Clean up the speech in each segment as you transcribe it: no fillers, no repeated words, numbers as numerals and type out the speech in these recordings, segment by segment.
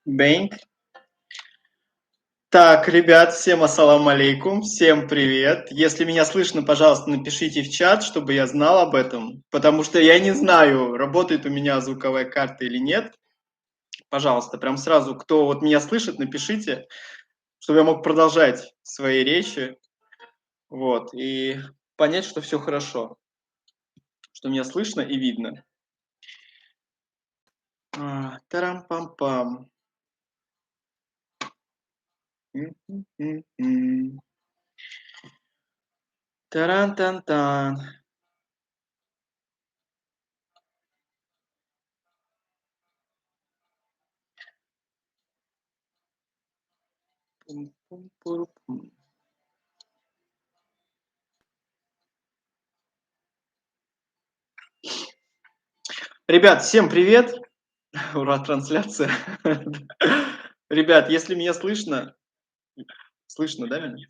Бэнк. Так, ребят, всем ассаламу алейкум, всем привет. Если меня слышно, пожалуйста, напишите в чат, чтобы я знал об этом, потому что я не знаю, работает у меня звуковая карта или нет. Пожалуйста, прям сразу, кто вот меня слышит, напишите, чтобы я мог продолжать свои речи, вот, и понять, что все хорошо, что меня слышно и видно. Тарам-пам-пам. М. Таран-тан-тан. Пум-пум-пуру-пум. Ребят, всем привет! Ура, трансляция. Ребят, если меня слышно, слышно, да, меня?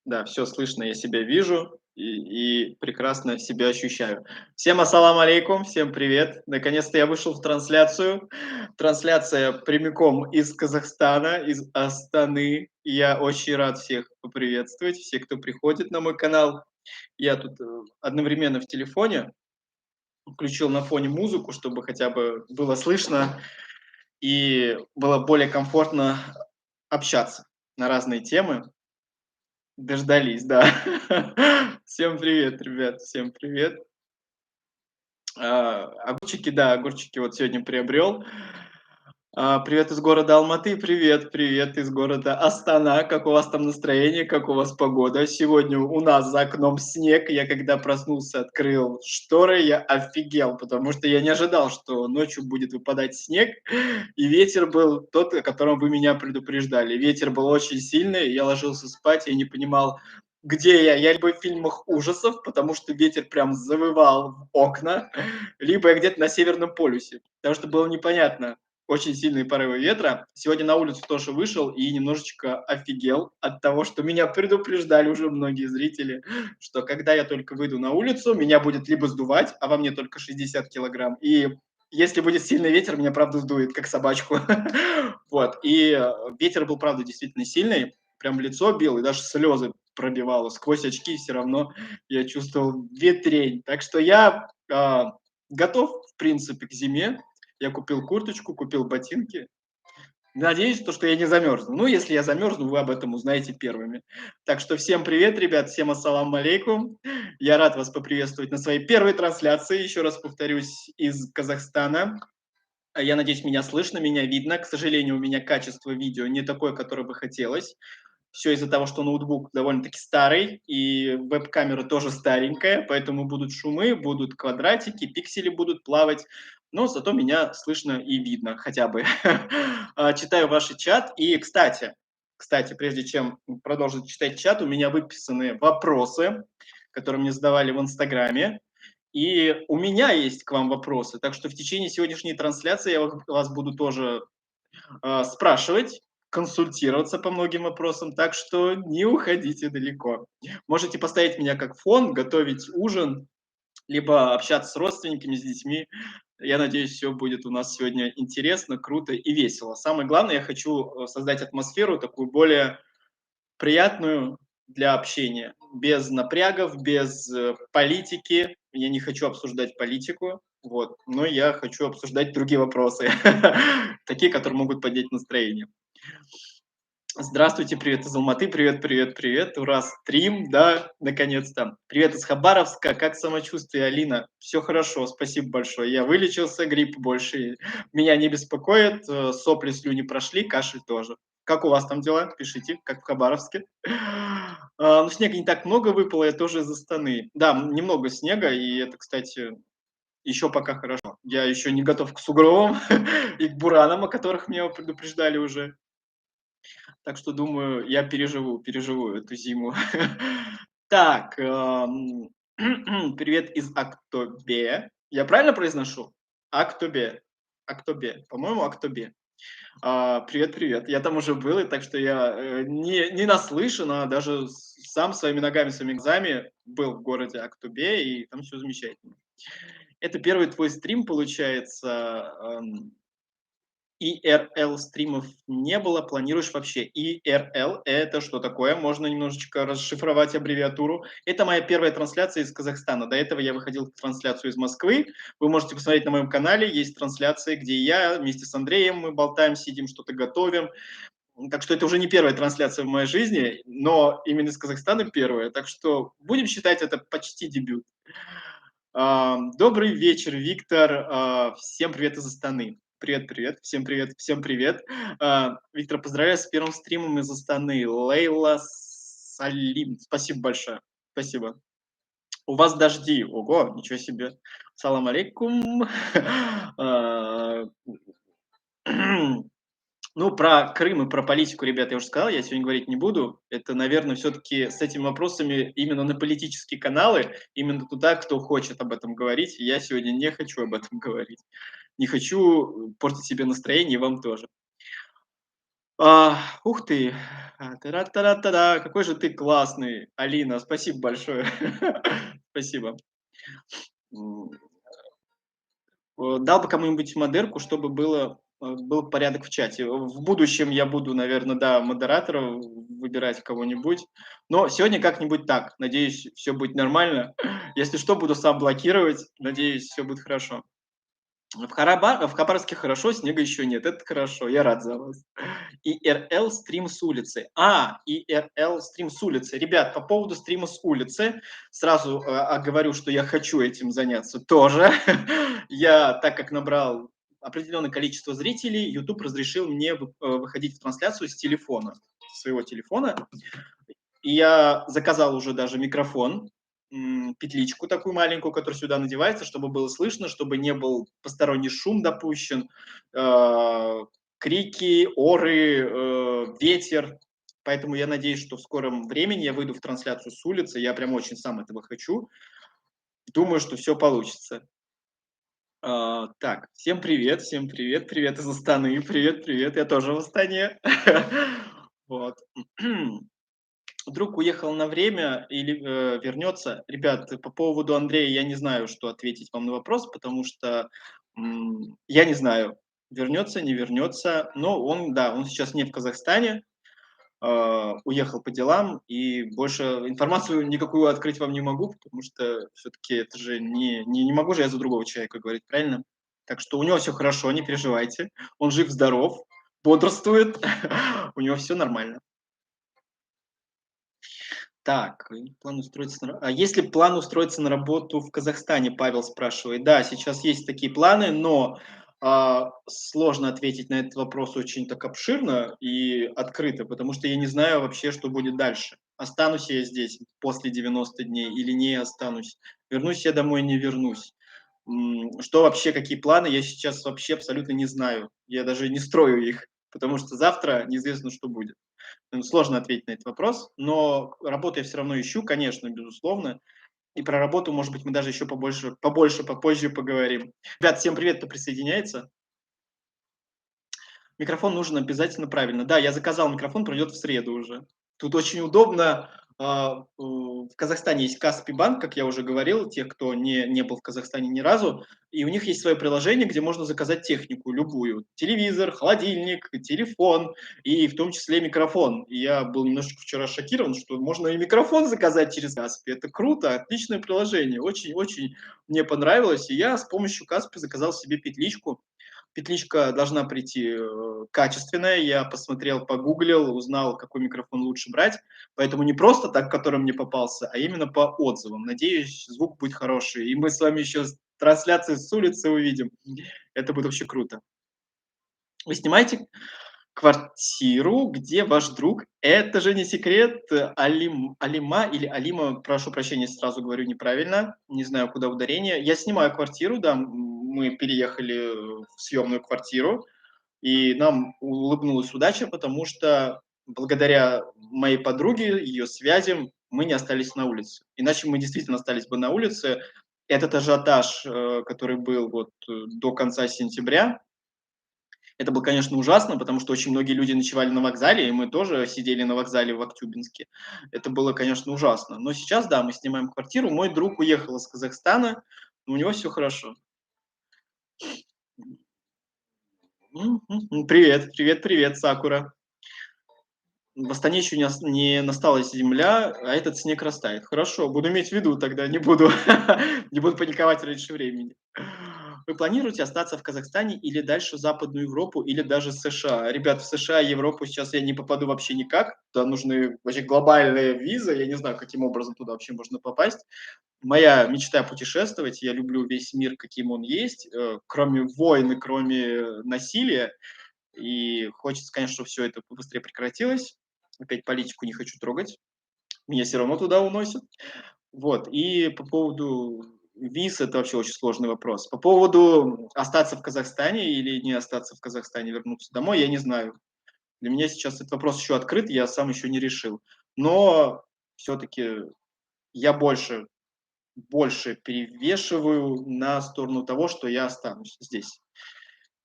Да, все слышно, я себя вижу и прекрасно себя ощущаю. Всем ассаламу алейкум, всем привет. Наконец-то я вышел в трансляцию. Трансляция прямиком из Казахстана, из Астаны. Я очень рад всех поприветствовать, всех, кто приходит на мой канал. Я тут одновременно в телефоне включил на фоне музыку, чтобы хотя бы было слышно и было более комфортно общаться на разные темы. Дождались, да. Всем привет, ребят, всем привет. Огурчики, да, огурчики вот сегодня приобрел. Привет из города Алматы, привет, привет из города Астана. Как у вас там настроение, как у вас погода? Сегодня у нас за окном снег. Я когда проснулся, открыл шторы, я офигел, потому что я не ожидал, что ночью будет выпадать снег. И ветер был тот, о котором вы меня предупреждали. Ветер был очень сильный, я ложился спать, я не понимал, где я. Я либо в фильмах ужасов, потому что ветер прям завывал в окна, либо я где-то на Северном полюсе, потому что было непонятно. Очень сильные порывы ветра. Сегодня на улицу тоже вышел и немножечко офигел от того, что меня предупреждали уже многие зрители, что когда я только выйду на улицу, меня будет либо сдувать, а во мне только 60 килограмм, и если будет сильный ветер, меня правда сдует, как собачку. Вот. И ветер был, правда, действительно сильный, прям в лицо бил, и даже слезы пробивало. Сквозь очки все равно я чувствовал ветрень. Так что я готов, в принципе, к зиме. Я купил курточку, купил ботинки. Надеюсь, то, что я не замерзну. Ну, если я замерзну, вы об этом узнаете первыми. Так что всем привет, ребят, всем ассаламу алейкум. Я рад вас поприветствовать на своей первой трансляции, еще раз повторюсь, из Казахстана. Я надеюсь, меня слышно, меня видно. К сожалению, у меня качество видео не такое, которое бы хотелось. Все из-за того, что ноутбук довольно-таки старый, и веб-камера тоже старенькая, поэтому будут шумы, будут квадратики, пиксели будут плавать, но зато меня слышно и видно хотя бы. Читаю ваш чат. И, кстати, прежде чем продолжить читать чат, у меня выписаны вопросы, которые мне задавали в Инстаграме. И у меня есть к вам вопросы, так что в течение сегодняшней трансляции я вас буду тоже спрашивать, консультироваться по многим вопросам, так что не уходите далеко. Можете поставить меня как фон, готовить ужин, либо общаться с родственниками, с детьми. Я надеюсь, все будет у нас сегодня интересно, круто и весело. Самое главное, я хочу создать атмосферу такую более приятную для общения, без напрягов, без политики. Я не хочу обсуждать политику, вот, но я хочу обсуждать другие вопросы, такие, которые могут поднять настроение. Здравствуйте, привет из Алматы, привет, привет, привет, ура, стрим, да, наконец-то. Привет из Хабаровска, как самочувствие, Алина? Все хорошо, спасибо большое. Я вылечился, грипп больше меня не беспокоит, сопли, слюни прошли, кашель тоже. Как у вас там дела? Пишите, как в Хабаровске. Ну, снега не так много выпало, я тоже из Астаны. Да, немного снега, и это, кстати, еще пока хорошо. Я еще не готов к сугробам и к буранам, о которых меня предупреждали уже. Так что, думаю, я переживу эту зиму. Так, привет из Актобе. Я правильно произношу? Актобе. Актобе. По-моему, Актобе. Привет, привет. Я там уже был, и так что я не наслышан, а даже сам своими ногами, своими глазами был в городе Актобе, и там все замечательно. Это первый твой стрим, получается. IRL-стримов не было, планируешь вообще? IRL — это что такое? Можно немножечко расшифровать аббревиатуру. Это моя первая трансляция из Казахстана. До этого я выходил в трансляцию из Москвы. Вы можете посмотреть на моем канале, есть трансляции, где я вместе с Андреем, мы болтаем, сидим, что-то готовим. Так что это уже не первая трансляция в моей жизни, но именно из Казахстана первая. Так что будем считать это почти дебют. Добрый вечер, Виктор. Всем привет из Астаны. Привет, привет, всем привет, всем привет. Виктор, поздравляю с первым стримом из Астаны. Лейла Салим. Спасибо большое. Спасибо. У вас дожди. Ого, ничего себе. Салам алейкум. А, Ну, про Крым и про политику, ребята, я уже сказал, я сегодня говорить не буду. Это, наверное, все-таки с этими вопросами именно на политические каналы, именно туда, кто хочет об этом говорить. Я сегодня не хочу об этом говорить. Не хочу портить себе настроение, и вам тоже. Ух ты! Та-ра-та-ра-та-да! Какой же ты классный, Алина, спасибо большое. Спасибо. М, Дал бы кому-нибудь модерку, чтобы был порядок в чате. В будущем я буду, наверное, да, модератора выбирать кого-нибудь. Но сегодня как-нибудь так. Надеюсь, все будет нормально. Если что, буду сам блокировать. Надеюсь, все будет хорошо. В Хабаровске хорошо, снега еще нет. Это хорошо, я рад за вас. ИРЛ стрим с улицы. ИРЛ стрим с улицы. Ребят, по поводу стрима с улицы, сразу говорю, что я хочу этим заняться тоже. Я, так как набрал определенное количество зрителей, YouTube разрешил мне выходить в трансляцию с телефона, со своего телефона. И я заказал уже даже микрофон, петличку такую маленькую, которая сюда надевается, чтобы было слышно, чтобы не был посторонний шум допущен, крики, оры, ветер. Поэтому я надеюсь, что в скором времени я выйду в трансляцию с улицы. Я прям очень сам этого хочу. Думаю, что все получится. Так, всем привет, привет из Астаны, привет, привет, я тоже в Астане. Вот. Друг уехал на время или вернется. Ребят, по поводу Андрея я не знаю, что ответить вам на вопрос, потому что я не знаю, вернется, не вернется. Но он, да, он сейчас не в Казахстане, уехал по делам, и больше информацию никакую открыть вам не могу, потому что все-таки это же не могу же я за другого человека говорить, правильно? Так что у него все хорошо, не переживайте. Он жив-здоров, бодрствует, у него все нормально. Так, план устроиться есть ли план устроиться на работу в Казахстане, Павел спрашивает. Да, сейчас есть такие планы, но сложно ответить на этот вопрос очень так обширно и открыто, потому что я не знаю вообще, что будет дальше. Останусь я здесь после 90 дней или не останусь? Вернусь я домой, не вернусь? Что вообще, какие планы, я сейчас вообще абсолютно не знаю. Я даже не строю их, потому что завтра неизвестно, что будет. Сложно ответить на этот вопрос, но работу я все равно ищу, конечно, безусловно. И про работу, может быть, мы даже еще побольше попозже поговорим. Ребят, всем привет, кто присоединяется. Микрофон нужен обязательно правильно. Да, я заказал микрофон, придет в среду уже. Тут очень удобно. В Казахстане есть Каспий банк, как я уже говорил, те, кто не был в Казахстане ни разу, и у них есть свое приложение, где можно заказать технику любую. Телевизор, холодильник, телефон, и в том числе микрофон. И я был немножечко вчера шокирован, что можно и микрофон заказать через Каспи. Это круто, отличное приложение, очень-очень мне понравилось. И я с помощью Каспи заказал себе петличку. Петличка должна прийти качественная. Я посмотрел, погуглил, узнал, какой микрофон лучше брать. Поэтому не просто так, который мне попался, а именно по отзывам. Надеюсь, звук будет хороший. И мы с вами еще трансляции с улицы увидим. Это будет вообще круто. Вы снимаете квартиру, где ваш друг? Это же не секрет. Алима или Алима, прошу прощения, если сразу говорю неправильно. Не знаю, куда ударение. Я снимаю квартиру, да, мы переехали в съемную квартиру. И нам улыбнулась удача, потому что благодаря моей подруге, ее связям, мы не остались на улице. Иначе мы действительно остались бы на улице. Этот ажиотаж, который был вот до конца сентября, это было, конечно, ужасно, потому что очень многие люди ночевали на вокзале, и мы тоже сидели на вокзале в Актюбинске. Это было, конечно, ужасно. Но сейчас, да, мы снимаем квартиру. Мой друг уехал из Казахстана, но у него все хорошо. Привет, привет, привет, Сакура. В Астане еще не настала земля, а этот снег растает. Хорошо, буду иметь в виду тогда, не буду, не буду паниковать раньше времени. Вы планируете остаться в Казахстане или дальше в Западную Европу, или даже США? Ребят, в США и Европу сейчас я не попаду вообще никак. Туда нужны вообще глобальные визы. Я не знаю, каким образом туда вообще можно попасть. Моя мечта путешествовать. Я люблю весь мир, каким он есть, кроме войн и кроме насилия. И хочется, конечно, чтобы все это побыстрее прекратилось. Опять политику не хочу трогать. Меня все равно туда уносят. Вот. И по поводу виз это вообще очень сложный вопрос. По поводу остаться в Казахстане или не остаться в Казахстане, вернуться домой, я не знаю. Для меня сейчас этот вопрос еще открыт, я сам еще не решил. Но все-таки я больше перевешиваю на сторону того, что я останусь здесь.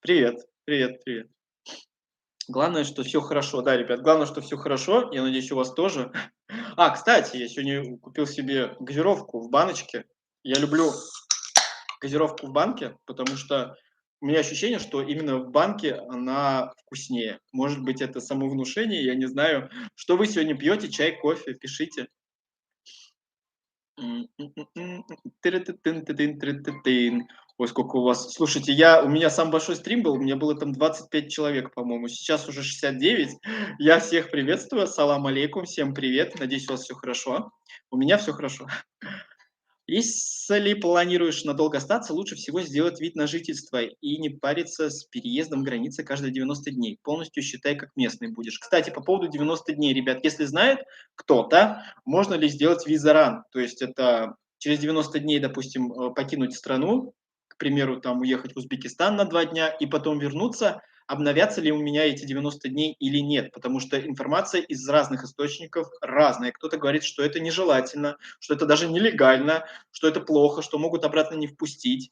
Привет, привет, привет. Главное, что все хорошо. Да, ребят, главное, что все хорошо. Я надеюсь, у вас тоже. Кстати, я сегодня купил себе газировку в баночке. Я люблю газировку в банке, потому что у меня ощущение, что именно в банке она вкуснее. Может быть, это самовнушение, я не знаю. Что вы сегодня пьете? Чай, кофе? Пишите. Тыры-ты-тын-ты-тын, Ой, сколько у вас. Слушайте, у меня самый большой стрим был, у меня было там 25 человек, по-моему. Сейчас уже 69. Я всех приветствую. Ассаламу алейкум. Всем привет. Надеюсь, у вас все хорошо. У меня все хорошо. Если планируешь надолго остаться, лучше всего сделать вид на жительство и не париться с переездом границы каждые 90 дней. Полностью считай, как местный будешь. Кстати, по поводу 90 дней, ребят, если знает кто-то, можно ли сделать визаран? То есть это через 90 дней, допустим, покинуть страну, к примеру, там уехать в Узбекистан на 2 дня и потом вернуться, обновятся ли у меня эти 90 дней или нет, потому что информация из разных источников разная. Кто-то говорит, что это нежелательно, что это даже нелегально, что это плохо, что могут обратно не впустить.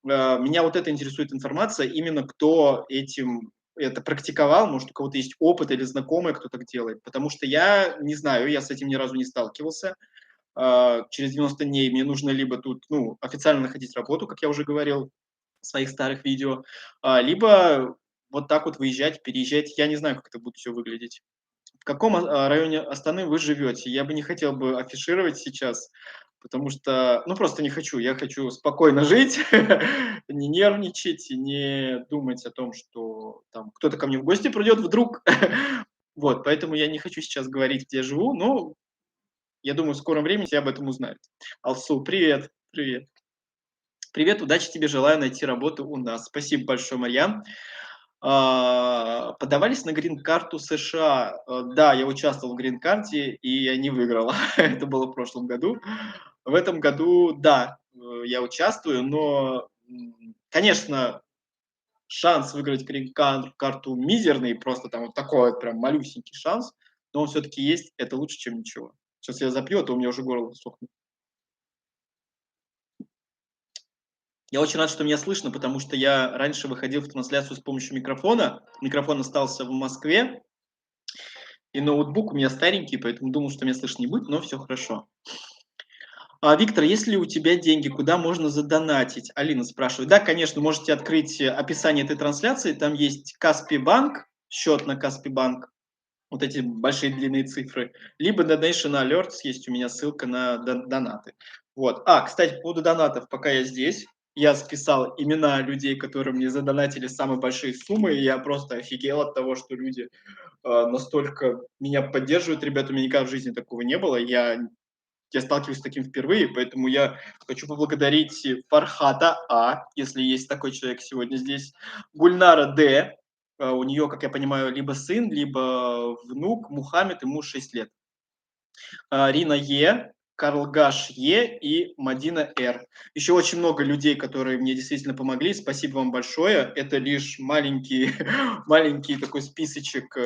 Меня вот это интересует информация, именно кто этим это практиковал, может, у кого-то есть опыт или знакомый, кто так делает, потому что я не знаю, я с этим ни разу не сталкивался. Через 90 дней мне нужно либо тут, ну, официально находить работу, как я уже говорил в своих старых видео, либо вот так вот выезжать, переезжать. Я не знаю, как это будет все выглядеть. В каком районе Астаны вы живете? Я бы не хотел бы афишировать сейчас, потому что, ну, просто не хочу. Я хочу спокойно жить, не нервничать, не думать о том, что там кто-то ко мне в гости придет вдруг. Вот, поэтому я не хочу сейчас говорить, где я живу, но я думаю, в скором времени все об этом узнают. Алсу, привет, привет. Привет, удачи тебе, желаю найти работу у нас. Спасибо большое, Марьям. Подавались на грин-карту США. Да, я участвовал в грин-карте, и я не выиграл. Это было в прошлом году. В этом году, да, я участвую, но, конечно, шанс выиграть грин-карту мизерный, просто там вот такой вот прям малюсенький шанс, но он все-таки есть, это лучше, чем ничего. Сейчас я запью, а то у меня уже горло сохнет. Я очень рад, что меня слышно, потому что я раньше выходил в трансляцию с помощью микрофона. Микрофон остался в Москве, и ноутбук у меня старенький, поэтому думал, что меня слышно не будет, но все хорошо. Виктор, есть ли у тебя деньги, куда можно задонатить? Алина спрашивает. Да, конечно, можете открыть описание этой трансляции, там есть Каспий Банк, счет на Каспий Банк, вот эти большие длинные цифры, либо Donation Alerts, есть у меня ссылка на донаты. Вот. Кстати, по поводу донатов, пока я здесь, я списал имена людей, которые мне задонатили самые большие суммы, и я просто офигел от того, что люди настолько меня поддерживают. Ребята, у меня никогда в жизни такого не было. Я сталкиваюсь с таким впервые, поэтому я хочу поблагодарить Фархата если есть такой человек сегодня здесь, Гульнара Д. У нее, как я понимаю, либо сын, либо внук Мухаммед, ему 6 лет. Рина Е, Карлгаш Е и Мадина Р. Еще очень много людей, которые мне действительно помогли. Спасибо вам большое. Это лишь маленький, маленький такой списочек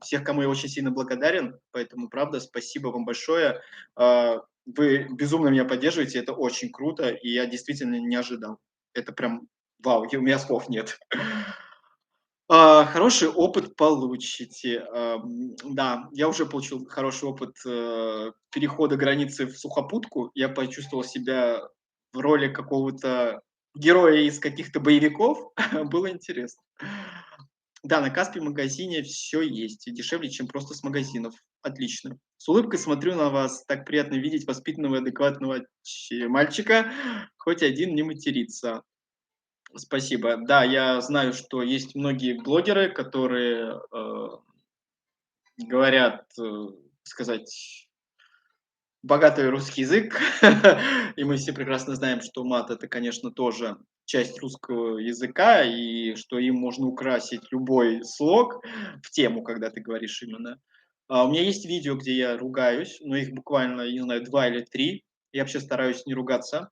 всех, кому я очень сильно благодарен. Поэтому, правда, спасибо вам большое. Вы безумно меня поддерживаете, это очень круто, и я действительно не ожидал. Это прям вау, у меня слов нет. Хороший опыт получите. Да, я уже получил хороший опыт, перехода границы в сухопутку. Я почувствовал себя в роли какого-то героя из каких-то боевиков. Было интересно. Да, на Каспи магазине все есть, и дешевле, чем просто с магазинов. Отлично. С улыбкой смотрю на вас. Так приятно видеть воспитанного, адекватного мальчика. Хоть один не матерится. Спасибо. Да, я знаю, что есть многие блогеры, которые говорят, сказать, богатый русский язык, и мы все прекрасно знаем, что мат это, конечно, тоже часть русского языка, и что им можно украсить любой слог в тему, когда ты говоришь именно. У меня есть видео, где я ругаюсь, но их буквально, я не знаю, 2 или 3. Я вообще стараюсь не ругаться.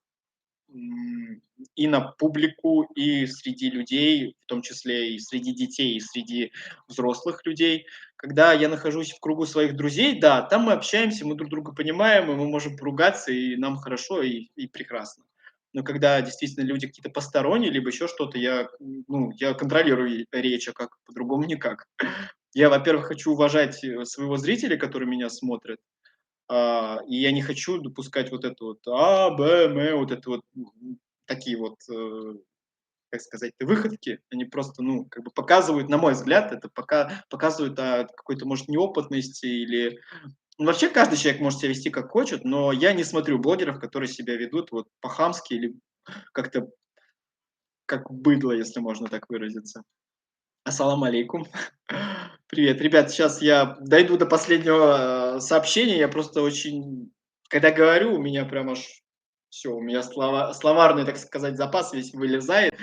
И на публику, и среди людей, в том числе и среди детей, и среди взрослых людей. Когда я нахожусь в кругу своих друзей, да, там мы общаемся, мы друг друга понимаем, и мы можем поругаться, и нам хорошо, и прекрасно. Но когда действительно люди какие-то посторонние, либо еще что-то, я контролирую речь, а как по-другому никак. Я, во-первых, хочу уважать своего зрителя, который меня смотрит, и я не хочу допускать вот это вот Б, М, вот это вот такие вот, как сказать, выходки. Они просто, ну, как бы показывают, на мой взгляд, это показывают о какой-то, может, неопытности или... Ну, вообще каждый человек может себя вести как хочет, но я не смотрю блогеров, которые себя ведут вот по-хамски или как-то как быдло, если можно так выразиться. Ассаламу алейкум. Привет, ребят, сейчас я дойду до последнего сообщения. Я просто очень, когда говорю, у меня прям аж все, у меня словарный, так сказать, запас весь вылезает.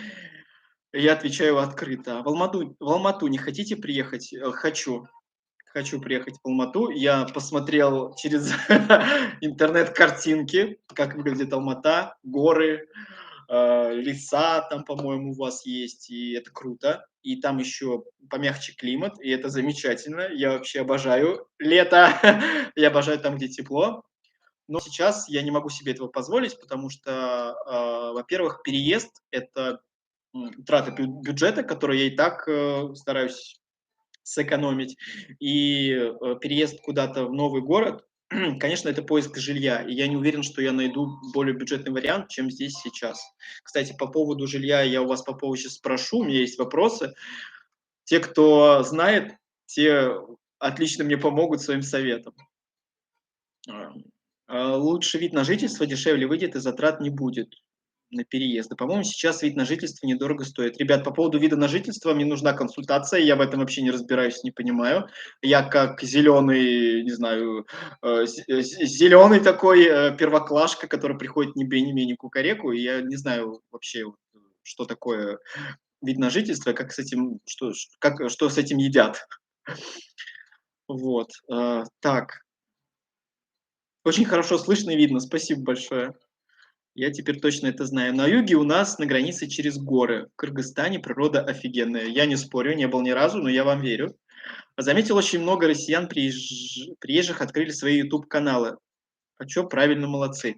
И я отвечаю открыто. В Алмату не хотите приехать? Хочу. Хочу приехать в Алмату. Я посмотрел через интернет картинки, как выглядит Алмата, горы, леса там, по-моему, у вас есть, и это круто. И там еще помягче климат, и это замечательно. Я вообще обожаю лето, я обожаю там, где тепло. Но сейчас я не могу себе этого позволить, потому что, во-первых, переезд – это трата бюджета, который я и так стараюсь сэкономить. И переезд куда-то в новый город, конечно, это поиск жилья. И я не уверен, что я найду более бюджетный вариант, чем здесь сейчас. Кстати, по поводу жилья я у вас попозже спрошу, у меня есть вопросы. Те, кто знает, те отлично мне помогут своим советом. А, Лучше вид на жительство, дешевле выйдет и затрат не будет на переезд. По-моему, сейчас вид на жительство недорого стоит. Ребят, по поводу вида на жительство мне нужна консультация, я в этом вообще не разбираюсь, не понимаю. Я как зеленый, не знаю, зеленый такой первоклашка, который приходит ни бе, ни ме, ни кукареку, и я не знаю вообще, вот, что такое вид на жительство, как с этим, что с этим едят. Вот. Так, очень хорошо слышно и видно, спасибо большое. Я теперь точно это знаю. На юге у нас на границе через горы. В Кыргызстане природа офигенная. Я не спорю, не был ни разу, но я вам верю. Заметил, очень много россиян приезжих открыли свои YouTube-каналы. А чё, правильно, молодцы.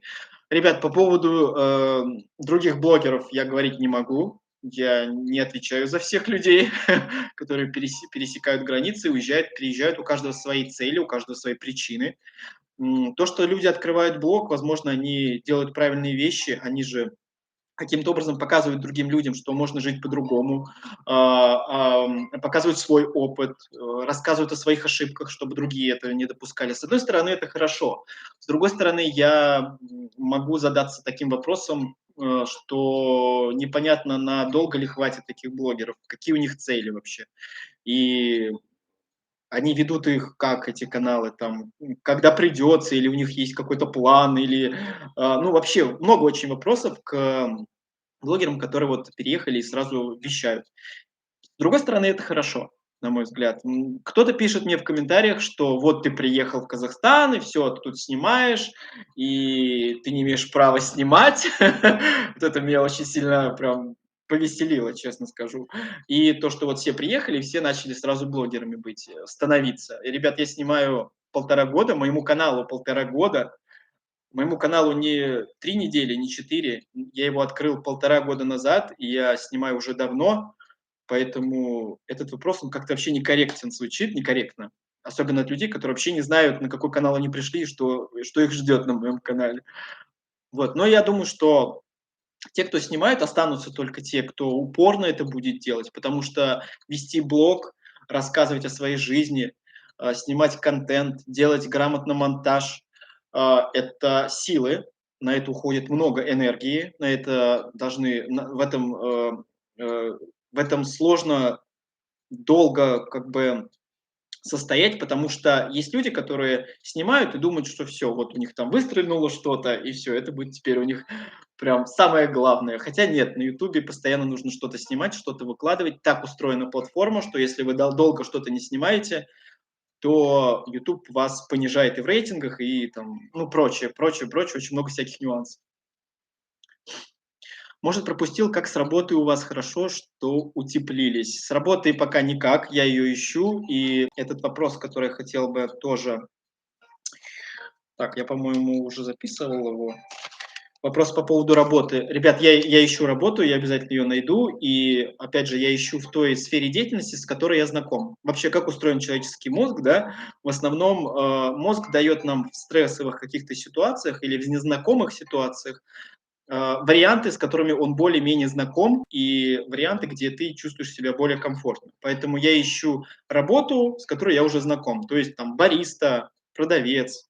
Ребят, по поводу других блогеров я говорить не могу. Я не отвечаю за всех людей, которые пересекают границы, уезжают, приезжают. У каждого свои цели, у каждого свои причины. То, что люди открывают блог, возможно, они делают правильные вещи, они же каким-то образом показывают другим людям, что можно жить по-другому, показывают свой опыт, рассказывают о своих ошибках, чтобы другие это не допускали. С одной стороны, это хорошо. С другой стороны, я могу задаться таким вопросом, что непонятно, надолго ли хватит таких блогеров, какие у них цели вообще. И они ведут их как, эти каналы, там, когда придется, или у них есть какой-то план, или, ну, вообще много очень вопросов к блогерам, которые вот переехали и сразу вещают. С другой стороны, это хорошо, на мой взгляд. Кто-то пишет мне в комментариях, что вот ты приехал в Казахстан, и все, ты тут снимаешь, и ты не имеешь права снимать. Вот это меня очень сильно прям повеселило, честно скажу. И то, что вот все приехали, и все начали сразу блогерами быть, становиться. И, ребят, я снимаю 1,5 года, моему каналу 1,5 года, моему каналу не 3 недели, не 4. Я его открыл 1,5 года назад, и я снимаю уже давно, поэтому этот вопрос, он как-то вообще некорректен звучит, некорректно. Особенно от людей, которые вообще не знают, на какой канал они пришли и что их ждет на моем канале. Вот. Но я думаю, что Те, кто снимают, останутся только те, кто упорно это будет делать, потому что вести блог, рассказывать о своей жизни, снимать контент, делать грамотно монтаж, это силы, на это уходит много энергии, на это должны, в этом сложно долго как бы состоять, потому что есть люди, которые снимают и думают, что все, вот у них там выстрельнуло что-то, и все, это будет теперь у них прям самое главное. Хотя нет, на "Ютубе" постоянно нужно что-то снимать, что-то выкладывать. Так устроена платформа, что если вы долго что-то не снимаете, то "Ютуб" вас понижает и в рейтингах, и там, ну, прочее, прочее, прочее, очень много всяких нюансов. Может, пропустил, как с работы у вас хорошо, что утеплились. С работой пока никак, я ее ищу, и этот вопрос, который я хотел бы тоже. Так, я, по-моему, уже записывал его. Вопрос по поводу работы. Ребят, я ищу работу, я обязательно ее найду. И, опять же, я ищу в той сфере деятельности, с которой я знаком. Вообще, как устроен человеческий мозг, да? В основном мозг дает нам в стрессовых каких-то ситуациях или в незнакомых ситуациях варианты, с которыми он более-менее знаком, и варианты, где ты чувствуешь себя более комфортно. Поэтому я ищу работу, с которой я уже знаком. То есть там бариста, продавец,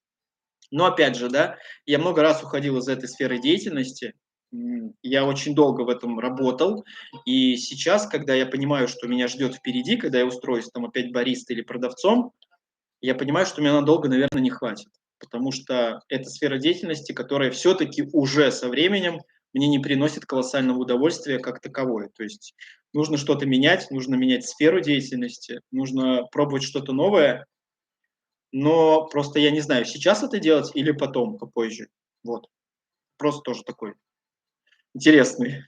но опять же, да, я много раз уходил из этой сферы деятельности, я очень долго в этом работал, и сейчас, когда я понимаю, что меня ждет впереди, когда я устроюсь там опять баристой или продавцом, я понимаю, что меня надолго, наверное, не хватит, потому что это сфера деятельности, которая все-таки уже со временем мне не приносит колоссального удовольствия как таковое. То есть нужно что-то менять, нужно менять сферу деятельности, нужно пробовать что-то новое, но просто я не знаю, сейчас это делать или потом, попозже. Вот. Просто тоже такой интересный.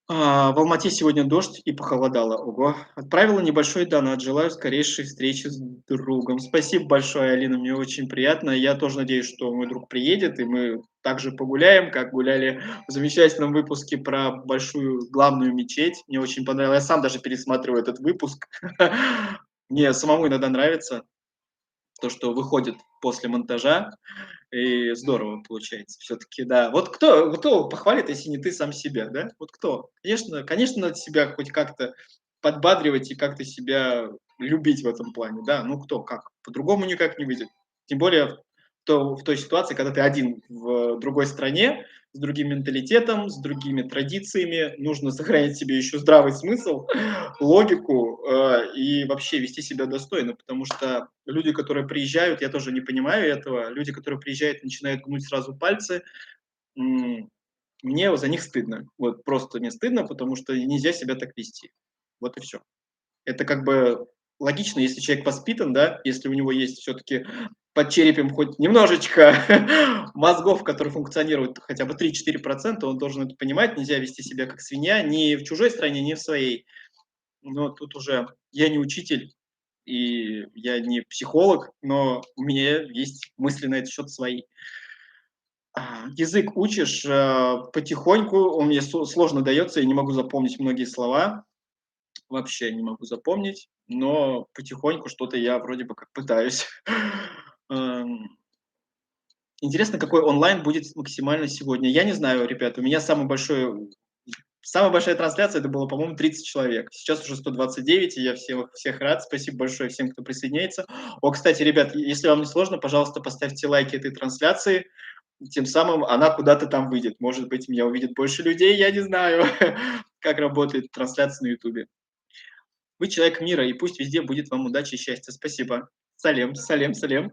В Алмате сегодня дождь и похолодало. Ого. Отправила небольшой донат. Желаю скорейшей встречи с другом. Спасибо большое, Алина, мне очень приятно. Я тоже надеюсь, что мой друг приедет, и мы также погуляем, как гуляли в замечательном выпуске про большую главную мечеть. Мне очень понравилось. Я сам даже пересматриваю этот выпуск. Мне самому иногда нравится то, что выходит после монтажа. И здорово получается все-таки, да. Вот кто похвалит, если не ты сам себя, да? Вот кто? Конечно, надо себя хоть как-то подбадривать и как-то себя любить в этом плане, да. Ну кто, как? По-другому никак не выйдет. Тем более в той ситуации, когда ты один в другой стране, с другим менталитетом, с другими традициями, нужно сохранить себе еще здравый смысл, логику и вообще вести себя достойно, потому что люди, которые приезжают, я тоже не понимаю этого, люди, которые приезжают, начинают гнуть сразу пальцы, мне за них стыдно. Вот просто мне стыдно, потому что нельзя себя так вести. Вот и все. Это как бы логично, если человек воспитан, да, если у него есть все-таки под черепом хоть немножечко мозгов, которые функционируют хотя бы 3-4%, он должен это понимать, нельзя вести себя как свинья ни в чужой стране, ни в своей. Но тут уже я не учитель и я не психолог, но у меня есть мысли на этот счет свои. Язык учишь потихоньку, он мне сложно дается, я не могу запомнить многие слова, вообще не могу запомнить, но потихоньку что-то я вроде бы как пытаюсь. Эм, Интересно, какой онлайн будет максимально сегодня. Я не знаю, ребята, у меня самая большая трансляция, это было, по-моему, 30 человек. Сейчас уже 129, и я всех рад. Спасибо большое всем, кто присоединяется. О, кстати, ребят, если вам не сложно, пожалуйста, поставьте лайки этой трансляции. Тем самым она куда-то там выйдет. Может быть, меня увидит больше людей, я не знаю, как работает трансляция на Ютубе. Вы человек мира, и пусть везде будет вам удачи и счастья. Спасибо. Салем, салем, салем.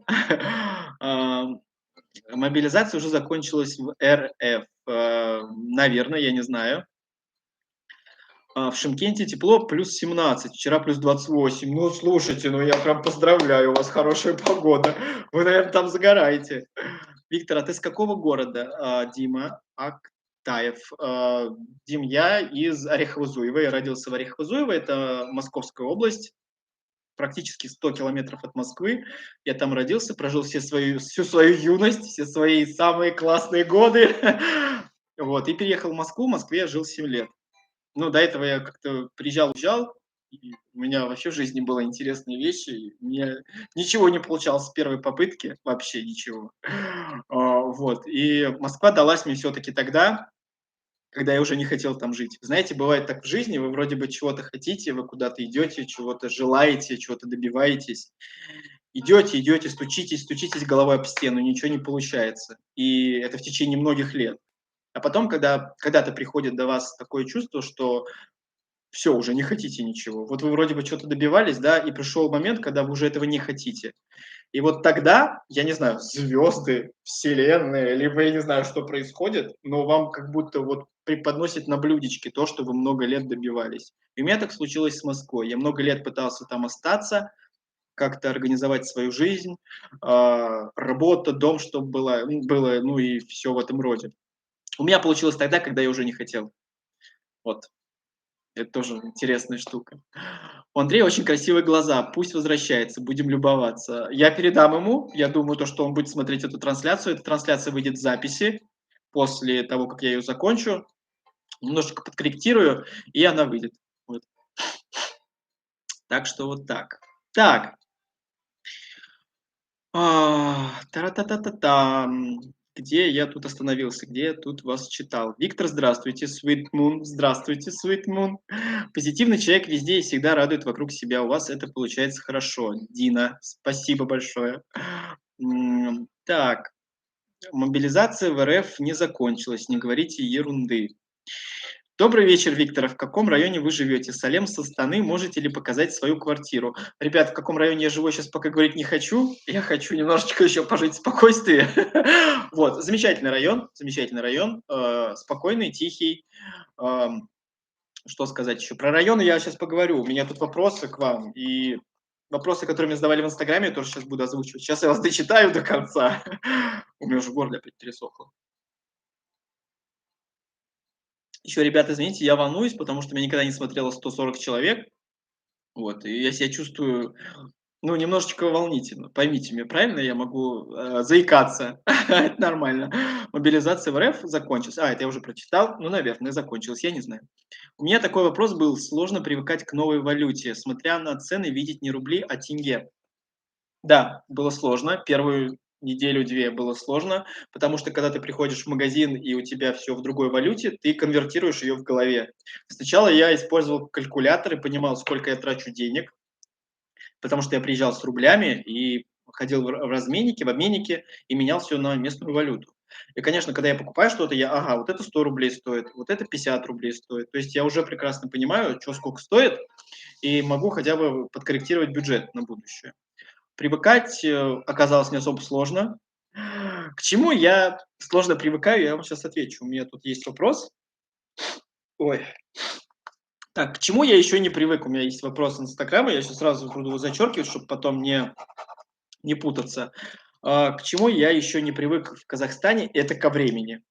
Мобилизация уже закончилась в РФ. Наверное, я не знаю. В Шымкенте тепло плюс 17, вчера плюс 28. Ну, слушайте, ну я прям поздравляю, у вас хорошая погода. Вы, наверное, там загораете. Виктор, а ты с какого города? Дима Актаев. Дим, я из Орехово-Зуева. Я родился в Орехово-Зуево, это Московская область, практически 100 километров от Москвы. Я там родился, прожил всю свою юность, все свои самые классные годы. Вот, и переехал в Москву. В Москве я жил 7 лет. Ну, до этого я как-то приезжал, уезжал, и у меня вообще в жизни были интересные вещи, и мне ничего не получалось с первой попытки, вообще ничего. Вот, и Москва далась мне все-таки тогда, когда я уже не хотел там жить. Знаете, бывает так в жизни, вы вроде бы чего-то хотите, вы куда-то идете, чего-то желаете, чего-то добиваетесь. Идете, идете, стучитесь, стучитесь головой об стену, ничего не получается. И это в течение многих лет. А потом, когда когда-то приходит до вас такое чувство, что все, уже не хотите ничего. Вот вы вроде бы что-то добивались, да, и пришел момент, когда вы уже этого не хотите. И вот тогда, я не знаю, звезды, вселенная, либо я не знаю, что происходит, но вам как будто вот преподносит на блюдечке то, что вы много лет добивались. И у меня так случилось с Москвой. Я много лет пытался там остаться, как-то организовать свою жизнь, работа, дом, чтобы было, ну и все в этом роде. У меня получилось тогда, когда я уже не хотел. Вот. Это тоже интересная штука. У Андрея очень красивые глаза. Пусть возвращается, будем любоваться. Я передам ему. Я думаю, то, что он будет смотреть эту трансляцию. Эта трансляция выйдет в записи после того, как я ее закончу. Немножечко подкорректирую, и она выйдет. Вот. Так что вот так. Так. Тара-та-та-та-там. Где я тут остановился? Где я тут вас читал? Виктор, здравствуйте. Sweet Moon, здравствуйте, Sweet Moon. Позитивный человек везде и всегда радует вокруг себя. У вас это получается хорошо. Дина, спасибо большое. Так, мобилизация в РФ не закончилась. Не говорите ерунды. Добрый вечер, Виктор. В каком районе вы живете? Салем со Астаны. Можете ли показать свою квартиру? Ребят, в каком районе я живу, я сейчас пока говорить не хочу. Я хочу немножечко еще пожить в спокойствии. Вот, замечательный район, спокойный, тихий. Что сказать еще? Про районы я сейчас поговорю. У меня тут вопросы к вам. И вопросы, которые мне задавали в Инстаграме, я тоже сейчас буду озвучивать. Сейчас я вас дочитаю до конца. У меня уже горло опять пересохло. Еще, ребята, извините, я волнуюсь, потому что меня никогда не смотрело 140 человек. Вот, и я себя чувствую, ну, немножечко волнительно. Поймите меня правильно, я могу заикаться. Это нормально. Мобилизация в РФ закончилась. Это я уже прочитал. Ну, наверное, закончилась, я не знаю. У меня такой вопрос был. Сложно привыкать к новой валюте, смотря на цены, видеть не рубли, а тенге. Да, было сложно. Первую неделю-две было сложно, потому что когда ты приходишь в магазин и у тебя все в другой валюте, ты конвертируешь ее в голове. Сначала я использовал калькулятор и понимал, сколько я трачу денег, потому что я приезжал с рублями и ходил в разменнике, в обменнике и менял все на местную валюту. И, конечно, когда я покупаю что-то, вот это 100 рублей стоит, вот это 50 рублей стоит. То есть я уже прекрасно понимаю, что сколько стоит, и могу хотя бы подкорректировать бюджет на будущее. Привыкать оказалось не особо сложно. К чему я сложно привыкаю, я вам сейчас отвечу. У меня тут есть вопрос. Ой. Так, к чему я еще не привык? У меня есть вопрос Инстаграма, я сейчас сразу буду его зачеркивать, чтобы потом не путаться. К чему я еще не привык в Казахстане, это ко времени.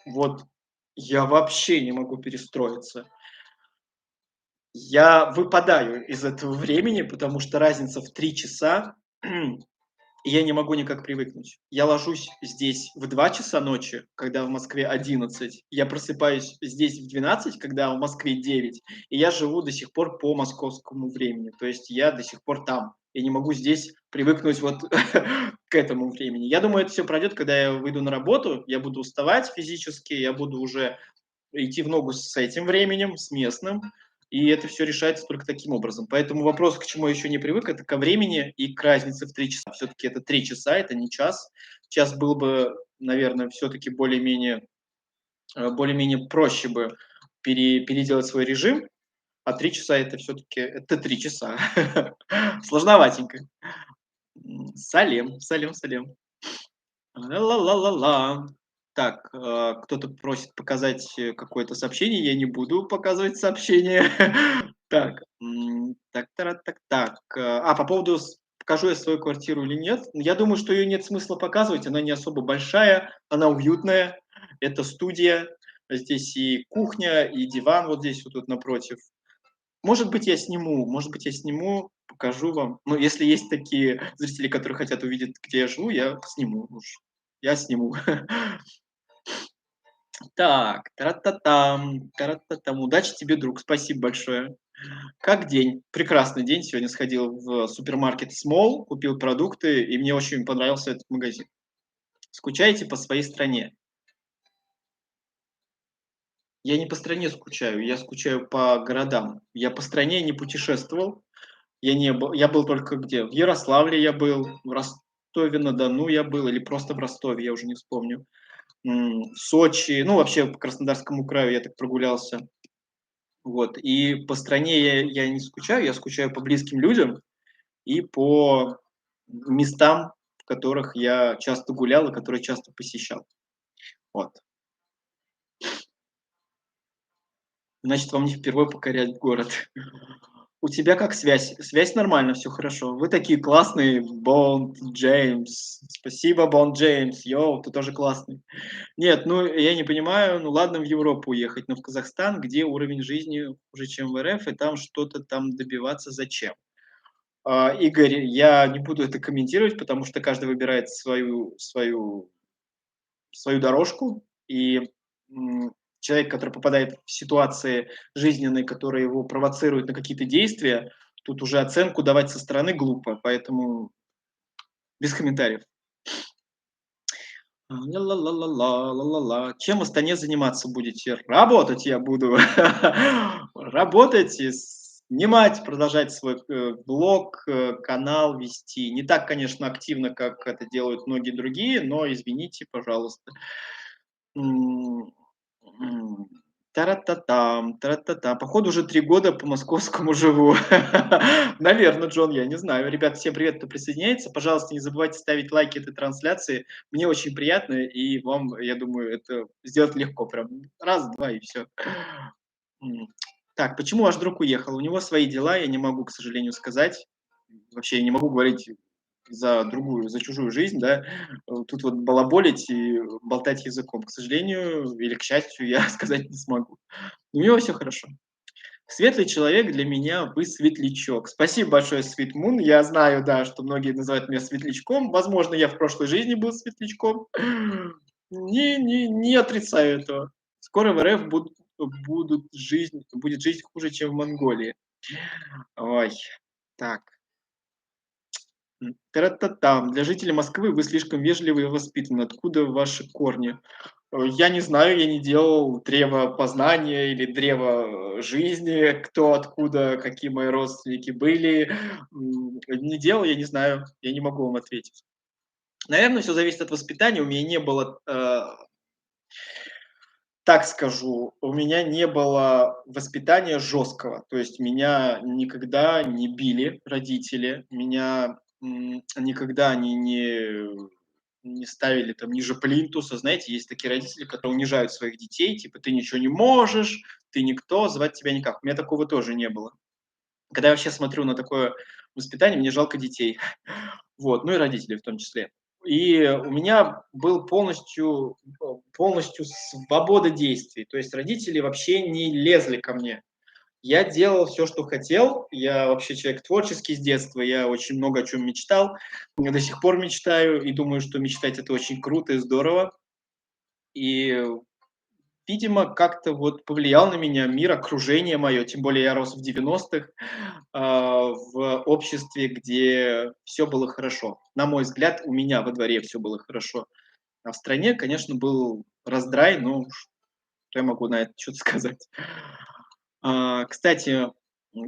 Вот я вообще не могу перестроиться. Я выпадаю из этого времени, потому что разница в 3 часа, и я не могу никак привыкнуть. Я ложусь здесь в 2 часа ночи, когда в Москве 11. Я просыпаюсь здесь в 12, когда в Москве 9. И я живу до сих пор по московскому времени. То есть я до сих пор там. Я не могу здесь привыкнуть вот к этому времени. Я думаю, это все пройдет, когда я выйду на работу, я буду уставать физически, я буду уже идти в ногу с этим временем, с местным, и это все решается только таким образом. Поэтому вопрос, к чему я еще не привык, это ко времени и к разнице в 3 часа. Все-таки это 3 часа, это не час. Час был бы, наверное, все-таки более-менее проще бы переделать свой режим, а 3 часа это все-таки это 3 часа. Сложноватенько. Салем, салем, салем. Ла-ла-ла-ла. Так, кто-то просит показать какое-то сообщение. Я не буду показывать сообщение. Так, так, так, так. По поводу, покажу я свою квартиру или нет. Я думаю, что ее нет смысла показывать. Она не особо большая, она уютная. Это студия. Здесь и кухня, и диван вот здесь вот тут напротив. Может быть, я сниму, покажу вам. Ну, если есть такие зрители, которые хотят увидеть, где я живу, я сниму уж. Я сниму. Так, тара-та-там. Удачи тебе, друг, спасибо большое. Как день? Прекрасный день. Сегодня сходил в супермаркет Small, купил продукты, и мне очень понравился этот магазин. Скучаете по своей стране? Я не по стране скучаю, я скучаю по городам. Я по стране не путешествовал. Я был только где? В Ярославле я был, в Ростове-на-Дону я был или просто в Ростове, я уже не вспомню. В Сочи, ну, вообще по Краснодарскому краю я так прогулялся. Вот. И по стране я не скучаю, я скучаю по близким людям и по местам, в которых я часто гулял и которые часто посещал. Вот. Значит, вам не впервой покорять город. У тебя как связь? Связь нормально, все хорошо. Вы такие классные, Бонд Джеймс. Спасибо, Бонд Джеймс. Йоу, ты тоже классный. Нет, ну, я не понимаю, ну ладно в Европу уехать, но в Казахстан, где уровень жизни хуже, чем в РФ, и там что-то там добиваться зачем? Игорь, я не буду это комментировать, потому что каждый выбирает свою дорожку, и человек, который попадает в ситуации жизненные, которые его провоцируют на какие-то действия, тут уже оценку давать со стороны глупо, поэтому без комментариев. Ла-ла-ла-ла-ла, ла-ла-ла. Чем в Астане заниматься будете? Работать я буду. Работать и снимать, продолжать свой блог, канал вести. Не так, конечно, активно, как это делают многие другие, но извините, пожалуйста. М, м. Тара-та-там, тара-та-та. Походу, уже 3 года по московскому живу. Наверно, Джон, я не знаю. Ребят, всем привет, кто присоединяется. Пожалуйста, не забывайте ставить лайки этой трансляции. Мне очень приятно, и вам, я думаю, это сделать легко. Прям раз, 2 и все. Так, почему ваш друг уехал? У него свои дела, я не могу, к сожалению, сказать. Вообще я не могу говорить за чужую жизнь, да, тут вот балаболить и болтать языком. К сожалению или к счастью, я сказать не смогу. У него все хорошо. Светлый человек для меня вы светлячок. Спасибо большое, Sweet Moon. Я знаю, да, что многие называют меня светлячком. Возможно, я в прошлой жизни был светлячком. Не отрицаю этого. Скоро в РФ будет жизнь хуже, чем в Монголии. Ой, так. Тра-та-там. Для жителей Москвы вы слишком вежливы и воспитаны. Откуда ваши корни? Я не знаю, я не делал древо познания или древо жизни, кто, откуда, какие мои родственники были. Не делал, я не знаю, я не могу вам ответить. Наверное, все зависит от воспитания. У меня не было, так скажу, у меня не было воспитания жесткого. То есть меня никогда не били родители, меня никогда они не ставили там ниже плинтуса. Знаете, есть такие родители, которые унижают своих детей, типа ты ничего не можешь, ты никто, звать тебя никак. У меня такого тоже не было. Когда я вообще смотрю на такое воспитание, мне жалко детей. Вот, ну и родителей в том числе. И у меня был полностью свобода действий. То есть родители вообще не лезли ко мне. Я делал все, что хотел. Я вообще человек творческий с детства. Я очень много о чем мечтал. Я до сих пор мечтаю и думаю, что мечтать это очень круто и здорово. И, видимо, как-то вот повлиял на меня мир, окружение мое. Тем более я рос в 90-х, в обществе, где все было хорошо. На мой взгляд, у меня во дворе все было хорошо. А в стране, конечно, был раздрай, но что я могу на это что-то сказать. Кстати,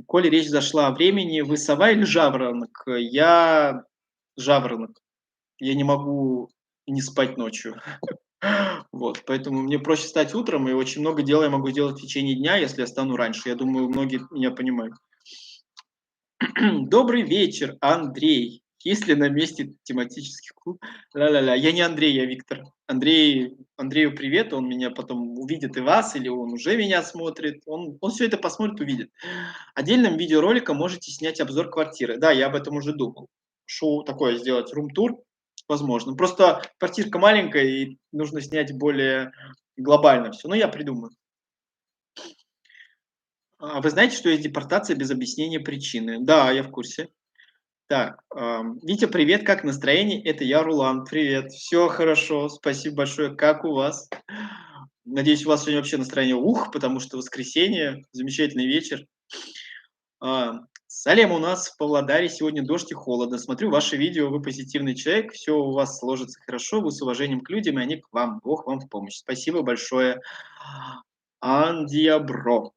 коли речь зашла о времени, вы сова или жаворонок? Я жаворонок. Я не могу не спать ночью. Вот, поэтому мне проще встать утром, и очень много дел я могу сделать в течение дня, если я стану раньше. Я думаю, многие меня понимают. Добрый вечер, Андрей. Есть ли на месте тематический клуб? Ля-ля-ля. Я не Андрей, я Виктор. Андрею привет, он меня потом увидит и вас, или он уже меня смотрит. Он все это посмотрит, увидит. Отдельным видеороликом можете снять обзор квартиры. Да, я об этом уже думал. Шоу такое сделать, рум-тур, возможно. Просто квартирка маленькая, и нужно снять более глобально все. Но я придумаю. Вы знаете, что есть депортация без объяснения причины? Да, я в курсе. Так, Витя, привет, как настроение? Это я, Рулан, привет. Все хорошо, спасибо большое. Как у вас? Надеюсь, у вас сегодня вообще настроение ух, потому что воскресенье, замечательный вечер. Салем, у нас в Павлодаре сегодня дождь и холодно. Смотрю ваши видео, вы позитивный человек, все у вас сложится хорошо, вы с уважением к людям, и они к вам. Бог вам в помощь. Спасибо большое. Андиабро.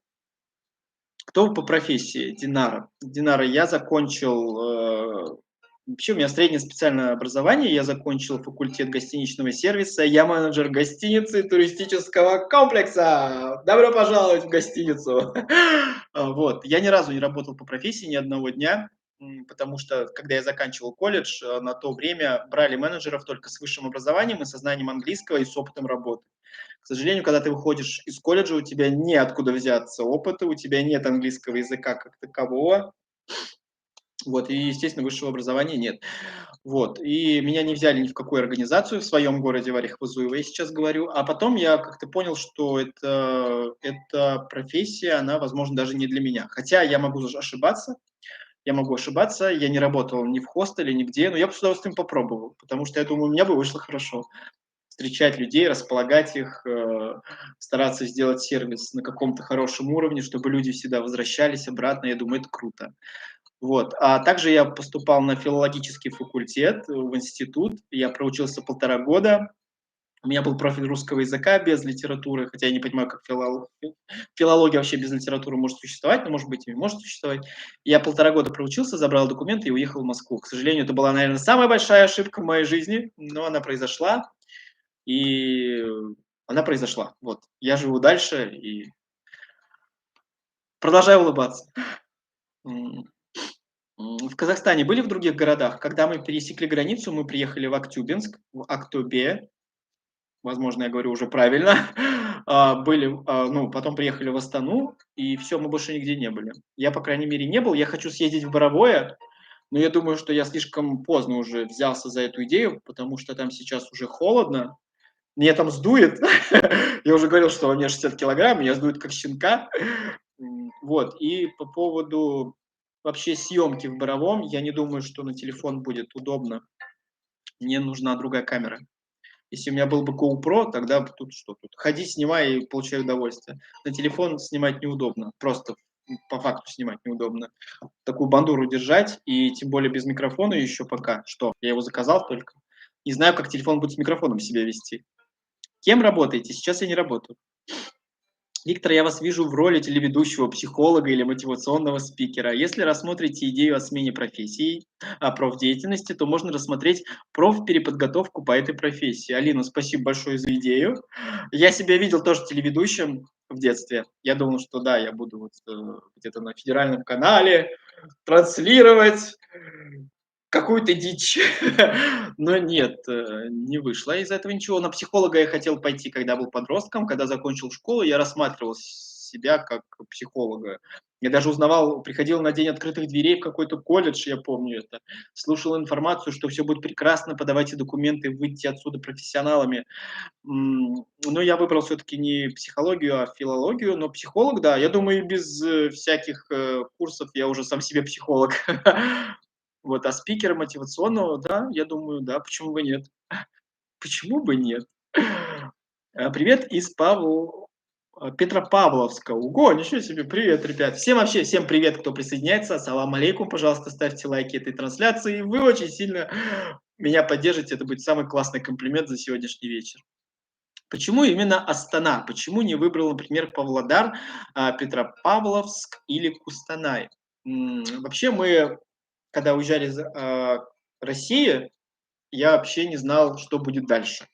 Кто вы по профессии? Динара. Динара, я закончил. Вообще, у меня среднее специальное образование. Я закончил факультет гостиничного сервиса. Я менеджер гостиницы туристического комплекса. Добро пожаловать в гостиницу. Вот. Я ни разу не работал по профессии, ни одного дня, потому что, когда я заканчивал колледж, на то время брали менеджеров только с высшим образованием и со знанием английского и с опытом работы. К сожалению, когда ты выходишь из колледжа, у тебя неоткуда взяться опыта, у тебя нет английского языка как такового, вот, и, естественно, высшего образования нет. Вот, и меня не взяли ни в какую организацию в своем городе, в Орехово-Зуево, я сейчас говорю, а потом я как-то понял, что эта профессия, она, возможно, даже не для меня. Хотя я могу ошибаться, я не работал ни в хостеле, нигде, но я бы с удовольствием попробовал, потому что я думаю, у меня бы вышло хорошо встречать людей, располагать их, стараться сделать сервис на каком-то хорошем уровне, чтобы люди всегда возвращались обратно. Я думаю, это круто. Вот. А также я поступал на филологический факультет в институт. Я проучился 1,5 года. У меня был профиль русского языка без литературы, хотя я не понимаю, как филология вообще без литературы может существовать, но, может быть, и может существовать. Я 1,5 года проучился, забрал документы и уехал в Москву. К сожалению, это была, наверное, самая большая ошибка в моей жизни, но она произошла. И она произошла. Вот. Я живу дальше и продолжаю улыбаться. М, В Казахстане были в других городах? Когда мы пересекли границу, мы приехали в Актюбинск, в Актобе, возможно, я говорю уже правильно. Ну, потом приехали в Астану, и все, мы больше нигде не были. Я, по крайней мере, не был. Я хочу съездить в Боровое, но я думаю, что я слишком поздно уже взялся за эту идею, потому что там сейчас уже холодно. Меня там сдует. Я уже говорил, что у меня 60 килограмм, меня сдует как щенка. Вот. И по поводу вообще съемки в Боровом, я не думаю, что на телефон будет удобно. Мне нужна другая камера. Если у меня был бы GoPro, тогда тут что тут? Ходи, снимай и получай удовольствие. На телефон снимать неудобно. Просто по факту снимать неудобно. Такую бандуру держать, и тем более без микрофона еще пока. Что? Я его заказал только. Не знаю, как телефон будет с микрофоном себя вести. Кем работаете? Сейчас я не работаю. Виктор, я вас вижу в роли телеведущего, психолога или мотивационного спикера. Если рассмотрите идею о смене профессии, о профдеятельности, то можно рассмотреть профпереподготовку по этой профессии. Алина, спасибо большое за идею. Я себя видел тоже телеведущим в детстве. Я думал, что да, я буду вот, где-то на федеральном канале транслировать какую-то дичь. Но нет, не вышло из этого ничего. На психолога я хотел пойти, когда был подростком. Когда закончил школу, я рассматривал себя как психолога. Я даже узнавал, приходил на день открытых дверей в какой-то колледж, я помню это, слушал информацию, что все будет прекрасно, подавайте документы, выйти отсюда профессионалами. Но я выбрал все-таки не психологию, а филологию. Но психолог, да, я думаю, и без всяких курсов я уже сам себе психолог. Вот, а спикера мотивационного, да, я думаю, да, почему бы нет? Почему бы нет? Привет из Петропавловска. Ого, ничего себе, привет, ребят. Всем вообще, всем привет, кто присоединяется. Ассаламу алейкум, пожалуйста, ставьте лайки этой трансляции. Вы очень сильно меня поддержите, это будет самый классный комплимент за сегодняшний вечер. Почему именно Астана? Почему не выбрал, например, Павлодар, Петропавловск или Кустанай? Вообще мы, когда уезжали из России, я вообще не знал, что будет дальше.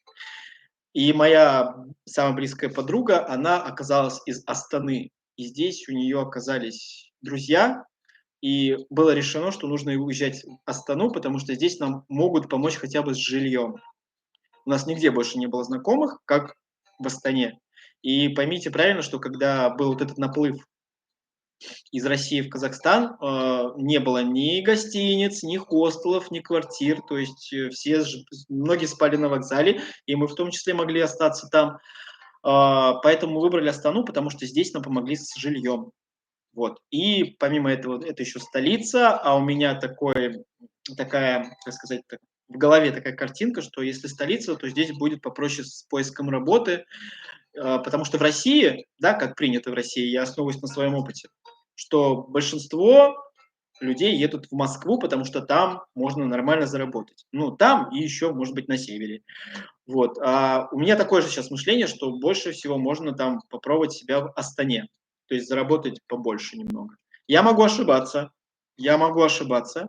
И моя самая близкая подруга, она оказалась из Астаны. И здесь у нее оказались друзья, и было решено, что нужно уезжать в Астану, потому что здесь нам могут помочь хотя бы с жильем. У нас нигде больше не было знакомых, как в Астане. И поймите правильно, что когда был вот этот наплыв из России в Казахстан, не было ни гостиниц, ни хостелов, ни квартир, то есть многие спали на вокзале, и мы в том числе могли остаться там. Поэтому мы выбрали Астану, потому что здесь нам помогли с жильем. Вот. И помимо этого, это еще столица, а у меня такая, как сказать, в голове такая картинка, что если столица, то здесь будет попроще с поиском работы, потому что в России, да, как принято в России, я основываюсь на своем опыте, что большинство людей едут в Москву, потому что там можно нормально заработать. Ну, там и еще, может быть, на севере. Вот. А у меня такое же сейчас мышление, что больше всего можно там попробовать себя в Астане, то есть заработать побольше немного. Я могу ошибаться, я могу ошибаться.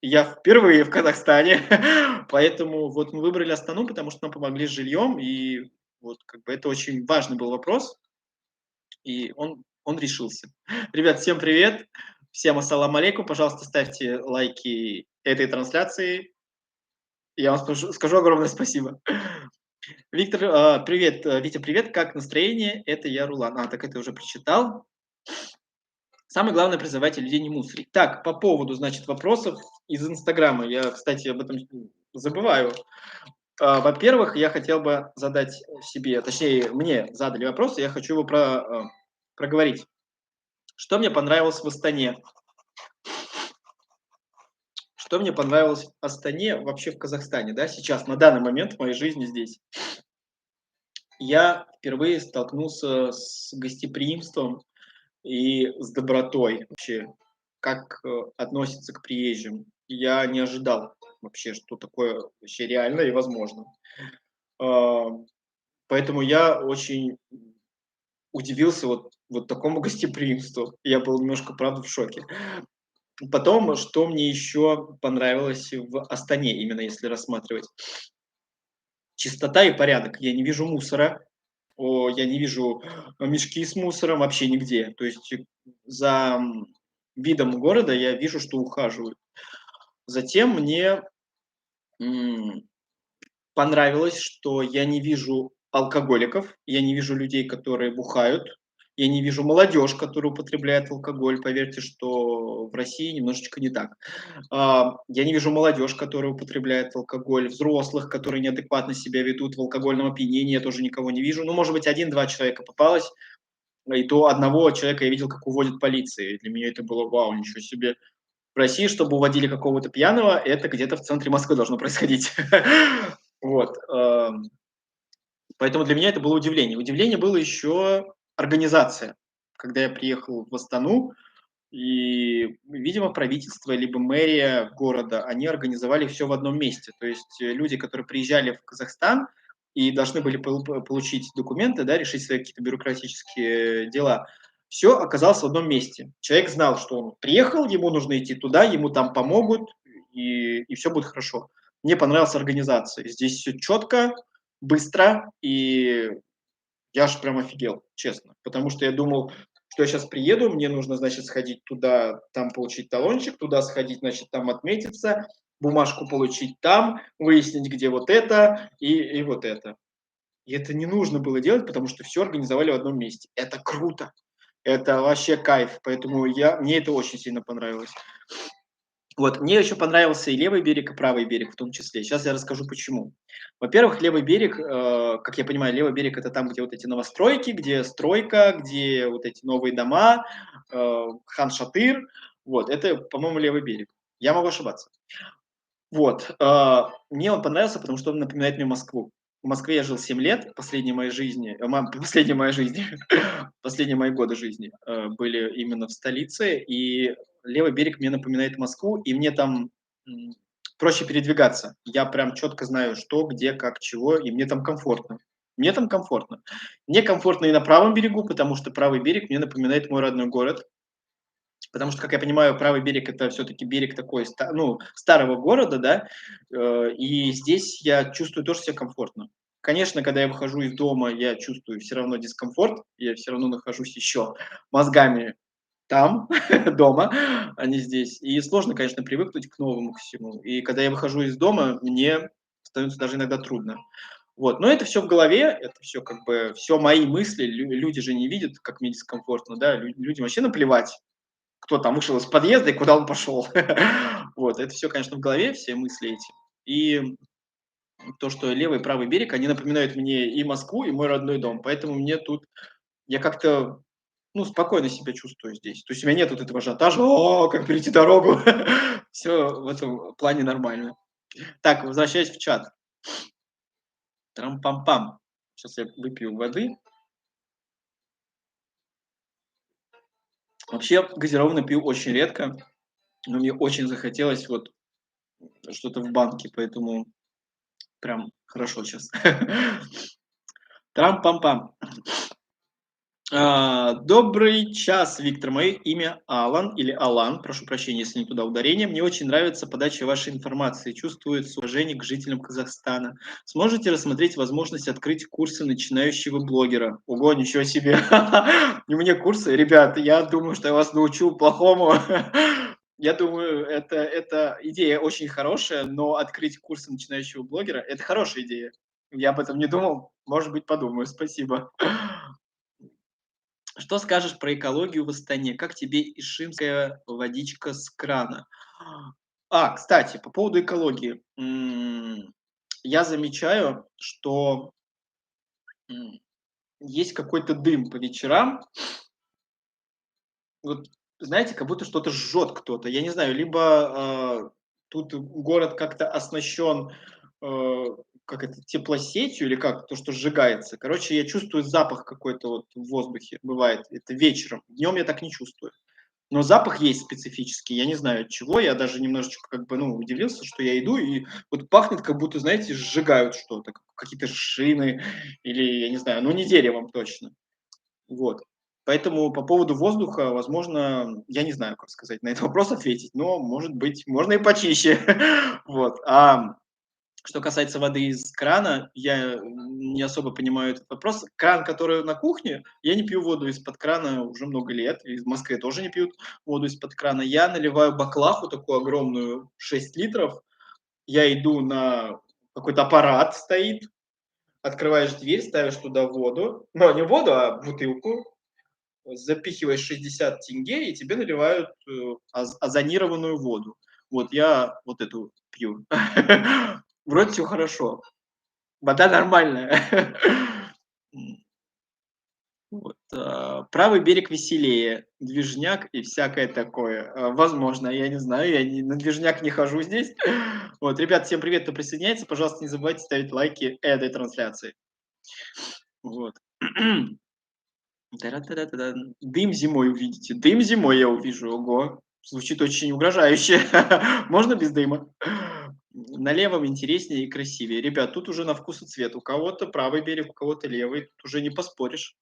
Я впервые в Казахстане, поэтому вот мы выбрали Астану, потому что нам помогли с жильем, и вот как бы это очень важный был вопрос, и он решился. Ребят, всем привет, всем ассаламу алейкум, пожалуйста, ставьте лайки этой трансляции, я вам скажу огромное спасибо. Виктор, привет, Витя, привет, как настроение? Это я, Рулан. А, так это уже прочитал. Самое главное, призывайте людей не мусорить. Так, по поводу, значит, вопросов из Инстаграма. Я, кстати, об этом забываю. Во-первых, я хотел бы задать себе, точнее, мне задали вопрос, и я хочу его проговорить. Что мне понравилось в Астане? Что мне понравилось в Астане, вообще в Казахстане, да, сейчас, на данный момент в моей жизни здесь? Я впервые столкнулся с гостеприимством и с добротой вообще, как, относятся к приезжим. Я не ожидал вообще, что такое вообще реально и возможно. А, Поэтому я очень удивился вот такому гостеприимству. Я был немножко, правда, в шоке. Потом, что мне еще понравилось в Астане, именно если рассматривать. Чистота и порядок. Я не вижу мусора, я не вижу мешки с мусором вообще нигде. То есть за видом города я вижу, что ухаживают. Затем мне м, понравилось, что я не вижу алкоголиков, я не вижу людей, которые бухают, я не вижу молодежь, которая употребляет алкоголь. Поверьте, что в России немножечко не так. Я не вижу молодежь, которая употребляет алкоголь, взрослых, которые неадекватно себя ведут в алкогольном опьянении, я тоже никого не вижу. Ну, может быть, один-два человека попалось, и то одного человека я видел, как уводит полиция. И для меня это было вау, ничего себе. В России, чтобы уводили какого-то пьяного, это где-то в центре Москвы должно происходить. Вот. Поэтому для меня это было удивление. Удивление было еще организация. Когда я приехал в Астану, и, видимо, правительство либо мэрия города, они организовали все в одном месте. То есть люди, которые приезжали в Казахстан и должны были получить документы, да, решить свои какие-то бюрократические дела, все оказалось в одном месте. Человек знал, что он приехал, ему нужно идти туда, ему там помогут, и все будет хорошо. Мне понравилась организация. Здесь все четко, быстро, и я аж прям офигел, честно. Потому что я думал, что я сейчас приеду, мне нужно, значит, сходить туда, там получить талончик, туда сходить, значит, там отметиться, бумажку получить там, выяснить, где вот это и вот это. И это не нужно было делать, потому что все организовали в одном месте. Это круто. Это вообще кайф. Поэтому мне это очень сильно понравилось. Вот, мне еще понравился и левый берег, и правый берег в том числе. Сейчас я расскажу почему. Во-первых, левый берег, как я понимаю, левый берег это там, где вот эти новостройки, где стройка, где вот эти новые дома, Хан Шатыр. Вот, это, по-моему, левый берег. Я могу ошибаться. Вот, мне он понравился, потому что он напоминает мне Москву. В Москве я жил 7 лет, последние моей жизни, последние моей жизни, последние мои годы жизни были именно в столице, и левый берег мне напоминает Москву, и мне там проще передвигаться. Я прям четко знаю, что, где, как, чего, и мне там комфортно. Мне там комфортно. Мне комфортно и на правом берегу, потому что правый берег мне напоминает мой родной город. Потому что, как я понимаю, правый берег это все-таки берег такой, ну, старого города, да, и здесь я чувствую тоже себя комфортно. Конечно, когда я выхожу из дома, я чувствую все равно дискомфорт, я все равно нахожусь еще мозгами там, дома, а не здесь. И сложно, конечно, привыкнуть к новому, к всему. И когда я выхожу из дома, мне становится даже иногда трудно. Вот. Но это все в голове, это все как бы, все мои мысли, люди же не видят, как мне дискомфортно, да, людям вообще наплевать, кто там вышел из подъезда и куда он пошел. Вот, это все, конечно, в голове, все мысли эти. И то, что левый и правый берег, они напоминают мне и Москву, и мой родной дом. Поэтому мне тут, я как-то, ну, спокойно себя чувствую здесь. То есть у меня нет вот этого ажиотажа, как перейти дорогу. Все в этом плане нормально. Так, возвращаясь в чат. Трам-пам-пам. Сейчас я выпью воды. Вообще газированную пью очень редко. но мне очень захотелось вот что-то в банке, поэтому прям хорошо сейчас. Трам-пам-пам. Добрый час, Виктор. Мое имя Алан или Алан. Прошу прощения, если не туда ударение. Мне очень нравится подача вашей информации. Чувствует уважение к жителям Казахстана. Сможете рассмотреть возможность открыть курсы начинающего блогера? Ого, ничего себе. Не мне курсы. Ребят, я думаю, что я вас научу плохому. Я думаю, это идея очень хорошая, но открыть курсы начинающего блогера – это хорошая идея. Я об этом не думал. Может быть, подумаю. Спасибо. Что скажешь про экологию в Астане? Как тебе ишимская водичка с крана? Кстати, по поводу экологии. Я замечаю, что м, есть какой-то дым по вечерам. Вот, знаете, как будто что-то жжет кто-то. Я не знаю, либо тут город как-то оснащен э, как это, теплосетью или как, то, что сжигается. Короче, я чувствую запах какой-то вот в воздухе, бывает. Это вечером. Днем я так не чувствую. Но запах есть специфический, я не знаю от чего, я даже немножечко как бы, ну, удивился, что я иду, и вот пахнет, как будто, знаете, сжигают что-то, какие-то шины или, я не знаю, ну, не деревом точно. Вот. Поэтому по поводу воздуха, возможно, я не знаю, как сказать, на этот вопрос ответить, но, может быть, можно и почище. Вот. Что касается воды из крана, я не особо понимаю этот вопрос. Кран, который на кухне, я не пью воду из-под крана уже много лет, и в Москве тоже не пьют воду из-под крана. Я наливаю баклаху такую огромную, 6 литров, я иду на какой-то аппарат стоит, открываешь дверь, ставишь туда воду, ну, не воду, а бутылку, запихиваешь 60 тенге, и тебе наливают озонированную воду. Вот я вот эту пью. Вроде все хорошо. Вода нормальная. Вот, правый берег веселее, движняк и всякое такое. Возможно, я не знаю, я на движняк не хожу здесь. Вот, ребят, всем привет, кто присоединяется. Пожалуйста, не забывайте ставить лайки этой трансляции. Вот. Та-ра-та-ра-та-дан. Дым зимой увидите. Дым зимой я увижу. Ого, звучит очень угрожающе. Можно без дыма? На левом интереснее и красивее. Ребят, тут уже на вкус и цвет. У кого-то правый берег, у кого-то левый. Тут уже не поспоришь.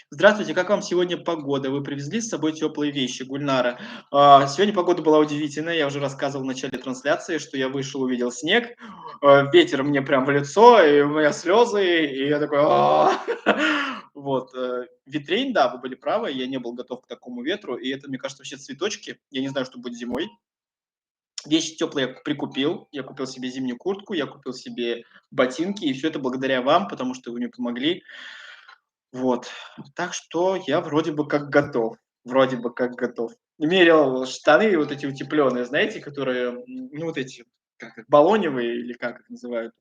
Здравствуйте, как вам сегодня погода? Вы привезли с собой теплые вещи, Гульнара? Сегодня погода была удивительная. Я уже рассказывал в начале трансляции, что я вышел, увидел снег, ветер мне прям в лицо, и у меня слезы, и я такой... Вот. Ветрень, да, вы были правы, я не был готов к такому ветру, и это, мне кажется, вообще цветочки. Я не знаю, что будет зимой. Вещи теплые я прикупил. Я купил себе зимнюю куртку, я купил себе ботинки, и все это благодаря вам, потому что вы мне помогли. Вот. Так что я вроде бы как готов. Вроде бы как готов. Мерил штаны вот эти утепленные, знаете, которые, ну, вот эти, как их, баллоневые или как их называют.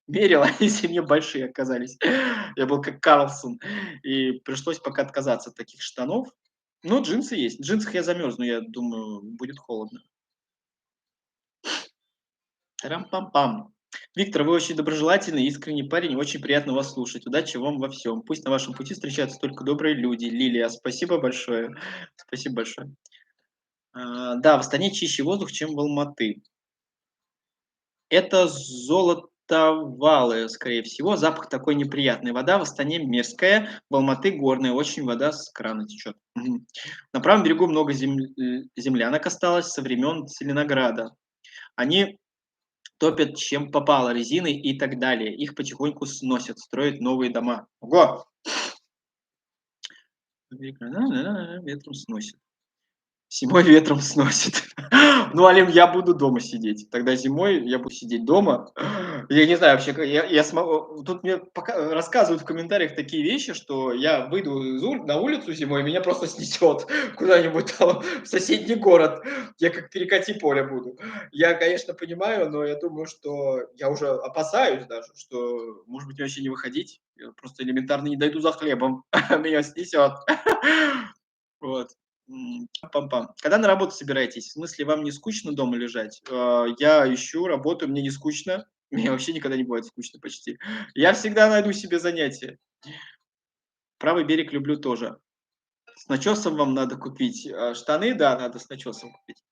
Мерил, они все мне большие оказались. Я был как Карлсон. И пришлось пока отказаться от таких штанов. Но джинсы есть. В джинсах я замерзну, я думаю, будет холодно. Тарам-пам-пам. Виктор, вы очень доброжелательный, искренний парень, очень приятно вас слушать. Удачи вам во всем. Пусть на вашем пути встречаются только добрые люди. Лилия, спасибо большое. Спасибо большое. Да, в Астане чище воздух, чем в Алматы. Это золотовалы, скорее всего. Запах такой неприятный. Вода в Астане мерзкая, в Алматы горная, очень вода с крана течет. Мгм. На правом берегу много землянок осталось со времен Целинограда. Они топят чем попало, резиной и так далее. Их потихоньку сносят, строят новые дома. Ого! Ветром сносит. Зимой ветром сносит. Ну, Алим, я буду дома сидеть. Тогда зимой я буду сидеть дома. Я не знаю вообще, я смогу... Тут мне рассказывают в комментариях такие вещи, что я выйду на улицу зимой, и меня просто снесет куда-нибудь там в соседний город. Я как перекати поле буду. Я, конечно, понимаю, но я думаю, что я уже опасаюсь даже, что, может быть, мне вообще не выходить. Я просто элементарно не дойду за хлебом. Меня снесет. Вот. Пам-пам. Когда на работу собираетесь? В смысле, вам не скучно дома лежать? Я ищу работу, мне не скучно. Мне вообще никогда не бывает скучно почти. Я всегда найду себе занятие. Правый берег люблю тоже. С начесом вам надо купить. Штаны, да, надо с начесом купить.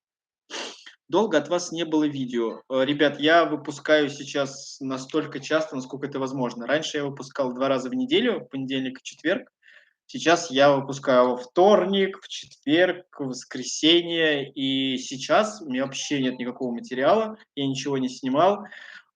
Долго от вас не было видео. Ребят, я выпускаю сейчас настолько часто, насколько это возможно. Раньше я выпускал 2 раза в неделю, понедельник и четверг. Сейчас я выпускаю во вторник, в четверг, в воскресенье. И сейчас у меня вообще нет никакого материала, я ничего не снимал.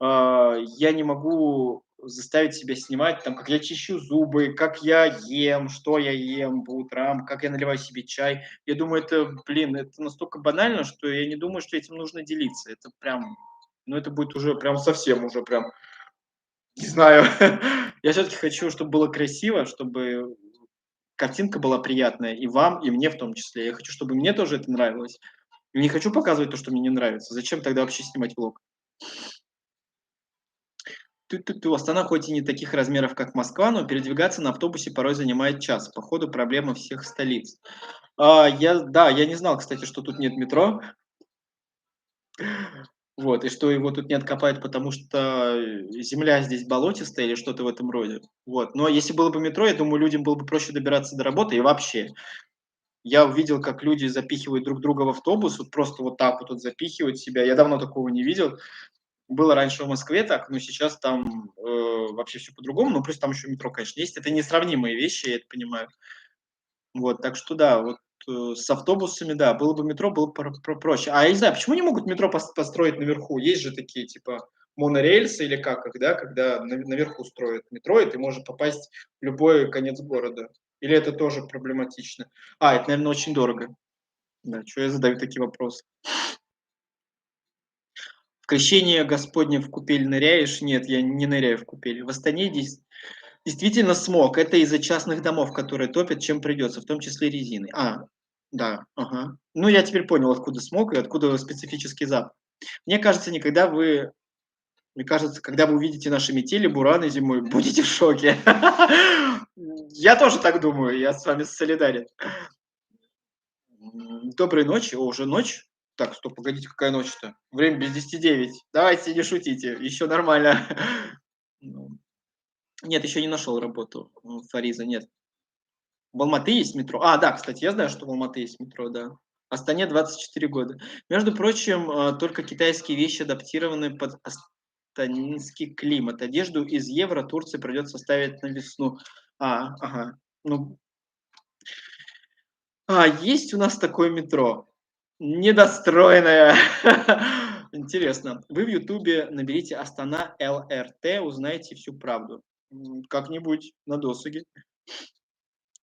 Я не могу заставить себя снимать, там, как я чищу зубы, как я ем, что я ем по утрам, как я наливаю себе чай. Я думаю, это, блин, это настолько банально, что я не думаю, что этим нужно делиться. Это прям, ну, это будет уже прям совсем уже прям, не знаю. Я все-таки хочу, чтобы было красиво, чтобы картинка была приятная и вам, и мне в том числе. Я хочу, чтобы мне тоже это нравилось. Не хочу показывать то, что мне не нравится. Зачем тогда вообще снимать влог? Ту-ту-ту. Астана хоть и не таких размеров, как Москва, но передвигаться на автобусе порой занимает час. Походу, проблема всех столиц. Да, я не знал, кстати, что тут нет метро. Вот, и что его тут не откопают, потому что земля здесь болотистая или что-то в этом роде. Вот. Но если было бы метро, я думаю, людям было бы проще добираться до работы. И вообще, я увидел, как люди запихивают друг друга в автобус, вот просто вот так вот запихивают себя. Я давно такого не видел. Было раньше в Москве так, но сейчас там вообще все по-другому. Ну, плюс там еще метро, конечно, есть. Это несравнимые вещи, я это понимаю. Вот, так что да, вот с автобусами, да, было бы метро, было бы проще. А я не знаю, почему не могут метро построить наверху? Есть же такие, типа, монорельсы или как их, да, когда наверху строят метро, и ты можешь попасть в любой конец города. Или это тоже проблематично? Это, наверное, очень дорого. Да, что я задаю такие вопросы? В крещение Господне в купель ныряешь? Нет, я не ныряю в купель. В Астане действительно смог. Это из-за частных домов, которые топят, чем придется, в том числе резиной. Да, ага. Ну, я теперь понял, откуда смог и откуда специфический запах. Мне кажется, никогда вы Мне кажется, когда вы увидите наши метели, бураны зимой, будете в шоке. Я тоже так думаю, я с вами солидарен. Доброй ночи. Уже ночь? Так, стоп, погодите, какая ночь-то? Время без 10:09. Давайте, не шутите, еще нормально. Ну, нет, еще не нашел работу, Фариза, нет. В Алматы есть метро? Да, кстати, я знаю, что в Алматы есть метро, да. Астане 24 года. Между прочим, только китайские вещи адаптированы под астанинский климат. Одежду из евро Турции придется ставить на весну. Ага. Ну, есть у нас такое метро. Недостроенное. Интересно. Вы в Ютубе наберите Астана ЛРТ, узнаете всю правду. Как-нибудь на досуге.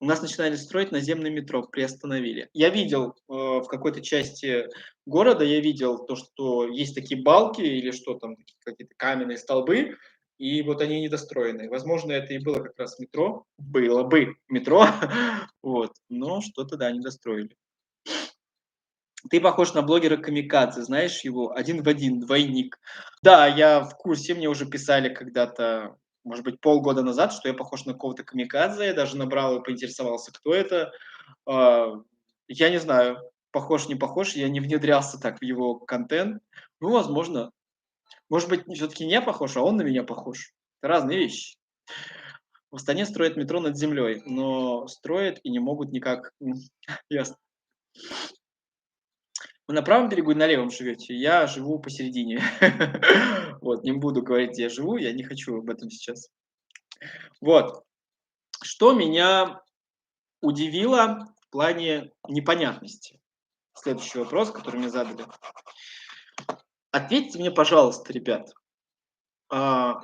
У нас начинали строить наземное метро, приостановили. Я видел в какой-то части города, я видел то, что есть такие балки или что там, какие-то каменные столбы, и вот они недостроенные. Возможно, это и было как раз метро, было бы метро, вот, но что-то, да, недостроили. Ты похож на блогера Камикадзе, знаешь его? Один в один, двойник. Да, я в курсе, мне уже писали когда-то, может быть, полгода назад, что я похож на какого-то Камикадзе, я даже набрал и поинтересовался, кто это. А, я не знаю, похож, не похож, я не внедрялся так в его контент. Ну, возможно. Может быть, все-таки не я похож, а он на меня похож. Это разные вещи. В Астане строят метро над землей, но строят и не могут никак. Ясно. Вы на правом берегу и на левом живете? Я живу посередине. Вот, не буду говорить, где я живу, я не хочу об этом сейчас. Вот. Что меня удивило в плане непонятности? Следующий вопрос, который мне задали. Ответьте мне, пожалуйста, ребят. А,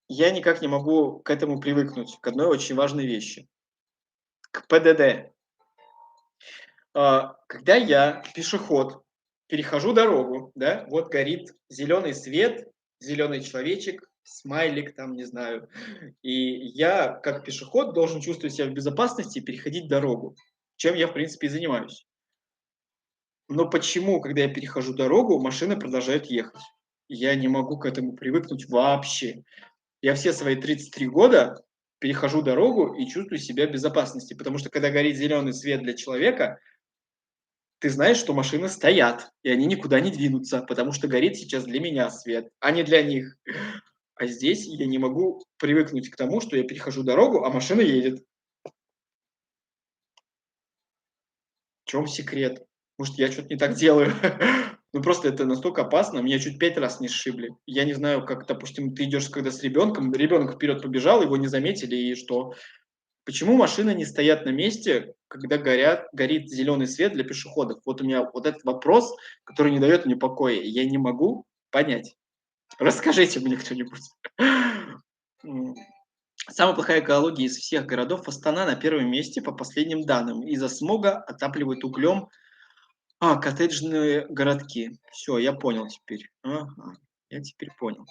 Я никак не могу к этому привыкнуть, к одной очень важной вещи. К ПДД. Когда я, пешеход, перехожу дорогу, да, вот горит зеленый свет, зеленый человечек, смайлик там, не знаю, и я, как пешеход, должен чувствовать себя в безопасности и переходить дорогу, чем я, в принципе, и занимаюсь. Но почему, когда я перехожу дорогу, машины продолжают ехать? Я не могу к этому привыкнуть вообще. Я все свои 33 года перехожу дорогу и чувствую себя в безопасности, потому что когда горит зеленый свет для человека, ты знаешь, что машины стоят, и они никуда не двинутся, потому что горит сейчас для меня свет, а не для них. А здесь я не могу привыкнуть к тому, что я перехожу дорогу, а машина едет. В чем секрет? Может, я что-то не так делаю? Ну, просто это настолько опасно. Меня чуть 5 раз не сшибли. Я не знаю, как, допустим, ты идешь когда с ребенком, ребенок вперед побежал, его не заметили, и что? Почему машины не стоят на месте, когда горит зеленый свет для пешеходов? Вот у меня вот этот вопрос, который не дает мне покоя. Я не могу понять. Расскажите мне кто-нибудь. М. Самая плохая экология из всех городов — Астана на первом месте по последним данным. Из-за смога отапливают углем коттеджные городки. Все, я понял теперь. Ага, я теперь понял.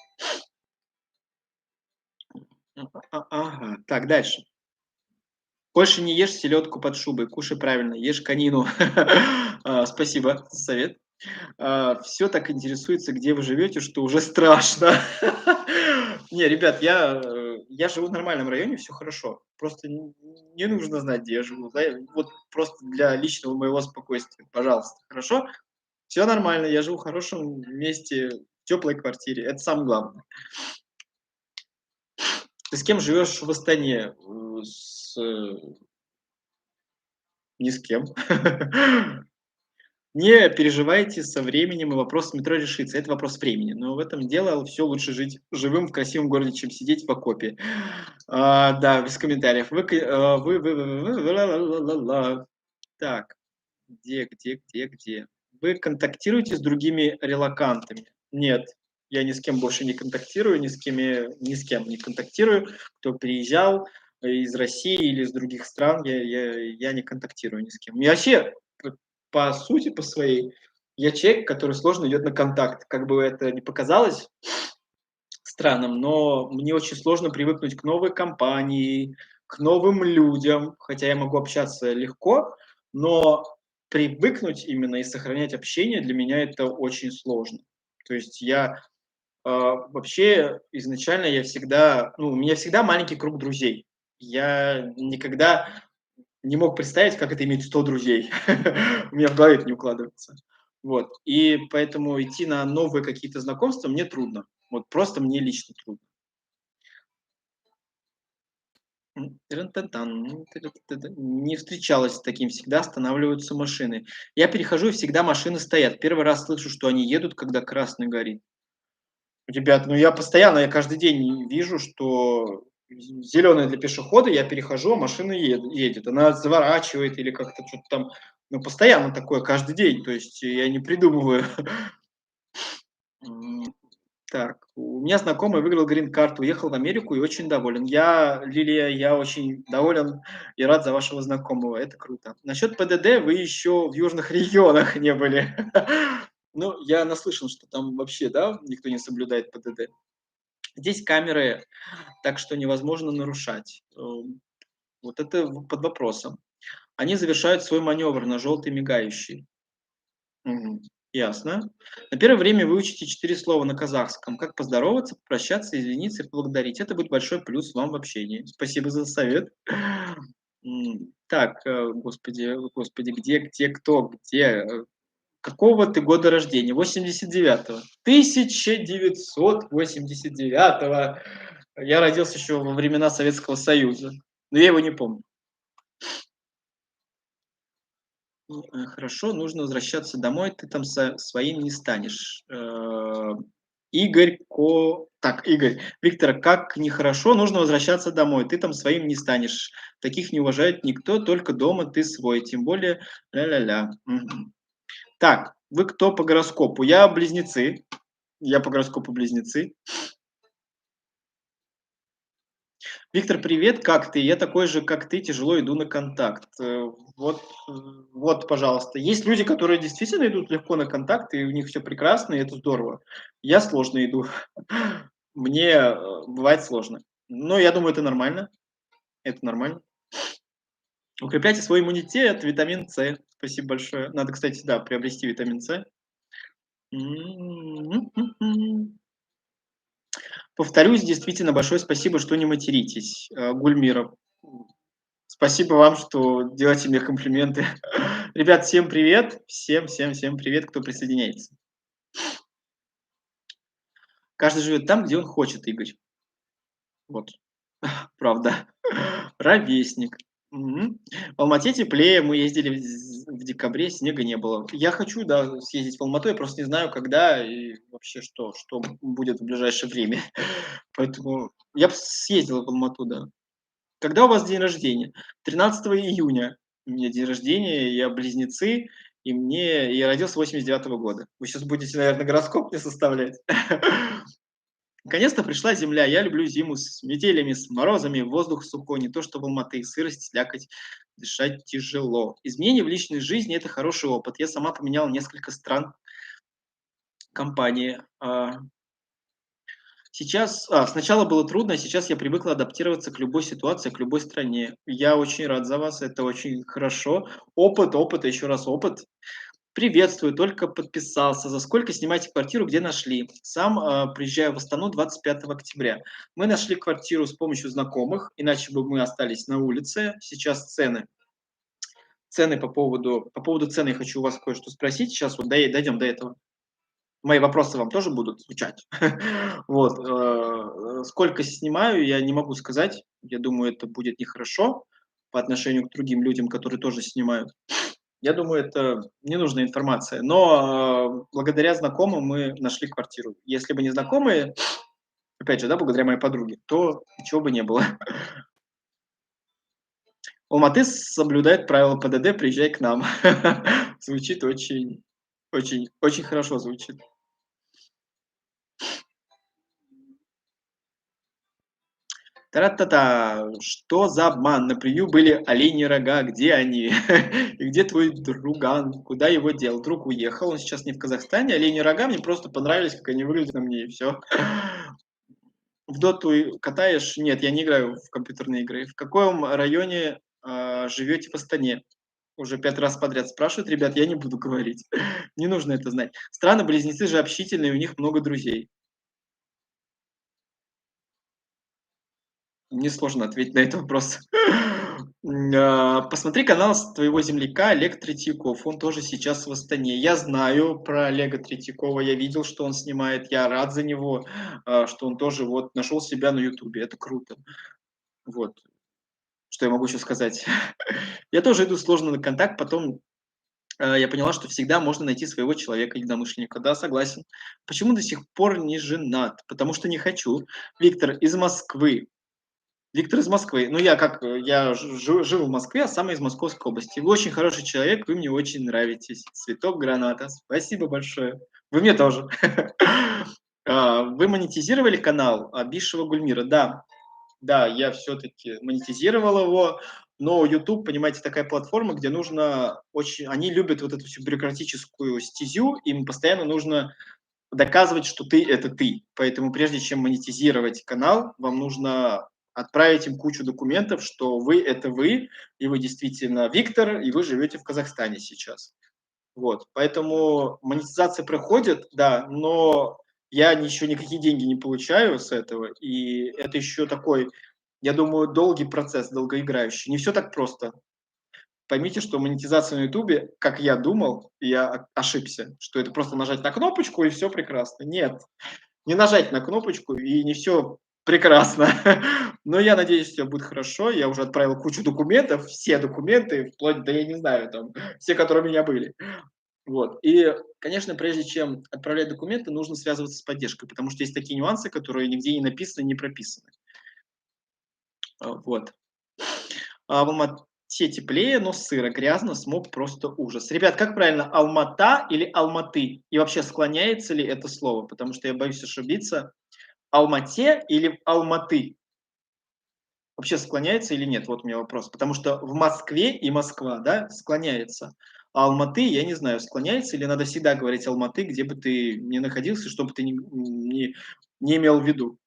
Ага. Так, дальше. Больше не ешь селедку под шубой, кушай правильно, ешь конину. Спасибо за совет. Все так интересуется, где вы живете, что уже страшно. Не, ребят, я живу в нормальном районе, все хорошо. Просто не нужно знать, где я живу. Да, вот просто для личного моего спокойствия, пожалуйста, хорошо? Все нормально, я живу в хорошем месте, в теплой квартире. Это самое главное. Ты с кем живешь в Астане? Ни с кем. Не переживайте, со временем и вопрос с метро решится. Это вопрос времени. Но в этом дело все лучше жить живым в красивом городе, чем сидеть в окопе. Да, без комментариев. Ла-ла-ла-ла-ла. Так, где? Вы контактируете с другими релакантами? Нет, я ни с кем больше не контактирую, ни с кем не контактирую. Кто приезжал из России или из других стран, я не контактирую ни с кем. И вообще, по сути, по своей, я человек, который сложно идет на контакт. Как бы это ни показалось странным, но мне очень сложно привыкнуть к новой компании, к новым людям, хотя я могу общаться легко, но привыкнуть именно и сохранять общение для меня это очень сложно. То есть вообще изначально я всегда, ну, у меня всегда маленький круг друзей. Я никогда не мог представить, как это иметь 100 друзей. У меня в голове это не укладывается. Вот. И поэтому идти на новые какие-то знакомства мне трудно. Вот просто мне лично трудно. Тырын-тын-тан, тыры-ты-ты. Не встречалась с таким, всегда останавливаются машины. Я перехожу, и всегда машины стоят. Первый раз слышу, что они едут, когда красный горит. Ребят, ну я каждый день вижу, что зеленое для пешехода, я перехожу, а машина едет. Она заворачивает или как-то что-то там. Ну, постоянно такое, каждый день. То есть я не придумываю. М, Так, у меня знакомый выиграл грин-карту, уехал в Америку и очень доволен. Лилия, я очень доволен и рад за вашего знакомого. Это круто. Насчет ПДД вы еще в южных регионах не были. Ну, я наслышан, что там вообще, да, никто не соблюдает ПДД. Здесь камеры, так что невозможно нарушать. Вот это под вопросом. Они завершают свой маневр на желтый мигающий. Мгм. Ясно. На первое время выучите 4 слова на казахском. Как поздороваться, попрощаться, извиниться и поблагодарить. Это будет большой плюс вам в общении. Спасибо за совет. Так, господи, где? Какого ты года рождения? 89-го. 1989-го. Я родился еще во времена Советского Союза, но я его не помню. Хорошо, нужно возвращаться домой, ты там своим не станешь. Игорь, Виктор, как нехорошо, нужно возвращаться домой, ты там своим не станешь. Таких не уважает никто, только дома ты свой, тем более ля-ля-ля. Мгм. Так, вы кто по гороскопу? Я близнецы. Я по гороскопу близнецы. Виктор, привет, как ты? Я такой же, как ты, тяжело иду на контакт. Вот, пожалуйста. Есть люди, которые действительно идут легко на контакт, и у них все прекрасно, и это здорово. Я сложно иду. Мне бывает сложно. Но я думаю, это нормально. Это нормально. Укрепляйте свой иммунитет, витамин С. Спасибо большое. Надо, кстати, да, приобрести витамин С. М. Повторюсь, действительно, большое спасибо, что не материтесь, Гульмира. Спасибо вам, что делаете мне комплименты. Ребят, всем привет. Всем привет, кто присоединяется. Каждый живет там, где он хочет, Игорь. Вот, правда. Ровесник. Мгм. В Алмате теплее, мы ездили в декабре, снега не было. Я хочу, да, съездить в Алмату, я просто не знаю, когда и вообще что будет в ближайшее время. Поэтому я б съездил в Алмату, да. Когда у вас день рождения? 13 июня у меня день рождения, я близнецы, и я родился 89-го года. Вы сейчас будете, наверное, гороскоп мне составлять. Наконец-то пришла зима. Я люблю зиму с метелями, с морозами, воздух сухой, не то что в Алматы, сырость, слякоть, дышать тяжело. Изменения в личной жизни – это хороший опыт. Я сама поменяла несколько стран, компании. Сначала было трудно, а сейчас я привыкла адаптироваться к любой ситуации, к любой стране. Я очень рад за вас, это очень хорошо. Опыт, еще раз опыт. Приветствую, только подписался. За сколько снимаете квартиру, где нашли? Сам приезжаю в Астану 25 октября. Мы нашли квартиру с помощью знакомых, иначе бы мы остались на улице. Сейчас цены. Цены по поводу цены я хочу у вас кое-что спросить. Сейчас вот дойдем до этого. Мои вопросы вам тоже будут звучать. Вот. Сколько снимаю, я не могу сказать. Я думаю, это будет нехорошо по отношению к другим людям, которые тоже снимают. Я думаю, это ненужная информация. Но благодаря знакомым мы нашли квартиру. Если бы не знакомые, опять же, да, благодаря моей подруге, то ничего бы не было. Алматы соблюдает правила ПДД, приезжай к нам. Звучит очень хорошо звучит. Тра-та-та. Что за обман? На превью были оленьи рога. Где они? И где твой друган? Куда его дел? Друг уехал, он сейчас не в Казахстане. Оленьи рога мне просто понравились, как они выглядят на мне, и все. В доту катаешь? Нет, я не играю в компьютерные игры. В каком районе живете в Астане? Уже 5 раз подряд спрашивают. Ребят, я не буду говорить. Не нужно это знать. Страны-близнецы же общительные, у них много друзей. Мне сложно ответить на этот вопрос. Посмотри канал с твоего земляка Олег Третьяков. Он тоже сейчас в Астане. Я знаю про Олега Третьякова. Я видел, что он снимает. Я рад за него, что он тоже вот нашел себя на Ютубе. Это круто. Вот. Что я могу еще сказать? Я тоже иду сложно на контакт. Потом я поняла, что всегда можно найти своего человека, единомышленника. Да, согласен. Почему до сих пор не женат? Потому что не хочу. Виктор из Москвы. Виктор из Москвы. Ну, я жил в Москве, а сам из Московской области. Вы очень хороший человек, вы мне очень нравитесь. Цветок граната. Спасибо большое. Вы мне тоже. Вы монетизировали канал Абишева Гульмира? Да, да, я все-таки монетизировал его, но YouTube, понимаете, такая платформа, где нужно очень... Они любят вот эту всю бюрократическую стезю, им постоянно нужно доказывать, что ты – это ты. Поэтому прежде чем монетизировать канал, вам нужно отправить им кучу документов, что вы – это вы, и вы действительно Виктор, и вы живете в Казахстане сейчас. Вот. Поэтому монетизация проходит, да, но я еще никакие деньги не получаю с этого, и это еще такой, я думаю, долгий процесс, долгоиграющий. Не все так просто. Поймите, что монетизация на Ютубе, как я думал, я ошибся, что это просто нажать на кнопочку и все прекрасно. Нет, не нажать на кнопочку и не все прекрасно. Но я надеюсь, все будет хорошо. Я уже отправил кучу документов, все документы, вплоть до, я не знаю, там, все, которые у меня были. Вот. И, конечно, прежде чем отправлять документы, нужно связываться с поддержкой, потому что есть такие нюансы, которые нигде не написаны, не прописаны. Вот. В Алмате теплее, но сыро, грязно, смог просто ужас. Ребят, как правильно, Алмата или Алматы? И вообще склоняется ли это слово? Потому что я боюсь ошибиться. Алмате или Алматы? Вообще склоняется или нет? Вот у меня вопрос. Потому что в Москве и Москва, да, склоняется. А Алматы, я не знаю, склоняется или надо всегда говорить Алматы, где бы ты ни находился, что бы ты не имел в виду.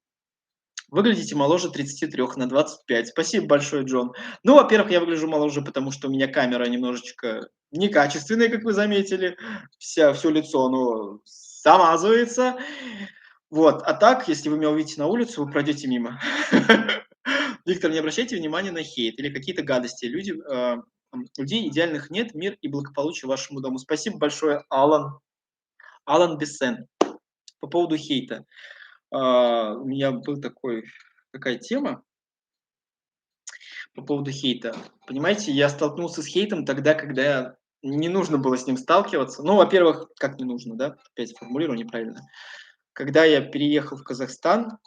Выглядите моложе 33 на 25. Спасибо большое, Джон. Ну, во-первых, я выгляжу моложе, потому что у меня камера немножечко некачественная, как вы заметили. Все лицо, оно замазывается. Вот. А так, если вы меня увидите на улице, вы пройдете мимо. Виктор, не обращайте внимания на хейт или какие-то гадости. Людей идеальных нет, мир и благополучие вашему дому. Спасибо большое, Алан. Алан Бессен. По поводу хейта. У меня был такая тема. по поводу хейта. Понимаете, я столкнулся с хейтом тогда, когда не нужно было с ним сталкиваться. Ну, во-первых, как не нужно, да? Опять формулирую неправильно. Когда я переехал в Казахстан,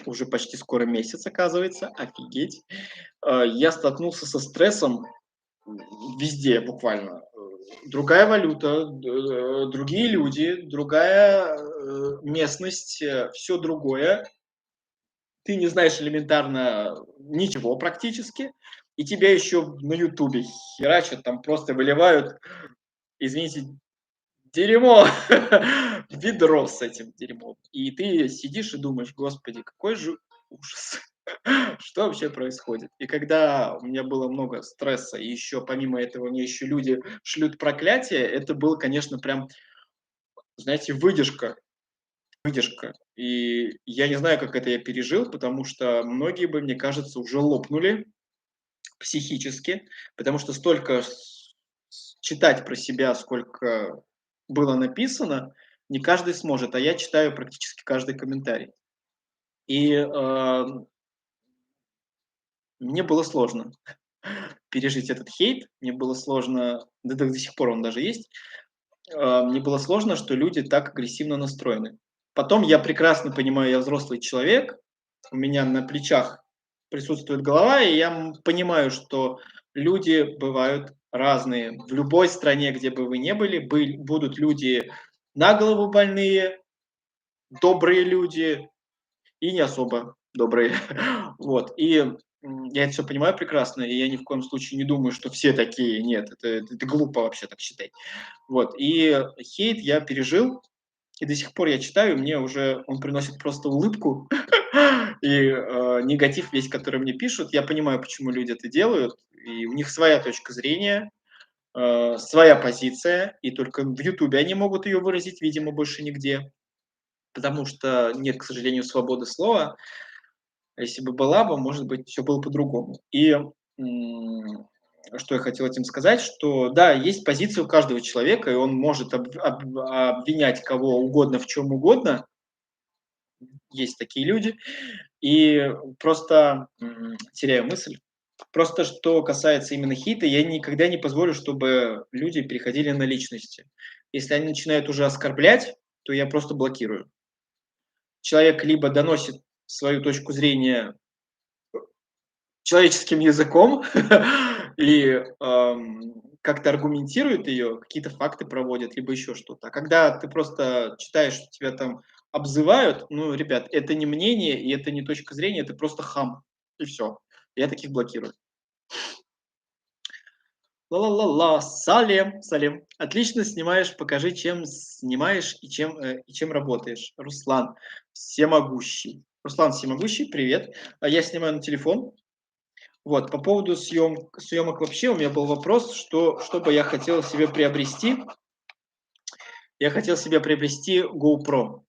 уже почти скоро месяц, оказывается, офигеть, я столкнулся со стрессом везде буквально. Другая валюта, другие люди, другая местность, все другое. Ты не знаешь элементарно ничего практически, и тебя еще на "Ютубе" херачат, там просто выливают, извините, дерьмо, ведро с этим дерьмом. И ты сидишь и думаешь: "Господи, какой же ужас, что вообще происходит?" И когда у меня было много стресса, и еще помимо этого мне еще люди шлют проклятия, это было, конечно, прям, знаете, выдержка. И я не знаю, как это я пережил, потому что многие бы, мне кажется, уже лопнули психически, потому что столько читать про себя, сколько было написано, не каждый сможет, а я читаю практически каждый комментарий. И мне было сложно пережить этот хейт, мне было сложно, да до сих пор он даже есть, мне было сложно, что люди так агрессивно настроены. Потом я прекрасно понимаю, я взрослый человек, у меня на плечах присутствует голова, и я понимаю, что люди бывают разные. В любой стране, где бы вы ни были, будут люди на голову больные, добрые люди и не особо добрые. Вот. И я это все понимаю прекрасно, и я ни в коем случае не думаю, что все такие. Нет, это глупо вообще так считать. Вот. И хейт я пережил, и до сих пор я читаю, и мне уже он приносит просто улыбку. И негатив весь, который мне пишут, я понимаю, почему люди это делают, и у них своя точка зрения, своя позиция, и только в "Ютубе" они могут ее выразить, видимо, больше нигде, потому что нет, к сожалению, свободы слова. А если бы была бы, может быть, все было по-другому. И, что я хотел этим сказать, что да, есть позиция у каждого человека, и он может обвинять кого угодно в чем угодно. Есть такие люди. И просто, теряю мысль. Просто что касается именно хейта, я никогда не позволю, чтобы люди переходили на личности. Если они начинают уже оскорблять, то я просто блокирую. Человек либо доносит свою точку зрения человеческим языком и, как-то аргументирует ее, какие-то факты проводит, либо еще что-то. А когда ты просто читаешь, что тебя там обзывают, ну, ребят, это не мнение и это не точка зрения, это просто хам, и все. Я таких блокирую. Ла-ла-ла-ла, Салем, Салем. Отлично снимаешь, покажи, чем снимаешь и чем работаешь. Руслан, всемогущий. Руслан всемогущий, привет. Я снимаю на телефон. Вот, по поводу съемок вообще у меня был вопрос, что бы я хотел себе приобрести. Я хотел себе приобрести GoPro.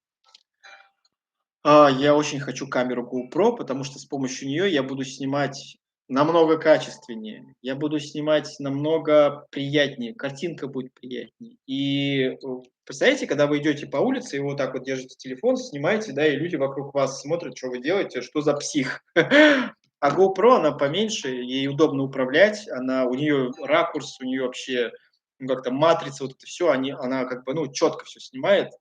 Я очень хочу камеру GoPro, потому что с помощью нее я буду снимать намного качественнее, я буду снимать намного приятнее, картинка будет приятнее. И представляете, когда вы идете по улице и вот так вот держите телефон, снимаете, да, и люди вокруг вас смотрят, что вы делаете, что за псих. А GoPro, она поменьше, ей удобно управлять, у нее ракурс, у нее вообще ну, как-то матрица, вот это все, она как бы, ну, четко все снимает,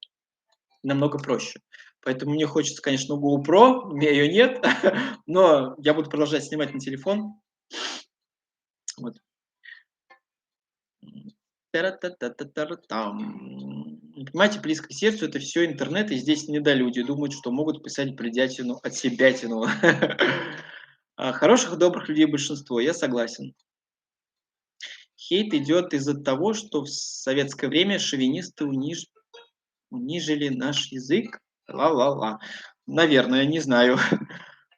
намного проще. Поэтому мне хочется, конечно, GoPro, у меня ее нет, но я буду продолжать снимать на телефон. Вот. Тара-та-та-та-тара-там. Понимаете, близко к сердцу это все интернет, и здесь недолюди думают, что могут писать бредятину от себятину. Хороших и добрых людей большинство, я согласен. Хейт идет из-за того, что в советское время шовинисты унижили наш язык. Ла-ла-ла. Наверное, не знаю.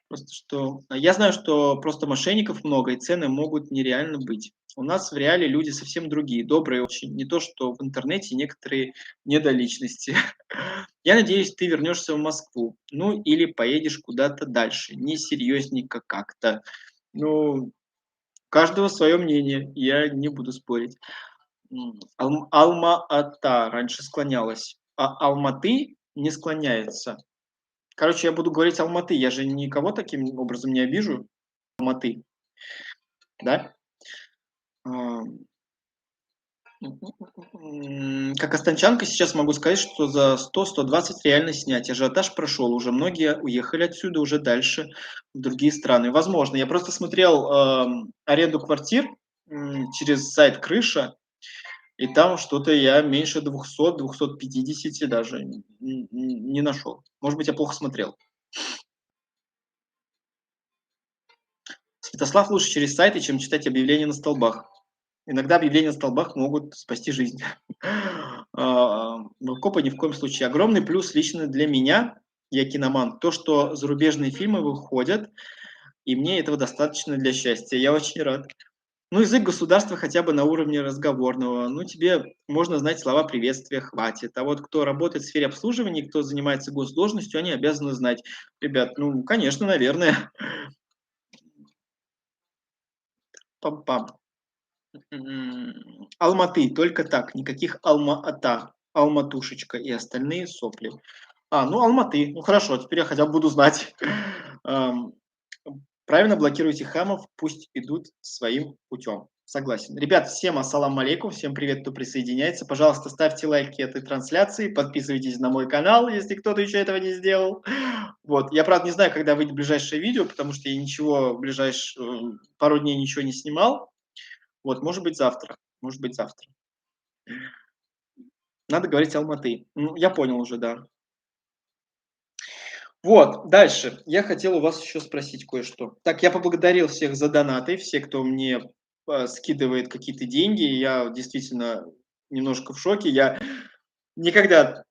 Просто что я знаю, что просто мошенников много, и цены могут нереально быть. У нас в реале люди совсем другие, добрые очень, не то что в интернете некоторые недоличности. Я надеюсь, ты вернешься в Москву, ну или поедешь куда-то дальше, не серьезненько как-то. Ну, у каждого свое мнение, я не буду спорить. Алма-Ата раньше склонялась, а Алматы не склоняется. Короче, я буду говорить Алматы, я же никого таким образом не обижу. Алматы. да? Как астанчанка сейчас могу сказать, что за 100-120 реально снять. Ажиотаж прошел, уже многие уехали отсюда уже дальше в другие страны. Возможно, я просто смотрел аренду квартир через сайт Крыша, и там что-то я меньше 200-250 даже не нашел. Может быть, я плохо смотрел. Святослав лучше через сайты, чем читать объявления на столбах. Иногда объявления на столбах могут спасти жизнь. Копа ни в коем случае. Огромный плюс лично для меня, я киноман, то, что зарубежные фильмы выходят, и мне этого достаточно для счастья. Я очень рад. Ну, язык государства хотя бы на уровне разговорного. Ну, тебе можно знать слова приветствия, хватит. А вот кто работает в сфере обслуживания, кто занимается госдолжностью, они обязаны знать. Ребят, ну, конечно, наверное. Пам-пам. Алматы, только так, никаких Алма-Ата, Алматушечка и остальные сопли. Ну Алматы, ну хорошо, теперь я хотя бы буду знать. Ам, Правильно блокируйте хамов, пусть идут своим путем. Согласен. Ребят, всем ассалам алейкум, всем привет, кто присоединяется. Пожалуйста, ставьте лайки этой трансляции, подписывайтесь на мой канал, если кто-то еще этого не сделал. Вот, я, правда, не знаю, когда выйдет ближайшее видео, потому что я ничего в ближайшие пару дней ничего не снимал. Вот, может быть, завтра. Может быть, завтра. Надо говорить Алматы. Ну, я понял уже, да. Вот, дальше. Я хотел у вас еще спросить кое-что. Так, я поблагодарил всех за донаты, все, кто мне скидывает какие-то деньги. Я действительно немножко в шоке. Я никогда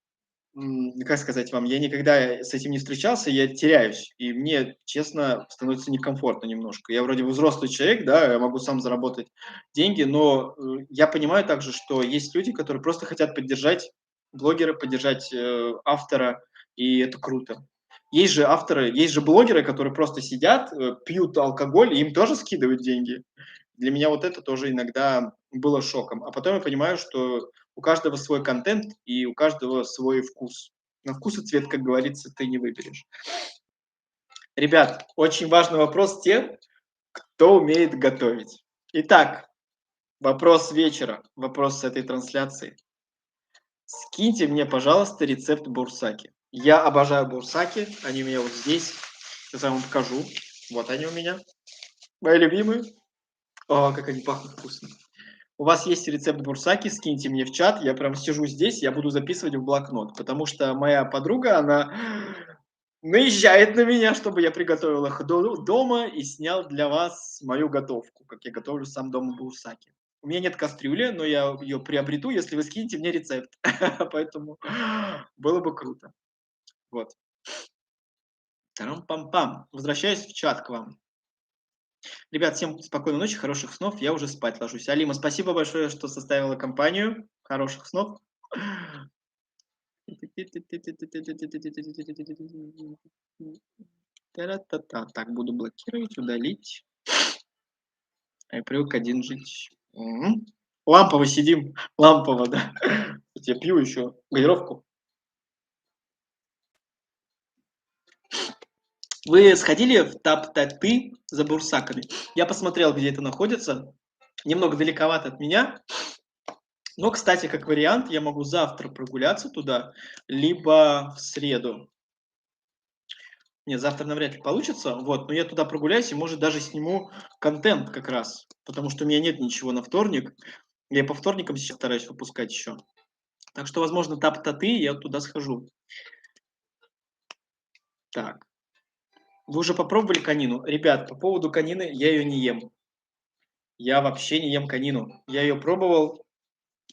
как сказать вам, я никогда с этим не встречался, я теряюсь. И мне, честно, становится некомфортно немножко. Я вроде бы взрослый человек, да, я могу сам заработать деньги, но я понимаю также, что есть люди, которые просто хотят поддержать блогера, поддержать автора, и это круто. Есть же авторы, есть же блогеры, которые просто сидят, пьют алкоголь, и им тоже скидывают деньги. Для меня вот это тоже иногда было шоком. А потом я понимаю, что у каждого свой контент и у каждого свой вкус. На вкус и цвет, как говорится, ты не выберешь. Ребят, очень важный вопрос тем, кто умеет готовить. Итак, вопрос вечера, вопрос этой трансляции. Скиньте мне, пожалуйста, рецепт бурсаки. Я обожаю бурсаки, они у меня вот здесь. Сейчас я вам покажу. Вот они у меня, мои любимые. О, как они пахнут вкусно. У вас есть рецепт бурсаки, скиньте мне в чат, я прям сижу здесь, я буду записывать в блокнот, потому что моя подруга, она наезжает на меня, чтобы я приготовил их дома и снял для вас мою готовку, как я готовлю сам дома бурсаки. У меня нет кастрюли, но я ее приобрету, если вы скинете мне рецепт. Поэтому было бы круто. Вот. Тарам-пам-пам. Возвращаюсь в чат к вам. Ребят, всем спокойной ночи, хороших снов. Я уже спать ложусь. Алима, спасибо большое, что составила компанию. Хороших снов. Так, буду блокировать, удалить. Я привык один жить. Лампово сидим. Лампово, да. Я пью еще газировку. Вы сходили в Таптаты за бурсаками? Я посмотрел, где это находится. Немного далековато от меня. Но, кстати, как вариант, я могу завтра прогуляться туда, либо в среду. Нет, завтра навряд ли получится, вот, но я туда прогуляюсь и, может, даже сниму контент как раз, потому что у меня нет ничего на вторник. Я по вторникам сейчас стараюсь выпускать еще. Так что, возможно, тап-таты, я туда схожу. Так. Вы уже попробовали конину? Ребят, по поводу конины, я ее не ем. Я вообще не ем конину. Я ее пробовал,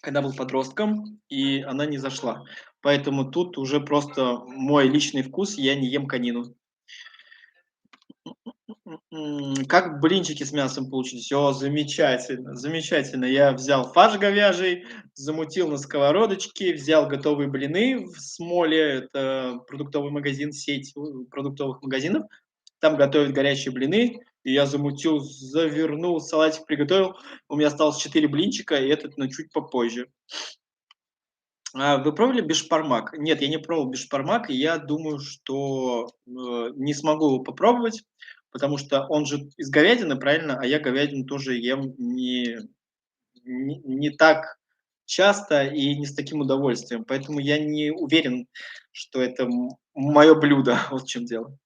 когда был подростком, и она не зашла. Поэтому тут уже просто мой личный вкус, я не ем конину. Как блинчики с мясом получились? О, замечательно, замечательно. Я взял фарш говяжий, замутил на сковородочке, взял готовые блины в Смоле, это продуктовый магазин, сеть продуктовых магазинов. Там готовят горячие блины, и я замутил, завернул, салатик приготовил. У меня осталось 4 блинчика, и этот на чуть попозже. Вы пробовали бешбармак? Нет, я не пробовал бешбармак, и я думаю, что не смогу его попробовать, потому что он же из говядины, правильно? А я говядину тоже ем не так часто и не с таким удовольствием, поэтому я не уверен, что это мое блюдо. Вот в чем дело.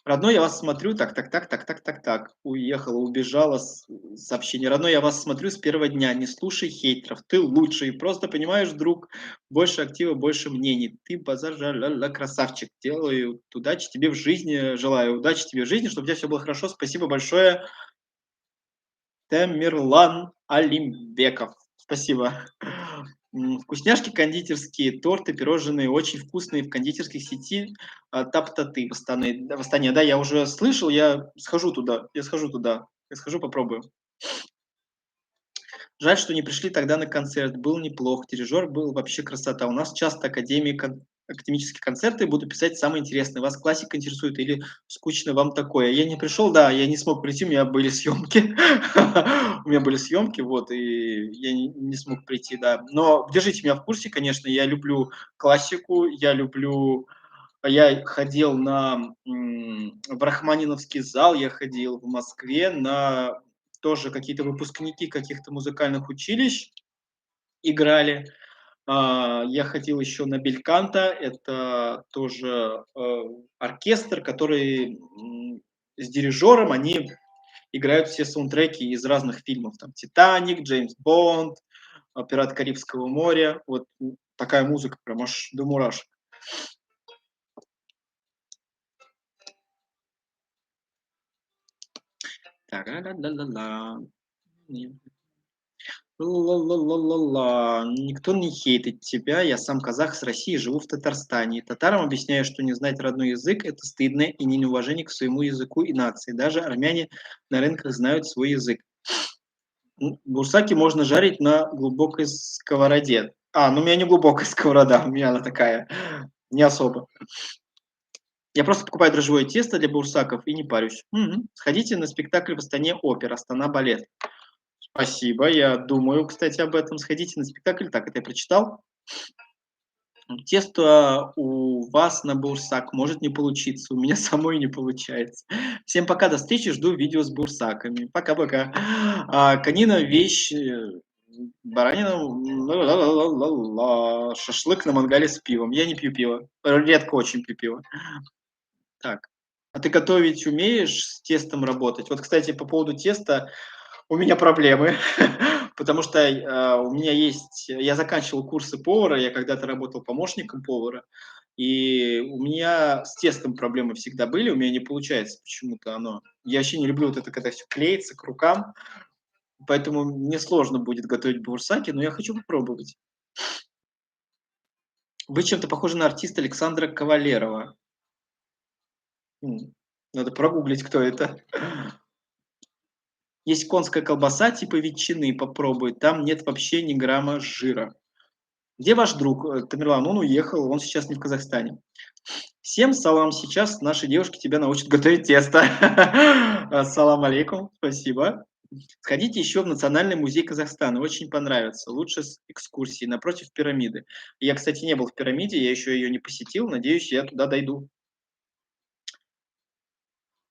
Родной, я вас смотрю, так. Уехала, убежала, сообщение. Родной, я вас смотрю с первого дня. Не слушай хейтеров, ты лучший. Просто понимаешь, друг, больше актива, больше мнений. Ты базар, ля-ля-ля, красавчик. Делаю удачи тебе в жизни, желаю удачи тебе в жизни, чтобы у тебя все было хорошо. Спасибо большое, Темирлан Алимбеков. Спасибо. Вкусняшки кондитерские, торты, пирожные очень вкусные в кондитерской сети Таптаты в Астане. Да, я уже слышал, я схожу, попробую. Жаль, что не пришли тогда на концерт, был неплох, дирижер был вообще красота. У нас часто академические концерты, буду писать самые интересные. Вас классика интересует или скучно вам такое? Я не пришел, да, я не смог прийти, у меня были съемки. У меня были съемки, вот, и я не смог прийти, да. Но держите меня в курсе, конечно, я люблю классику, я ходил в Рахманиновский зал, я ходил в Москве на тоже какие-то выпускники каких-то музыкальных училищ играли. Я ходил еще на Бельканто, это тоже оркестр, который с дирижером, они играют все саундтреки из разных фильмов, там «Титаник», «Джеймс Бонд», «Пираты Карибского моря». Вот такая музыка, прям аж до мурашек. Та-ра-ра-ла-ла-ла. Ла-ла-ла-ла-ла. Никто не хейтит тебя. Я сам казах с России, живу в Татарстане. И татарам объясняю, что не знать родной язык – это стыдно и не неуважение к своему языку и нации. Даже армяне на рынках знают свой язык. Бурсаки можно жарить на глубокой сковороде. Ну у меня не глубокая сковорода, у меня она такая, не особо. Я просто покупаю дрожжевое тесто для бурсаков и не парюсь. Сходите на спектакль в Астане опера «Астана балет». Спасибо, я думаю, кстати, об этом. Сходите на спектакль. Так, это я прочитал. Тесто у вас на бурсак может не получиться, у меня самой не получается. Всем пока, до встречи, жду видео с бурсаками. Пока-пока. Конина, вещь, баранина, шашлык на мангале с пивом. Я не пью пиво, редко очень пью пиво. Так, а ты готовить умеешь, с тестом работать? Вот, кстати, по поводу теста, у меня проблемы, потому что, у меня есть я заканчивал курсы повара, я когда-то работал помощником повара, и у меня с тестом проблемы всегда были, у меня не получается почему-то оно. Я вообще не люблю вот это, когда все клеится к рукам, поэтому мне сложно будет готовить бурсаки, но я хочу попробовать. Вы чем-то похожи на артиста Александра Кавалерова. Надо прогуглить, кто это. Есть конская колбаса типа ветчины, попробуй, там нет вообще ни грамма жира. Где ваш друг, Тамерлан? Он уехал, он сейчас не в Казахстане. Всем салам, сейчас наши девушки тебя научат готовить тесто. Ассалам алейкум, спасибо. Сходите еще в Национальный музей Казахстана, очень понравится. Лучше с экскурсией, напротив пирамиды. Я, кстати, не был в пирамиде, я еще ее не посетил, надеюсь, я туда дойду.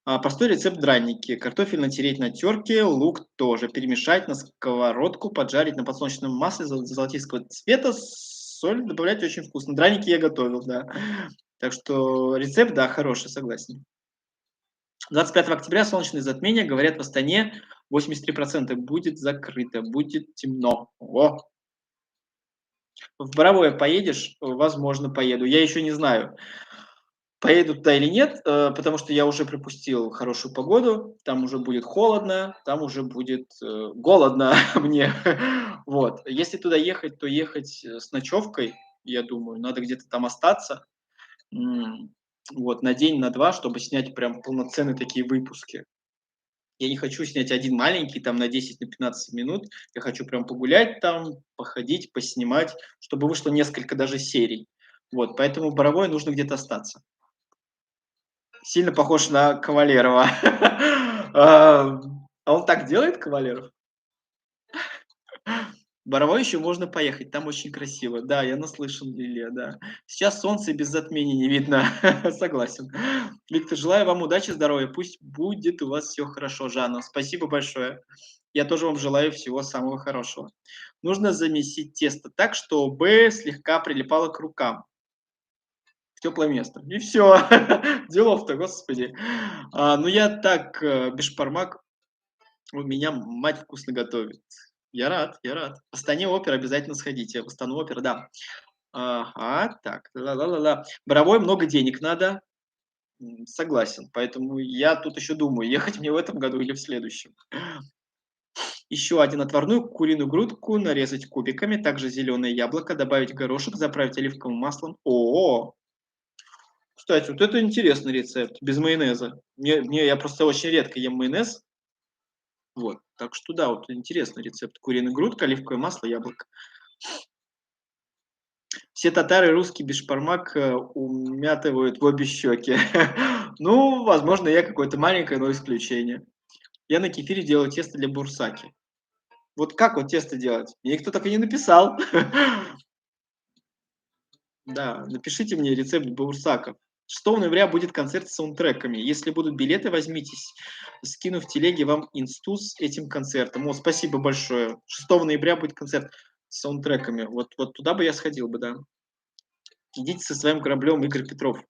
Простой рецепт драники. Картофель натереть на терке, лук тоже. Перемешать на сковородку, поджарить на подсолнечном масле золотистого цвета. Соль добавлять очень вкусно. Драники я готовил, да. Так что рецепт, да, хороший, согласен. 25 октября солнечное затмение, говорят, в Астане 83% будет закрыто, будет темно. О, в Боровое поедешь? Возможно, поеду. Я еще не знаю, поеду туда или нет, потому что я уже пропустил хорошую погоду, там уже будет холодно, там уже будет голодно мне. Вот. Если туда ехать, то ехать с ночевкой, я думаю, надо где-то там остаться. Вот, на день, на два, чтобы снять прям полноценные такие выпуски. Я не хочу снять один маленький, там на 10-15 минут. Я хочу прям погулять там, походить, поснимать, чтобы вышло несколько даже серий. Вот, поэтому в Боровое нужно где-то остаться. Сильно похож на Кавалерова. А он так делает, Кавалеров? В Боровой еще можно поехать, там очень красиво. Да, я наслышан, Лилия, да. Сейчас солнце без затмений не видно. Согласен. Виктор, желаю вам удачи, здоровья. Пусть будет у вас все хорошо, Жанна. Спасибо большое. Я тоже вам желаю всего самого хорошего. Нужно замесить тесто так, чтобы слегка прилипало к рукам. В теплое место. И все. Делов-то, господи. Ну, я так, бешбармак, у меня мать вкусно готовит. Я рад, я рад. В Астане опера обязательно сходите. В Астану опера, да. Ага, так. Ла-ла-ла-ла. Боровой много денег надо. Согласен. Поэтому я тут еще думаю, ехать мне в этом году или в следующем. Еще один отварную куриную грудку нарезать кубиками, также зеленое яблоко, добавить горошек, заправить оливковым маслом. О, кстати, вот это интересный рецепт, без майонеза. Я просто очень редко ем майонез, вот. Так что да, вот интересный рецепт. Куриная грудка, оливковое масло, яблоко. Все татары русский бешбармак умятывают в обе щеки. Ну, возможно, я какое-то маленькое, но исключение. Я на кефире делаю тесто для бурсаки. Вот как вот тесто делать? Мне никто так и не написал. Да, напишите мне рецепт бурсаков. 6 ноября будет концерт с саундтреками. Если будут билеты, возьмитесь. Скину в телеге вам инсту с этим концертом. О, спасибо большое. 6 ноября будет концерт с саундтреками. Вот туда бы я сходил бы, да. Идите со своим кораблем, Игорь Петров.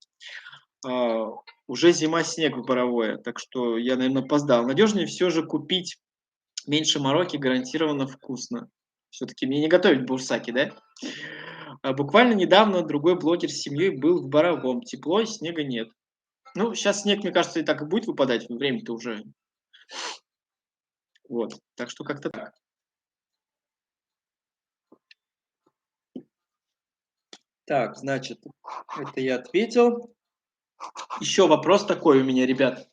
А, уже зима, снег в Боровое, так что я, наверное, опоздал. Надежнее все же купить, меньше мороки, гарантированно вкусно. Все-таки мне не готовить бурсаки, да? Буквально недавно другой блогер с семьей был в Боровом. Тепло, снега нет. Ну, сейчас снег, мне кажется, и так и будет выпадать. Время-то уже. Вот. Так что как-то так. Так, значит, это я ответил. Еще вопрос такой у меня, ребят.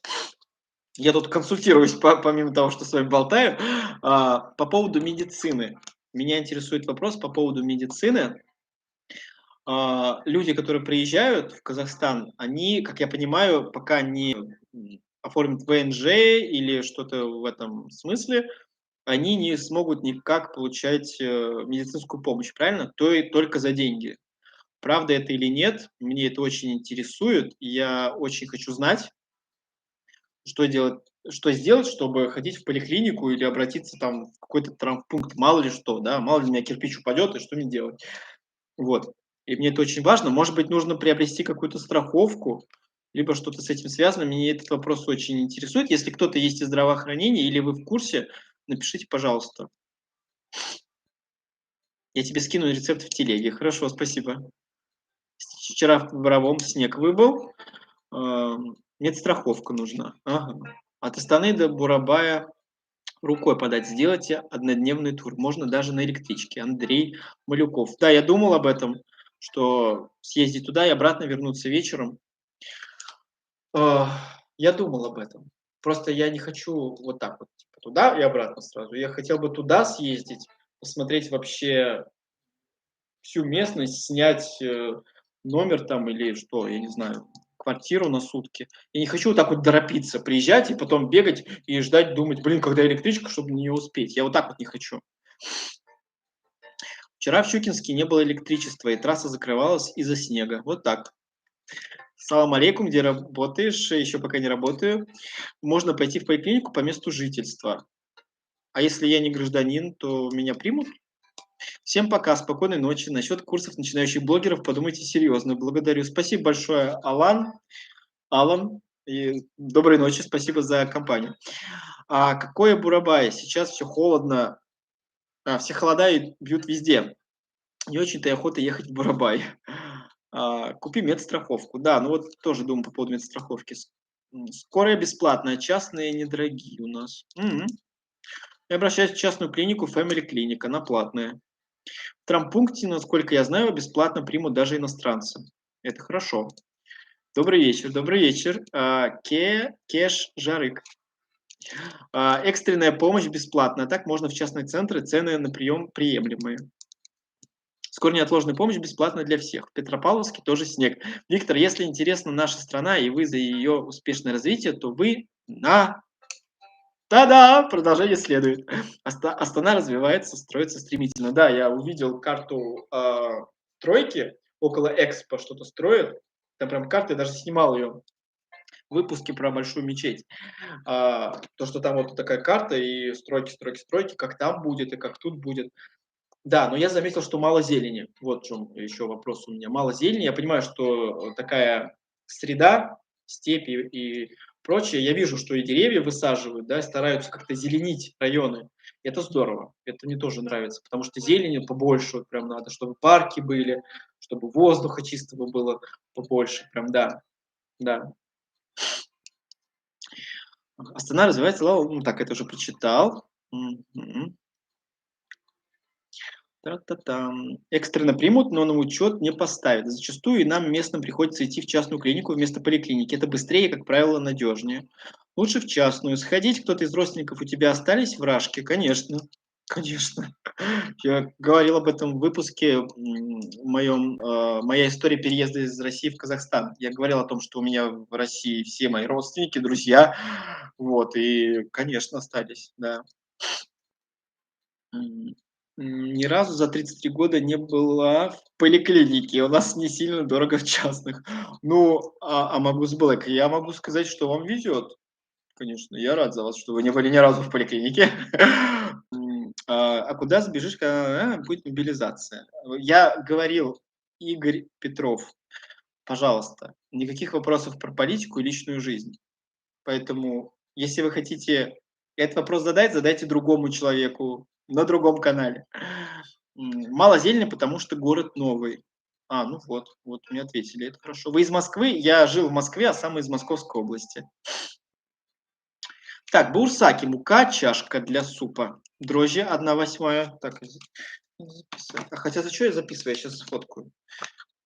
Я тут консультируюсь, помимо того, что с вами болтаю, по поводу медицины. Меня интересует вопрос по поводу медицины. Люди, которые приезжают в Казахстан, они, как я понимаю, пока не оформят ВНЖ или что-то в этом смысле, они не смогут никак получать медицинскую помощь, правильно? То и только за деньги. Правда это или нет, мне это очень интересует, и я очень хочу знать, что сделать, чтобы ходить в поликлинику или обратиться там в какой-то травмпункт, мало ли что, да, мало ли у меня кирпич упадет, и что мне делать. Вот. И мне это очень важно. Может быть, нужно приобрести какую-то страховку, либо что-то с этим связано. Меня этот вопрос очень интересует. Если кто-то есть из здравоохранения или вы в курсе, напишите, пожалуйста. Я тебе скину рецепт в телеге. Хорошо, спасибо. Вчера в Боровом снег выбыл. Медстраховка нужна. Ага. От Астаны до Бурабая рукой подать. Сделайте однодневный тур. Можно даже на электричке. Андрей Малюков. Да, я думал об этом, что съездить туда и обратно вернуться вечером. Я думал об этом. Просто я не хочу вот так вот, типа, туда и обратно сразу. Я хотел бы туда съездить, посмотреть вообще всю местность, снять номер там или что, я не знаю, квартиру на сутки. Я не хочу вот так вот торопиться, приезжать и потом бегать и ждать, думать, блин, когда электричка, чтобы не успеть. Я вот так вот не хочу. Вчера в Щукинске не было электричества, и трасса закрывалась из-за снега. Вот так. Салам алейкум, где работаешь? Еще пока не работаю. Можно пойти в поликлинику по месту жительства. А если я не гражданин, то меня примут? Всем пока, спокойной ночи. Насчет курсов начинающих блогеров подумайте серьезно. Благодарю. Спасибо большое, Алан. И доброй ночи, спасибо за компанию. Какое Бурабай? Сейчас все холодно. Все холода и бьют везде. Не очень-то и охота ехать в Бурабай. Купи медстраховку. Да, ну вот тоже думаю по поводу медстраховки. Скорая бесплатная, частные недорогие у нас. Я обращаюсь в частную клинику Family Clinic, она платная. В травмпункте, насколько я знаю, бесплатно примут даже иностранцы. Это хорошо. Добрый вечер, добрый вечер. Кеш Жарык. Экстренная помощь бесплатная. Так можно в частные центры, цены на прием приемлемые. Скоро неотложная помощь бесплатна для всех. В Петропавловске тоже снег. Виктор, если интересна наша страна и вы за ее успешное развитие, то вы на Та-да! Продолжение следует. Астана развивается, строится стремительно. Да, я увидел карту, стройки, около Экспо что-то строят. Там прям карта, я даже снимал ее, выпуски про большую мечеть. То, что там вот такая карта и стройки, стройки, стройки, как там будет и как тут будет. Да, но я заметил, что мало зелени. Вот в чём еще вопрос у меня. Мало зелени. Я понимаю, что такая среда, степи и прочее. Я вижу, что и деревья высаживают, да, стараются как-то зеленить районы. Это здорово. Это мне тоже нравится, потому что зелени побольше вот прям надо, чтобы парки были, чтобы воздуха чистого было побольше. Прям да, да. Астана развивается, ну так, это уже прочитал. Мгм. Та-та-там. Экстренно примут, но на учет не поставят. Зачастую и нам местным приходится идти в частную клинику вместо поликлиники. Это быстрее, как правило, надежнее. Лучше в частную. Сходить, кто-то из родственников у тебя остались в Рашке? Конечно. Конечно. Я говорил об этом в выпуске моем, моя история переезда из России в Казахстан. Я говорил о том, что у меня в России все мои родственники, друзья, вот, и, конечно, остались, да. М, Ни разу за 33 года не была в поликлинике. У нас не сильно дорого в частных. Ну, Магус Блэк, я могу сказать, что вам везет. Конечно, я рад за вас, что вы не были ни разу в поликлинике. Куда сбежишь, когда будет мобилизация? Я говорил, Игорь Петров, пожалуйста, никаких вопросов про политику и личную жизнь. Поэтому, если вы хотите этот вопрос задать, задайте другому человеку на другом канале. Мало зелени, потому что город новый. Ну вот, вот мне ответили, это хорошо. Вы из Москвы? Я жил в Москве, а сам из Московской области. Так, бурсаки, мука, чашка для супа. Дрожжи 1/8. Так, записать. Хотя за что я записываю? Я сейчас сфоткаю.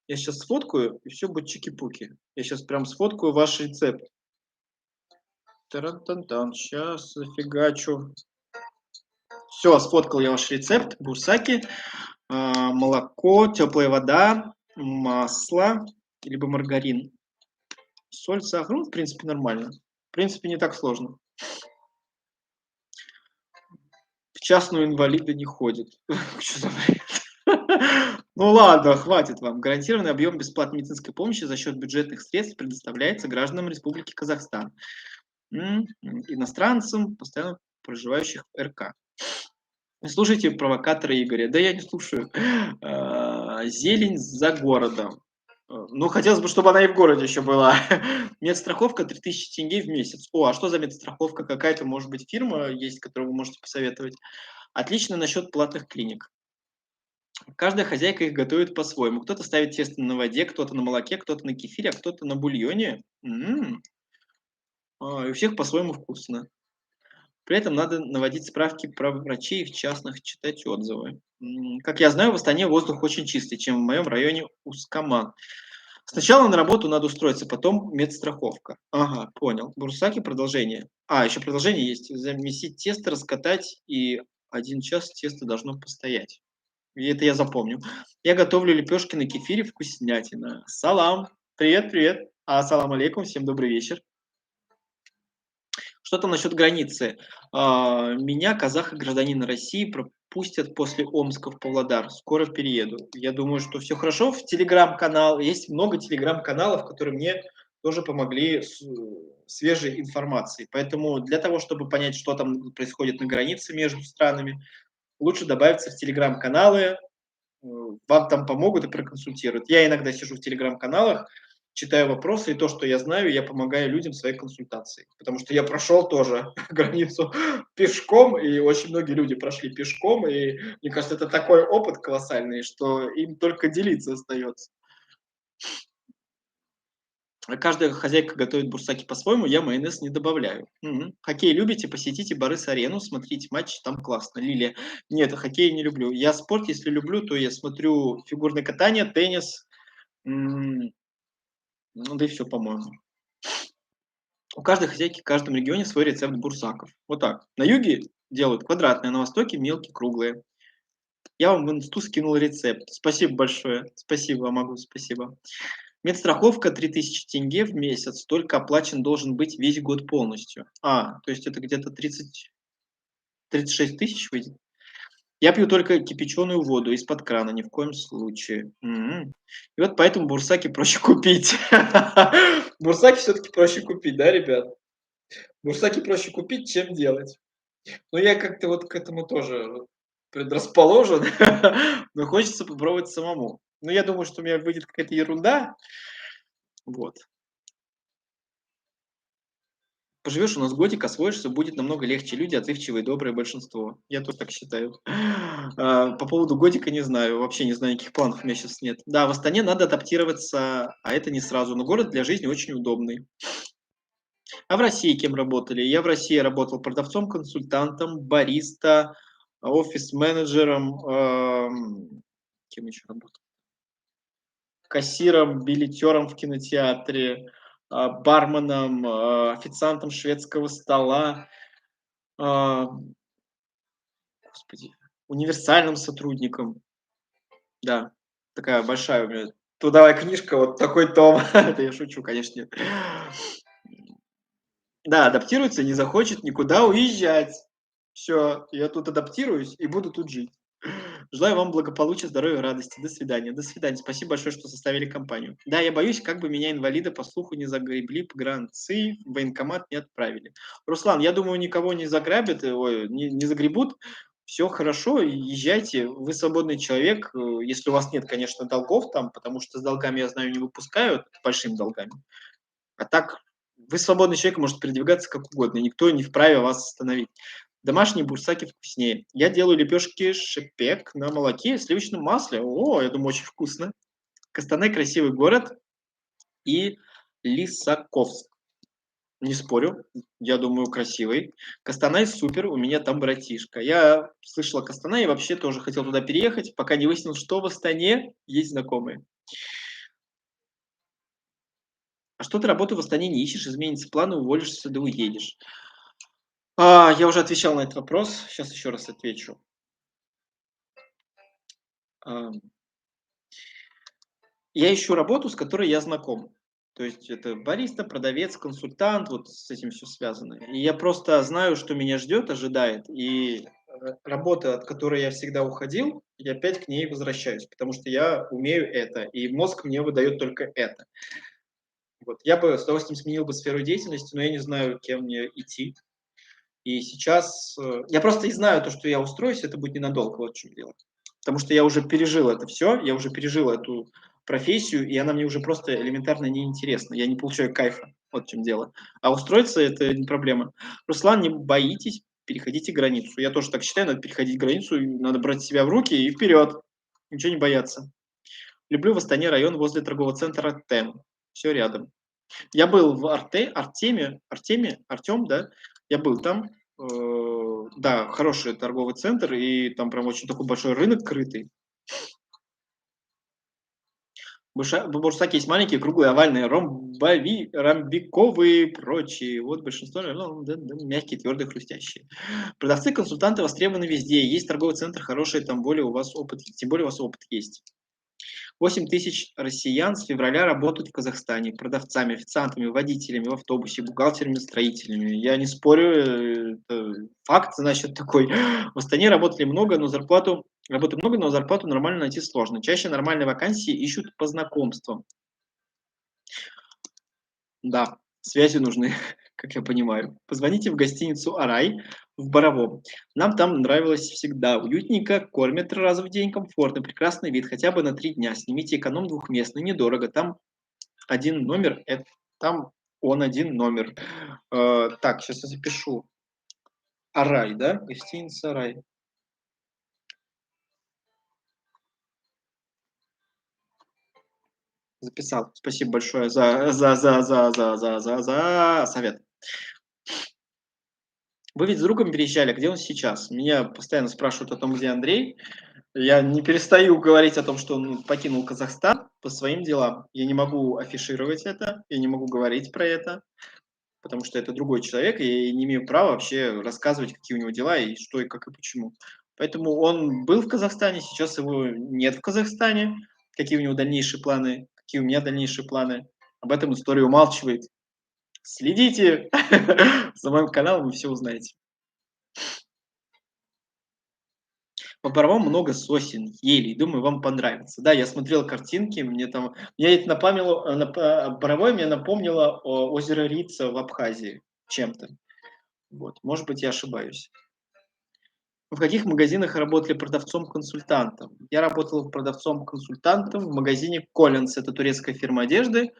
Я сейчас сфоткаю, и все будет чики-пуки. Я сейчас прям сфоткаю ваш рецепт. Таран-тан-тан. Сейчас зафигачу. Все, сфоткал я ваш рецепт. Бурсаки, молоко, теплая вода, масло, либо маргарин, соль, сахар. Ну, в принципе, нормально. В принципе, не так сложно. В частную инвалиды не ходят. Что за бред? Ну ладно, хватит вам. Гарантированный объем бесплатной медицинской помощи за счет бюджетных средств предоставляется гражданам Республики Казахстан, иностранцам, постоянно проживающих в РК. Не слушайте провокатора Игоря. Да я не слушаю. Зелень за городом. Ну, хотелось бы, чтобы она и в городе еще была. Медстраховка 3000 тенге в месяц. А что за медстраховка? Какая-то, может быть, фирма есть, которую вы можете посоветовать? Отлично насчет платных клиник. Каждая хозяйка их готовит по-своему. Кто-то ставит тесто на воде, кто-то на молоке, кто-то на кефире, а кто-то на бульоне. И у всех по-своему вкусно. При этом надо наводить справки про врачей в частных, читать отзывы. Как я знаю, в Астане воздух очень чистый, чем в моем районе Ускаман. Сначала на работу надо устроиться, потом медстраховка. Ага, понял. Бурсаки продолжение. Еще продолжение есть. Замесить тесто, раскатать, и 1 час тесто должно постоять. И это я запомню. Я готовлю лепешки на кефире, вкуснятина. Салам. Привет, привет. Ассалам алейкум, всем добрый вечер. Что там насчет границы? Меня, казаха, гражданина России, пропустят после Омска в Павлодар. Скоро перееду. Я думаю, что все хорошо. В телеграм-канал. Есть много телеграм-каналов, которые мне тоже помогли с свежей информацией. Поэтому для того, чтобы понять, что там происходит на границе между странами, лучше добавиться в телеграм-каналы. Вам там помогут и проконсультируют. Я иногда сижу в телеграм-каналах, читаю вопросы, и то, что я знаю, я помогаю людям своей консультацией. Потому что я прошел тоже границу пешком, и очень многие люди прошли пешком, и мне кажется, это такой опыт колоссальный, что им только делиться остается. Каждая хозяйка готовит бурсаки по-своему, я майонез не добавляю. Хоккей любите? Посетите Борис-арену, смотрите матч, там классно. Лилия. Нет, хоккей не люблю. Я спорт, если люблю, то я смотрю фигурное катание, теннис, ну да и все, по-моему. У каждой хозяйки в каждом регионе свой рецепт бурсаков. Вот так. На юге делают квадратные, на востоке мелкие, круглые. Я вам в инсту скинул рецепт. Спасибо большое. Спасибо, могу, спасибо. Медстраховка 3000 тенге в месяц, только оплачен должен быть весь год полностью. То есть это где-то 36 000 выйдет? Я пью только кипяченую воду из-под крана, ни в коем случае. И вот поэтому бурсаки проще купить. Бурсаки все-таки проще купить, да, ребят? Бурсаки проще купить, чем делать. Но я как-то вот к этому тоже вот предрасположен, но хочется попробовать самому. Но я думаю, что у меня выйдет какая-то ерунда. Вот. Поживешь у нас годик, освоишься, будет намного легче. Люди отзывчивые, доброе большинство. Я тоже так считаю. По поводу годика не знаю, вообще не знаю, никаких планов у меня сейчас нет. Да, в Астане надо адаптироваться, а это не сразу. Но город для жизни очень удобный. А в России кем работали? Я в России работал продавцом, консультантом, бариста, офис-менеджером, кем еще работал? Кассиром, билетером в кинотеатре, барменом, официантом шведского стола, а, господи, универсальным сотрудником. Да, такая большая у меня трудовая книжка, вот такой том. Это я шучу, конечно, нет. Да, адаптируется, не захочет никуда уезжать. Все, я тут адаптируюсь и буду тут жить. Желаю вам благополучия, здоровья, радости. До свидания. До свидания. Спасибо большое, что составили компанию. Да, я боюсь, как бы меня инвалида по слуху не загребли погранцы, в военкомат не отправили. Руслан, я думаю, никого не заграбят, ой, не загребут. Все хорошо, езжайте. Вы свободный человек, если у вас нет, конечно, долгов там, потому что с долгами, я знаю, не выпускают, большими долгами. А так, вы свободный человек, можете передвигаться как угодно, и никто не вправе вас остановить. Домашние бурсаки вкуснее. Я делаю лепешки шипек на молоке и сливочном масле. О, я думаю, очень вкусно. Костанай красивый город и Лисаковск. Не спорю, я думаю, красивый. Костанай супер, у меня там братишка. Я слышал о Костанае и вообще тоже хотел туда переехать, пока не выяснил, что в Астане есть знакомые. А что ты работу в Астане не ищешь, изменится планы, уволишься, да уедешь. Я уже отвечал на этот вопрос, сейчас еще раз отвечу. А, я ищу работу, с которой я знаком. То есть это бариста, продавец, консультант, вот с этим все связано. И я просто знаю, что меня ждет, ожидает. И работа, от которой я всегда уходил, я опять к ней возвращаюсь, потому что я умею это, и мозг мне выдает только это. Вот. Я бы с удовольствием сменил бы сферу деятельности, но я не знаю, кем мне идти. И сейчас я просто и знаю то, что я устроюсь, это будет ненадолго, вот в чём дело. Потому что я уже пережил это все, я уже пережил эту профессию, и она мне уже просто элементарно неинтересна. Я не получаю кайфа, вот в чём дело. А устроиться- это не проблема. Руслан, не боитесь, переходите границу. Я тоже так считаю, надо переходить границу, и надо брать себя в руки и вперед. Ничего не бояться. Люблю в Астане район возле торгового центра "Тем". Все рядом. Я был в Артем, да, я был там. Да, хороший торговый центр, и там прям очень такой большой рынок крытый. Бурсаки есть маленькие, круглые, овальные, ромбиковые и прочие. Вот большинство, ну, да, мягкие, твердые, хрустящие. Продавцы, консультанты востребованы везде. Есть торговый центр хороший, там более у вас опыт, тем более у вас опыт есть. 8 000 россиян с февраля работают в Казахстане продавцами, официантами, водителями в автобусе, бухгалтерами, строителями. Я не спорю, это факт, значит, такой. В Астане работы много, но зарплату нормально найти сложно. Чаще нормальные вакансии ищут по знакомствам. Да, связи нужны, как я понимаю. Позвоните в гостиницу «Арай» в Боровом. Нам там нравилось всегда. Уютненько, кормят 3 раза в день, комфортно, прекрасный вид, хотя бы на 3 дня. Снимите эконом двухместный, недорого. Там один номер, там он один номер. Так, сейчас я запишу. «Арай», да? Гостиница «Арай». Записал. Спасибо большое за совет. Вы ведь с другом переезжали, где он сейчас? Меня постоянно спрашивают о том, где Андрей. Я не перестаю говорить о том, что он покинул Казахстан по своим делам. Я не могу афишировать это, я не могу говорить про это, потому что это другой человек, и я не имею права вообще рассказывать, какие у него дела, и что, и как, и почему. Поэтому он был в Казахстане, сейчас его нет в Казахстане. Какие у него дальнейшие планы, какие у меня дальнейшие планы. Об этом история умалчивает. Следите за моим каналом, вы все узнаете. По Боровому много сосен, елей. Думаю, вам понравится. Да, я смотрел картинки, мне это напомнило, Боровое мне напомнило озеро Рица в Абхазии чем-то. Вот, может быть, я ошибаюсь. В каких магазинах работали продавцом-консультантом? Я работал продавцом-консультантом в магазине Collins. Это турецкая фирма одежды.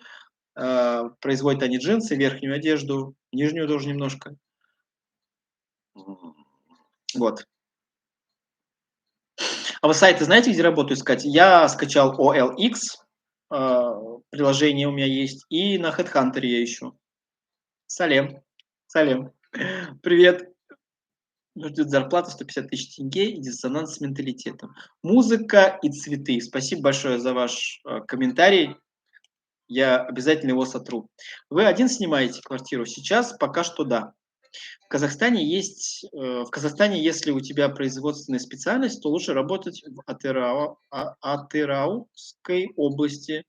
Производят они джинсы, верхнюю одежду, нижнюю тоже немножко. Вот. А вы сайты знаете, где работу искать? Я скачал OLX, приложение у меня есть, и на HeadHunter я ищу. Салем. Салем. Привет. Ждет зарплата 150 тысяч тенге и диссонанс с менталитетом. Музыка и цветы. Спасибо большое за ваш комментарий. Я обязательно его сотру. Вы один снимаете квартиру? Сейчас пока что да. В Казахстане, если у тебя производственная специальность, то лучше работать в Атыраускай области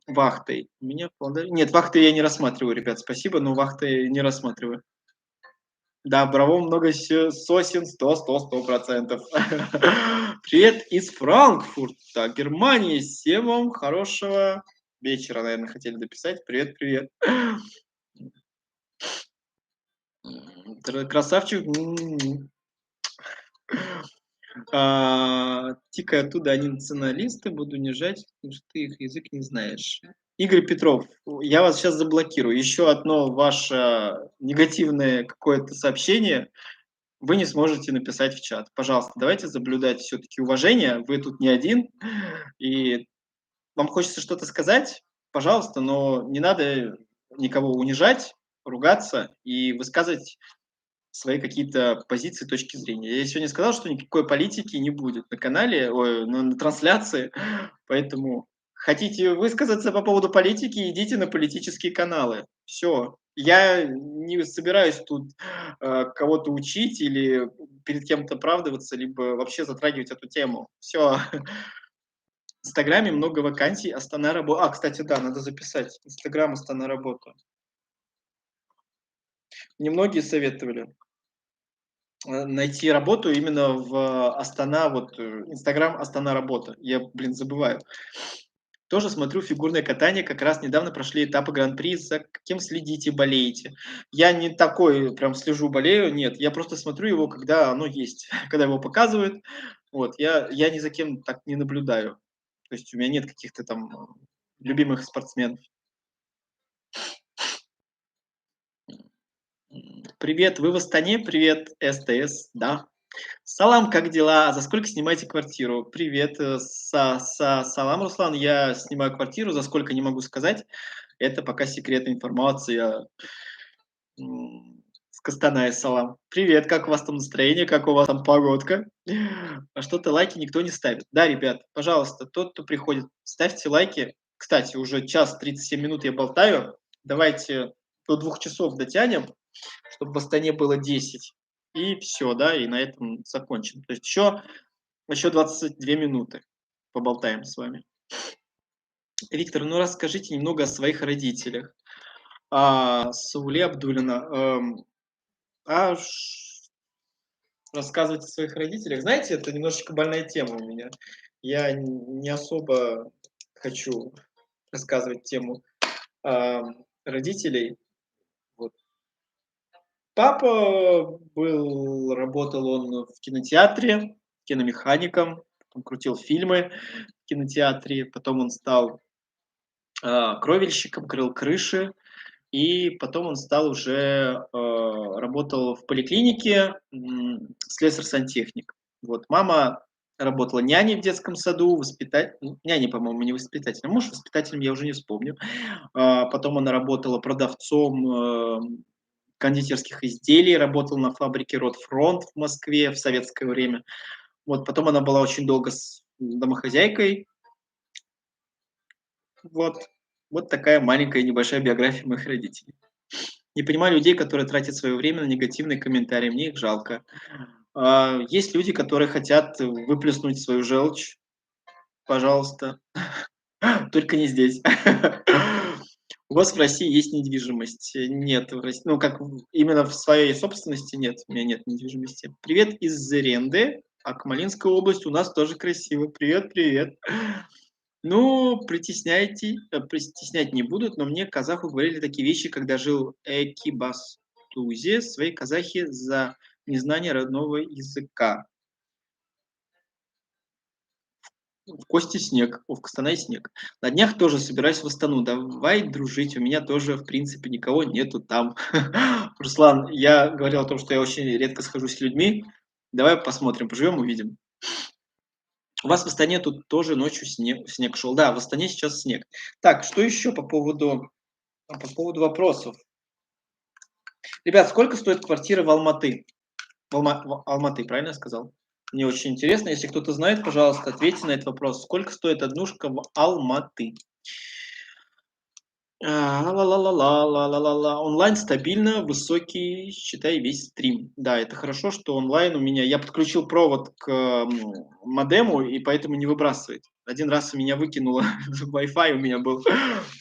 вахтой. Нет, вахты я не рассматриваю, ребят, спасибо, но вахты не рассматриваю. Да, браво, много сосен, 100%. Привет из Франкфурта, Германии. Всем вам хорошего вечера, наверное, хотели дописать. Привет, привет. Красавчик. Тикай оттуда, они националисты, буду унижать, потому что ты их язык не знаешь. Игорь Петров, я вас сейчас заблокирую. Еще одно ваше негативное какое-то сообщение вы не сможете написать в чат. Пожалуйста, давайте соблюдать все-таки уважение. Вы тут не один. И вам хочется что-то сказать, пожалуйста, но не надо никого унижать, ругаться и высказывать свои какие-то позиции, точки зрения. Я сегодня сказал, что никакой политики не будет на канале, на трансляции, поэтому хотите высказаться по поводу политики, идите на политические каналы. Все. Я не собираюсь тут кого-то учить или перед кем-то оправдываться, либо вообще затрагивать эту тему. Все. В Инстаграме много вакансий, Астана работа. Кстати, да, надо записать. Инстаграм Астана работа. Мне многие советовали найти работу именно в Астана, Инстаграм Астана работа. Я, забываю. Тоже смотрю фигурное катание, как раз недавно прошли этапы Гран-при, за каким следите, болеете. Я не такой прям слежу, болею, нет, я просто смотрю его, когда оно есть, когда его показывают. Вот, я ни за кем так не наблюдаю. То есть у меня нет каких-то там любимых спортсменов. Привет, вы в Астане? Привет, СТС, да. Салам, как дела? За сколько снимаете квартиру? Привет, салам, Руслан. Я снимаю квартиру, за сколько не могу сказать. Это пока секретная информация. С Костаная, салам. Привет, как у вас там настроение, как у вас там погодка? А что-то лайки никто не ставит. Да, ребят, пожалуйста, тот, кто приходит, ставьте лайки. Кстати, уже час 37 минут я болтаю. Давайте до 2 часов дотянем, чтобы в Астане было 10. И все, да, и на этом закончим. То есть еще 22 минуты поболтаем с вами. Виктор, ну расскажите немного о своих родителях. Сауле Абдулина. Рассказывать о своих родителях. Знаете, это немножечко больная тема у меня. Я не особо хочу рассказывать тему родителей. Вот. Папа работал он в кинотеатре, киномехаником, потом крутил фильмы в кинотеатре, потом он стал кровельщиком, крыл крыши, и потом он стал уже, работал в поликлинике, слесарь-сантехник. Вот. Мама работала няней в детском саду, няней, по-моему, не воспитателем, может, воспитателем, я уже не вспомню. Потом она работала продавцом кондитерских изделий, работала на фабрике Ротфронт в Москве в советское время. Вот. Потом она была очень долго домохозяйкой. Вот. Вот такая маленькая небольшая биография моих родителей. Не понимаю людей, которые тратят свое время на негативные комментарии. Мне их жалко. Есть люди, которые хотят выплеснуть свою желчь. Пожалуйста. Только не здесь. У вас в России есть недвижимость? Нет, в Рос ну, как именно в своей собственности нет, у меня нет недвижимости. Привет из Зеренды, Акмолинская область, у нас тоже красиво. Привет, привет. Ну, притеснять не будут, но мне казаху говорили такие вещи, когда жил Экибастузе, свои казахи за незнание родного языка. В Кости снег, в Костанай снег. На днях тоже собираюсь в Астану. Давай дружить, у меня тоже, в принципе, никого нету там. Руслан, я говорил о том, что я очень редко схожусь с людьми. Давай посмотрим, поживем, увидим. У вас в Астане тут тоже ночью снег шел. Да, в Астане сейчас снег. Так, что еще по поводу вопросов? Ребят, сколько стоит квартира в Алматы? В Алматы, правильно я сказал? Мне очень интересно, если кто-то знает, пожалуйста, ответьте на этот вопрос. Сколько стоит однушка в Алматы? Ла-ла-ла-ла-ла-ла-ла-ла. Онлайн стабильно, высокий, считай, весь стрим. Да, это хорошо, что онлайн у меня. Я подключил провод к модему, и поэтому не выбрасывает. Один раз у меня выкинуло Wi-Fi, у меня был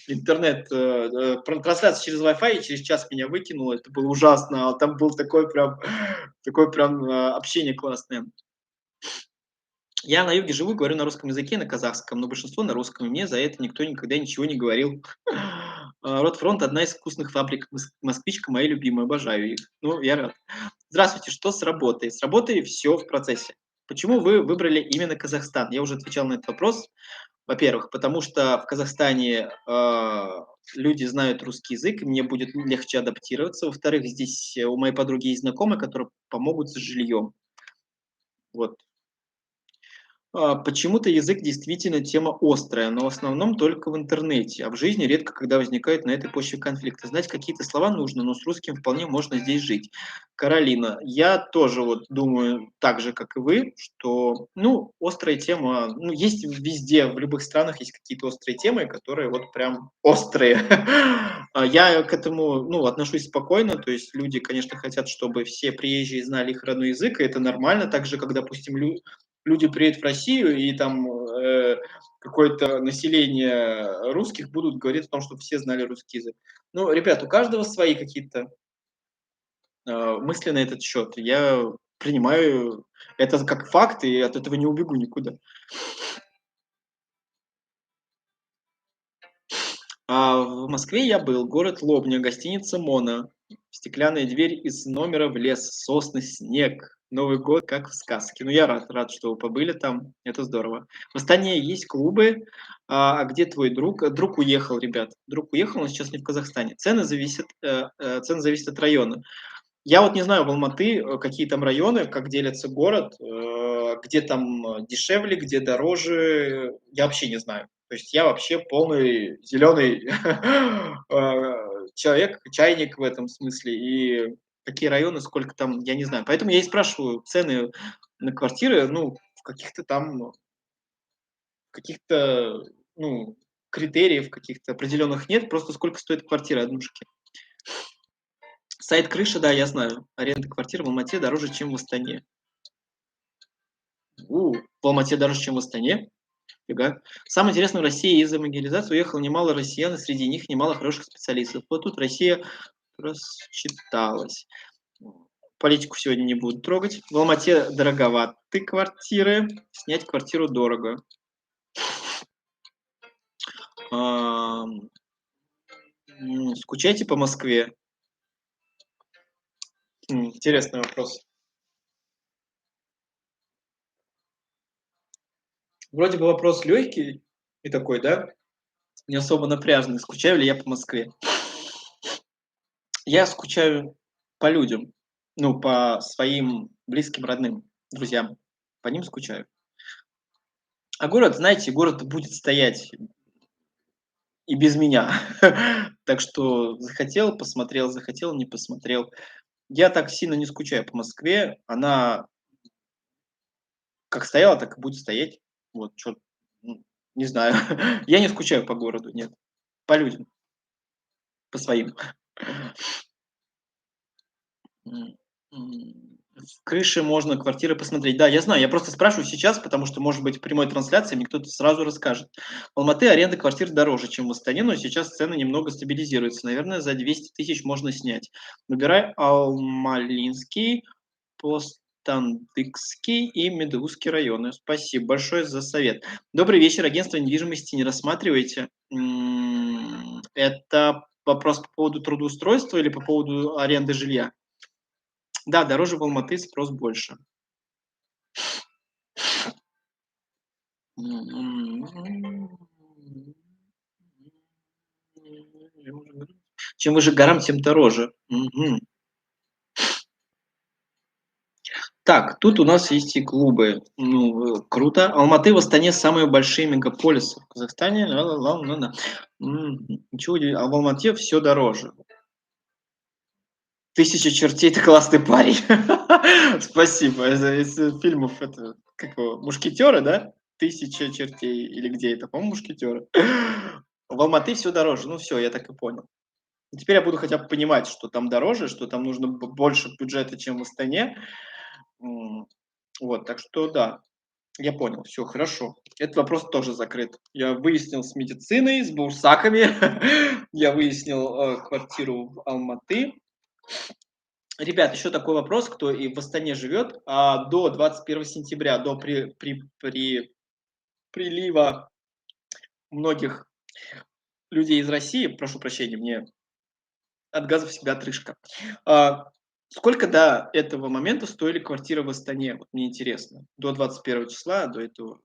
интернет, трансляция через Wi-Fi, и через час меня выкинуло. Это было ужасно. А там был такое прям общение классное. Я на юге живу, говорю на русском языке, на казахском, но большинство на русском, и мне за это никто никогда ничего не говорил. Ротфронт – одна из вкусных фабрик. Москвичка моя любимая, обожаю их. Ну, я рад. Здравствуйте, что с работой? С работой все в процессе. Почему вы выбрали именно Казахстан? Я уже отвечал на этот вопрос. Во-первых, потому что в Казахстане люди знают русский язык, и мне будет легче адаптироваться. Во-вторых, здесь у моей подруги есть знакомые, которые помогут с жильем. Вот. Почему-то язык действительно тема острая, но в основном только в интернете, а в жизни редко когда возникают на этой почве конфликты. Знать какие-то слова нужно, но с русским вполне можно здесь жить. Каролина, я тоже вот думаю так же, как и вы, что, ну, острая тема, ну, есть везде, в любых странах есть какие-то острые темы, которые вот прям острые. Я к этому, ну, отношусь спокойно, то есть люди, конечно, хотят, чтобы все приезжие знали их родной язык, и это нормально, так же, как, допустим, люди приедут в Россию, и там какое-то население русских будут говорить о том, что все знали русский язык. Ну, ребят, у каждого свои какие-то мысли на этот счет. Я принимаю это как факт, и от этого не убегу никуда. В Москве я был, город Лобня, гостиница «Мона». Стеклянная дверь из номера в лес, сосны, снег. Новый год, как в сказке. Ну, я рад, что вы побыли там, это здорово. В Астане есть клубы. А где твой друг? Друг уехал, ребят. Друг уехал, он сейчас не в Казахстане. Цены зависят от района. Я вот не знаю в Алматы, какие там районы, как делится город, где там дешевле, где дороже, я вообще не знаю. То есть я вообще полный зеленый человек, чайник в этом смысле. И какие районы, сколько там, я не знаю. Поэтому я и спрашиваю цены на квартиры, ну, в каких-то там, каких-то, ну, критериев каких-то определенных нет, просто сколько стоит квартира однушки. Сайт крыша, да, я знаю. Аренда квартир в Алмате дороже, чем в Астане. В Алмате дороже, чем в Астане? Фига. Самое интересное, в России из-за мобилизации уехало немало россиян, и среди них немало хороших специалистов. Вот тут Россия просчиталась. Политику сегодня не буду трогать. В Алмате дороговаты квартиры. Снять квартиру дорого. Скучаете по Москве? Интересный вопрос. Вроде бы вопрос легкий и такой, да? Не особо напряжный. Скучаю ли я по Москве? Я скучаю по людям, ну, по своим близким, родным, друзьям. По ним скучаю. А город, знаете, город будет стоять и без меня. Так что захотел- посмотрел, захотел- не посмотрел. Я так сильно не скучаю по Москве. Она как стояла, так и будет стоять. Вот чё, не знаю. Я не скучаю по городу, нет. По людям, по своим. М, м. В крыше можно квартиры посмотреть. Да, я знаю, я просто спрашиваю сейчас, потому что, может быть, в прямой трансляции мне кто-то сразу расскажет. В Алматы аренда квартир дороже, чем в Астане, но сейчас цены немного стабилизируются. Наверное, за 200 тысяч можно снять. Выбирай Алмалинский, Постандыкский и Медузский районы. Спасибо большое за совет. Добрый вечер. Агентство недвижимости не рассматриваете? Это вопрос по поводу трудоустройства или по поводу аренды жилья? Да, дороже в Алматы, спрос больше. Чем выше горам, тем дороже. Мгм. Так, тут у нас есть и клубы. Ну, круто. Алматы в Астане самые большие мегаполисы. В Казахстане, ла-ла-ла-ла-ла. Ничего удивительного. А в Алмате все дороже. Тысяча чертей, ты классный парень. Спасибо. Это из фильмов, это, как его, мушкетеры, да? Тысяча чертей. Или где это? По-моему, мушкетеры. В Алматы все дороже. Ну все, я так и понял. Теперь я буду хотя бы понимать, что там дороже, что там нужно больше бюджета, чем в Астане. М, Вот, так что да, я понял, все хорошо. Этот вопрос тоже закрыт. Я выяснил с медициной, с бурсаками, я выяснил квартиру в Алматы. Ребят, еще такой вопрос, кто и в Астане живет, до 21 сентября, до прилива многих людей из России, прошу прощения, мне от газа всегда отрыжка. А, Сколько до этого момента стоили квартиры в Астане? Вот мне интересно. До 21 числа, до этого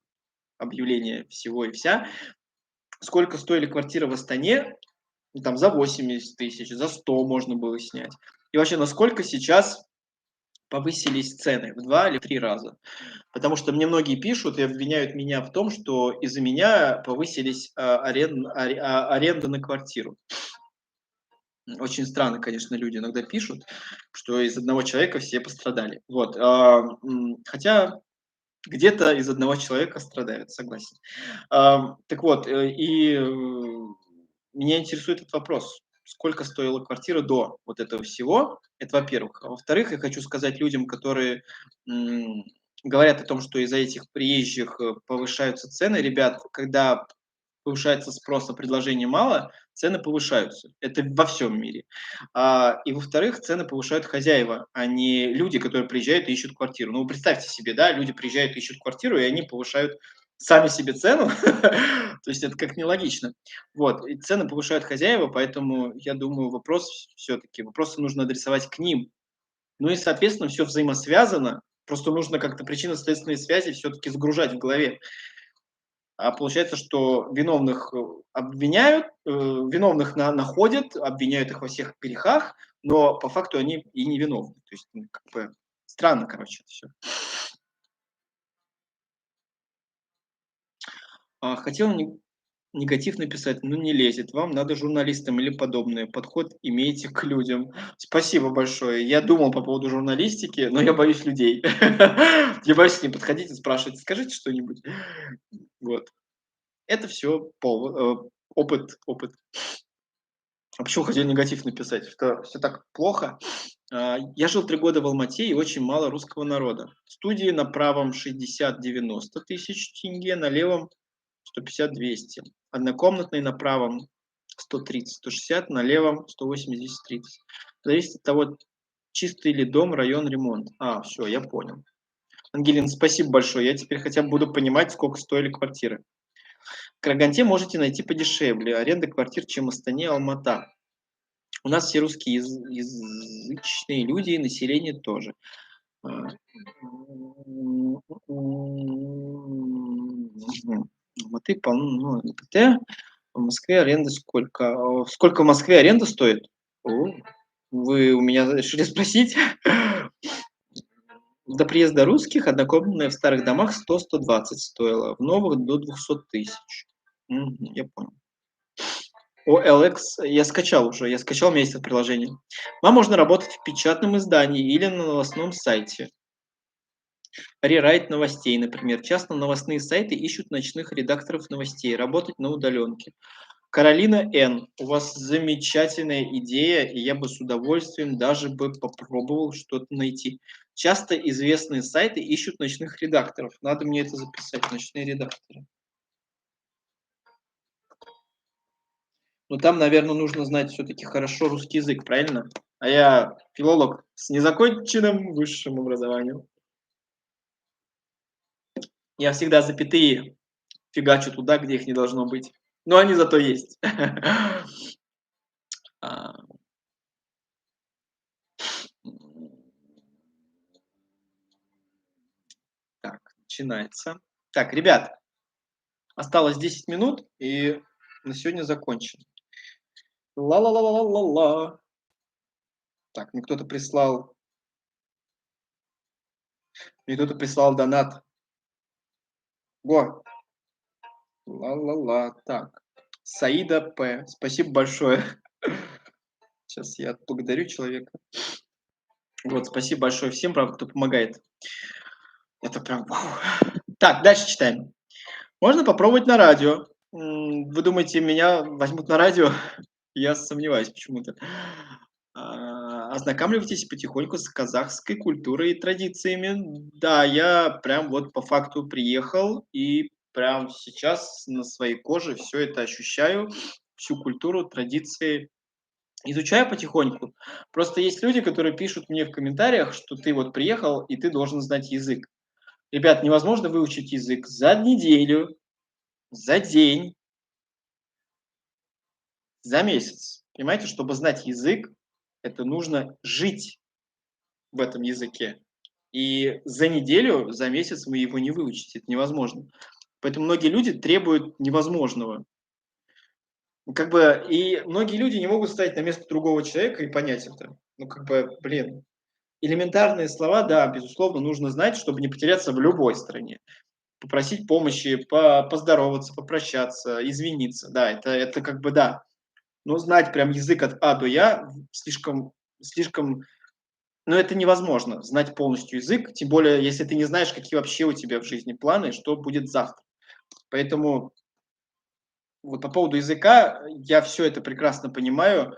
объявления всего и вся. Сколько стоили квартиры в Астане? Ну, там за 80 тысяч, за 100 можно было снять. И вообще, насколько сейчас повысились цены? В 2 или 3 раза? Потому что мне многие пишут и обвиняют меня в том, что из-за меня повысились аренда на квартиру. Очень странно, конечно, люди иногда пишут, что из одного человека все пострадали. Вот, хотя где-то из одного человека страдают, согласен. Так вот, меня интересует этот вопрос. Сколько стоила квартира до вот этого всего? Это во-первых. А во-вторых, я хочу сказать людям, которые говорят о том, что из-за этих приезжих повышаются цены. Ребят, когда повышается спрос, а предложения мало, цены повышаются. Это во всем мире. И во-вторых, цены повышают хозяева, а не люди, которые приезжают и ищут квартиру. Ну, вы представьте себе, да, люди приезжают и ищут квартиру, и они повышают сами себе цену. То есть это как нелогично. Вот, и цены повышают хозяева, поэтому я думаю, вопрос все-таки, вопросы нужно адресовать к ним. Ну и, соответственно, все взаимосвязано, просто нужно как-то причинно-следственные связи все-таки загружать в голове. А получается, что виновных обвиняют, виновных находят, обвиняют их во всех грехах, но по факту они и не виновны. То есть, ну, как бы странно, короче, это всё. Хотел негатив написать, но не лезет. Вам надо журналистам или подобное. Подход имейте к людям. Спасибо большое. Я думал по поводу журналистики, но я боюсь людей. Я боюсь к ним подходить и спрашивать: "Скажите что-нибудь". Вот. Это все опыт. А почему хотел негатив написать? Что все так плохо? Я жил 3 года в Алмате и очень мало русского народа. Студии на правом 60-90 тысяч тенге, на левом 150-200. Однокомнатный на правом 130-160, на левом 180-230. Зависит от того, чистый ли дом, район, ремонт. Все, я понял. Ангелина, спасибо большое. Я теперь хотя бы буду понимать, сколько стоили квартиры. В Караганде можете найти подешевле. Аренда квартир, чем в Астане, Алмата. У нас все русские язычные люди, и население тоже. А, Алматы полно НПТ. В Москве аренда сколько? Сколько в Москве аренда стоит? О, вы у меня решили спросить? До приезда русских однокомнатная в старых домах 100-120 стоила, в новых до 200 тысяч. Я понял. OLX я скачал, у меня есть это приложение. Вам можно работать в печатном издании или на новостном сайте. Рерайт новостей, например. Часто новостные сайты ищут ночных редакторов новостей, работать на удаленке. Каролина Н. У вас замечательная идея, и я бы с удовольствием даже бы попробовал что-то найти. Часто известные сайты ищут ночных редакторов. Надо мне это записать, ночные редакторы. Но там, наверное, нужно знать все-таки хорошо русский язык, правильно? А я филолог с незаконченным высшим образованием. Я всегда запятые фигачу туда, где их не должно быть. Но они зато есть. А, Так, начинается. Так, ребят, осталось 10 минут, и на сегодня закончим. Ла-ла-ла-ла-ла-ла. Так, мне кто-то прислал донат. Го, ла-ла-ла. Так, Саида П. Спасибо большое. Сейчас я отблагодарю человека. Вот, спасибо большое всем, правда, кто помогает. Это прям... Так, дальше читаем. Можно попробовать на радио. Вы думаете, меня возьмут на радио? Я сомневаюсь почему-то. Ознакомливайтесь потихоньку с казахской культурой и традициями. Да, я прям вот по факту приехал и прям сейчас на своей коже все это ощущаю, всю культуру, традиции. Изучаю потихоньку. Просто есть люди, которые пишут мне в комментариях, что ты вот приехал и ты должен знать язык. Ребят, невозможно выучить язык за неделю, за день, за месяц. Понимаете, чтобы знать язык, это нужно жить в этом языке. И за неделю, за месяц вы его не выучите, это невозможно. Поэтому многие люди требуют невозможного. Как бы, и многие люди не могут стать на место другого человека и понять это. Ну, как бы, блин, элементарные слова, да, безусловно, нужно знать, чтобы не потеряться в любой стране. Попросить помощи, поздороваться, попрощаться, извиниться, да, это как бы да. Но знать прям язык от А до Я слишком, ну, это невозможно, знать полностью язык, тем более, если ты не знаешь, какие вообще у тебя в жизни планы, что будет завтра. Поэтому вот по поводу языка я все это прекрасно понимаю,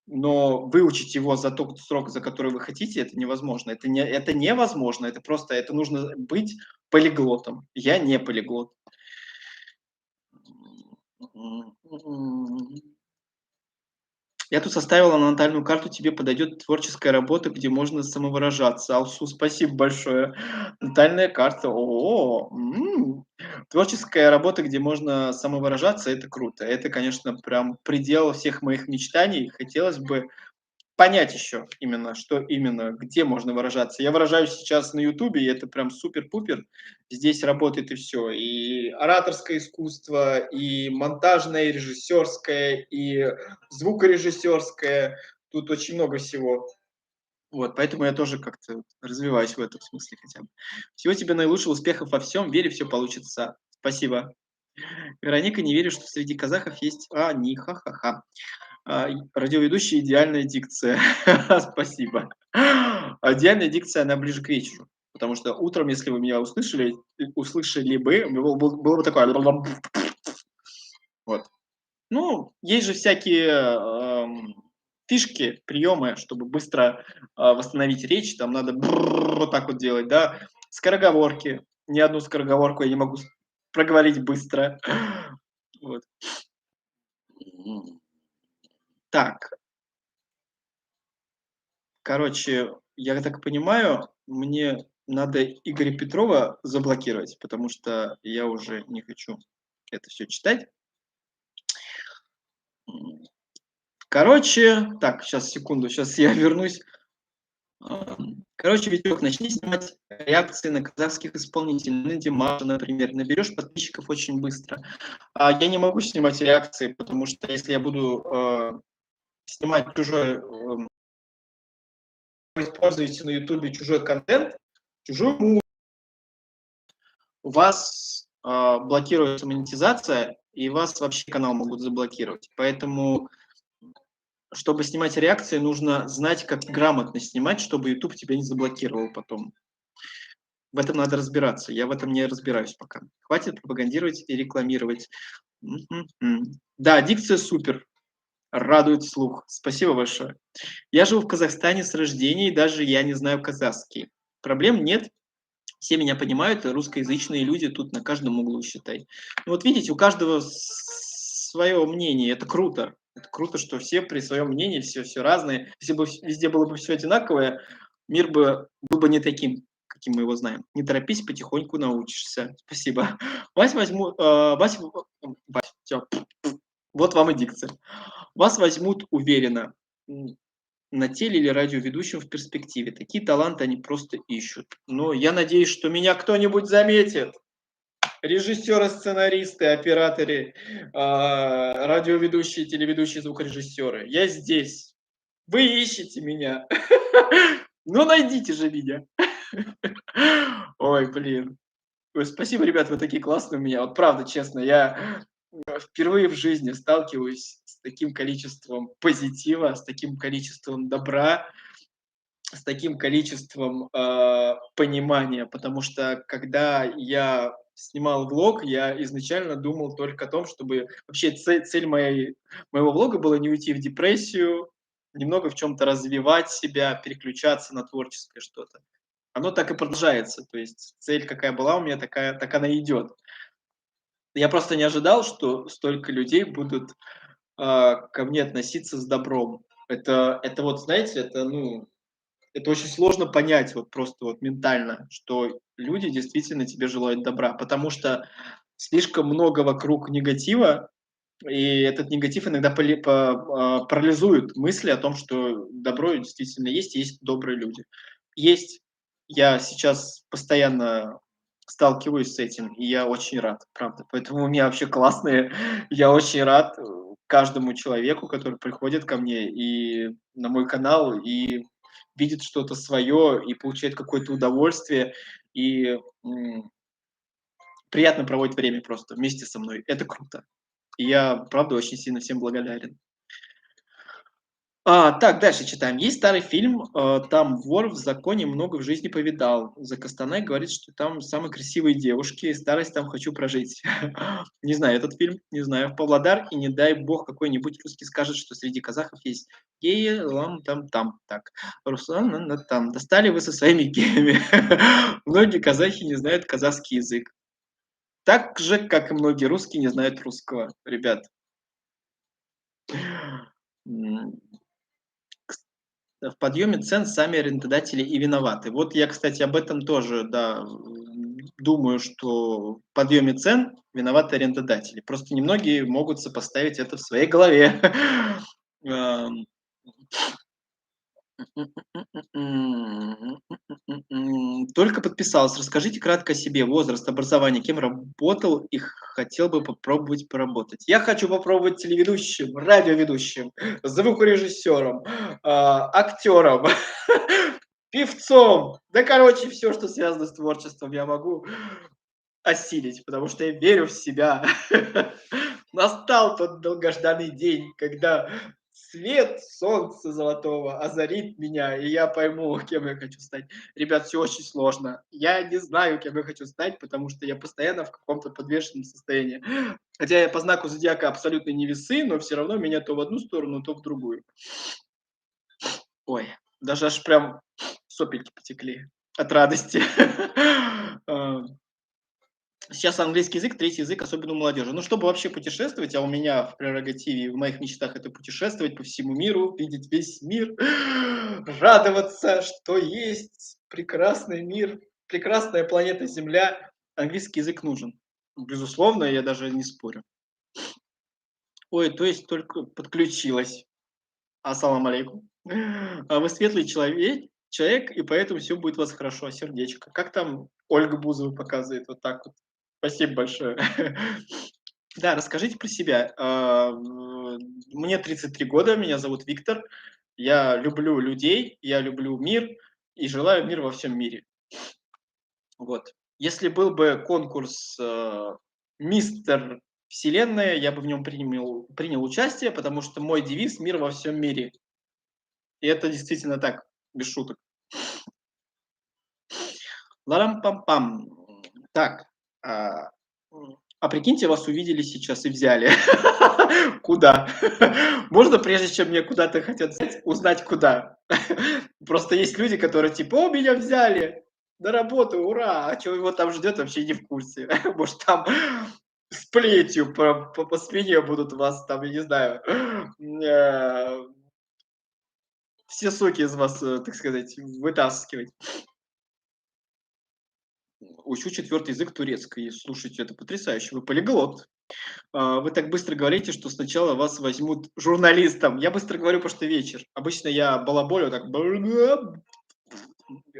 но выучить его за тот срок, за который вы хотите, это невозможно. Это невозможно, это просто, это нужно быть полиглотом. Я не полиглот. Я тут составила на натальную карту, тебе подойдет творческая работа, где можно самовыражаться. Алсу, спасибо большое. Натальная карта. Творческая работа, где можно самовыражаться, это круто. Это, конечно, прям предел всех моих мечтаний. Хотелось бы понять еще именно, что именно, где можно выражаться. Я выражаюсь сейчас на Ютубе, и это прям супер-пупер. Здесь работает и все. И ораторское искусство, и монтажное, и режиссерское, и звукорежиссерское. Тут очень много всего. Вот, поэтому я тоже как-то развиваюсь в этом смысле хотя бы. Всего тебе наилучшего, успехов во всем, верю, все получится. Спасибо. Вероника, не верю, что среди казахов есть они, ха-ха-ха. Радиоведущий идеальная дикция. Спасибо. Идеальная дикция, она ближе к вечеру. Потому что утром, если вы меня услышали бы, было бы такое... Вот. Ну, есть же всякие фишки, приемы, чтобы быстро восстановить речь. Там надо вот так вот делать, да. Скороговорки. Ни одну скороговорку я не могу проговорить быстро. Вот. Так, короче, я так понимаю, мне надо Игоря Петрова заблокировать, потому что я уже не хочу это все читать. Короче, так, сейчас, секунду, сейчас я вернусь. Короче, Витек, начни снимать реакции на казахских исполнителей, на Димаша, например. Наберешь подписчиков очень быстро. Я не могу снимать реакции, потому что если я буду снимать чужой, вы используете на Ютубе чужой контент, чужую музыку, у вас блокируется монетизация, и вас вообще канал могут заблокировать. Поэтому, чтобы снимать реакции, нужно знать, как грамотно снимать, чтобы YouTube тебя не заблокировал потом. В этом надо разбираться. Я в этом не разбираюсь пока. Хватит пропагандировать и рекламировать. Мгм. Да, дикция супер, радует слух. Спасибо большое. Я живу в Казахстане с рождения, и даже я не знаю казахский. Проблем нет, все меня понимают, русскоязычные люди тут на каждом углу, считай. Ну вот видите, у каждого свое мнение, это круто. Это круто, что все при своем мнении, все разные. Если бы везде было бы все одинаковое, мир бы был бы не таким, каким мы его знаем. Не торопись, потихоньку научишься. Спасибо. Вась возьму, Вась, всё, вот вам и дикция. Вас возьмут уверенно, на теле- или радиоведущем в перспективе. Такие таланты они просто ищут. Но я надеюсь, что меня кто-нибудь заметит. Режиссеры, сценаристы, операторы, радиоведущие, телеведущие, звукорежиссеры. Я здесь. Вы ищете меня. Ну, найдите же меня. Ой, блин. Ой, спасибо, ребят, вы такие классные у меня. Вот правда, честно, я впервые в жизни сталкиваюсь с таким количеством позитива, с таким количеством добра, с таким количеством понимания, потому что когда я снимал влог, я изначально думал только о том, чтобы вообще цель моего влога была не уйти в депрессию, немного в чем-то развивать себя, переключаться на творческое что-то. Оно так и продолжается, то есть цель какая была у меня, такая, так она идет. Я просто не ожидал, что столько людей будут ко мне относиться с добром. Это вот, знаете, это, ну, это очень сложно понять вот просто вот ментально, что люди действительно тебе желают добра, потому что слишком много вокруг негатива, и этот негатив иногда парализует мысли о том, что добро действительно есть, и есть добрые люди. Есть. Я сейчас постоянно сталкиваюсь с этим, и я очень рад, правда. Поэтому у меня вообще классные. Я очень рад каждому человеку, который приходит ко мне и на мой канал, и видит что-то свое, и получает какое-то удовольствие, и приятно проводит время просто вместе со мной. Это круто. И я, правда, очень сильно всем благодарен. Так, дальше читаем. Есть старый фильм, там вор в законе много в жизни повидал. За Костанай говорит, что там самые красивые девушки, старость там хочу прожить. Не знаю этот фильм, не знаю. В Павлодар, и не дай бог какой-нибудь русский скажет, что среди казахов есть геи, лам, там, так. Руслан, там. Достали вы со своими геями. Многие казахи не знают казахский язык. Так же, как и многие русские не знают русского. Ребят, м, в подъеме цен сами арендодатели и виноваты. Вот я, кстати, об этом тоже, да, думаю, что в подъеме цен виноваты арендодатели. Просто немногие могут сопоставить это в своей голове. Ам, Только подписался. Расскажите кратко о себе: возраст, образование, кем работал и хотел бы попробовать поработать. Я хочу попробовать телеведущим, радиоведущим, звукорежиссером, актером, певцом. Да, короче, все, что связано с творчеством, я могу осилить, потому что я верю в себя. Настал тот долгожданный день, когда свет солнца золотого озарит меня, и я пойму, кем я хочу стать. Ребят, все очень сложно. Я не знаю, кем я хочу стать, потому что я постоянно в каком-то подвешенном состоянии. Хотя я по знаку зодиака абсолютно не весы, но все равно меня то в одну сторону, то в другую. Ой, даже аж прям сопельки потекли от радости. А, Сейчас английский язык, третий язык, особенно у молодежи. Ну, чтобы вообще путешествовать, а у меня в прерогативе, в моих мечтах это путешествовать по всему миру, видеть весь мир, радоваться, что есть прекрасный мир, прекрасная планета Земля, английский язык нужен. Безусловно, я даже не спорю. Ой, то есть только подключилась. Ассаламу алейкум. Вы светлый человек, и поэтому все будет у вас хорошо. Сердечко. Как там Ольга Бузова показывает? Вот так вот. Спасибо большое. Да, расскажите про себя. Мне 33 года, меня зовут Виктор. Я люблю людей, я люблю мир и желаю мира во всем мире. Вот. Если был бы конкурс «Мистер Вселенная», я бы в нем принял участие, потому что мой девиз «Мир во всем мире». И это действительно так, без шуток. Ларам-пам-пам. Так, а, А прикиньте, вас увидели сейчас и взяли. Куда? Можно, прежде чем мне куда-то хотят взять, узнать куда? Просто есть люди, которые типа: "О, меня взяли на работу, ура!" А чё его там ждет, вообще не в курсе. Может, там с плетью по спине будут вас там, я не знаю, все соки из вас, так сказать, вытаскивать. Учу четвертый язык турецкий. Слушайте, это потрясающе. Вы полиглот. Вы так быстро говорите, что сначала вас возьмут журналистом. Я быстро говорю, потому что вечер. Обычно я балаболю так.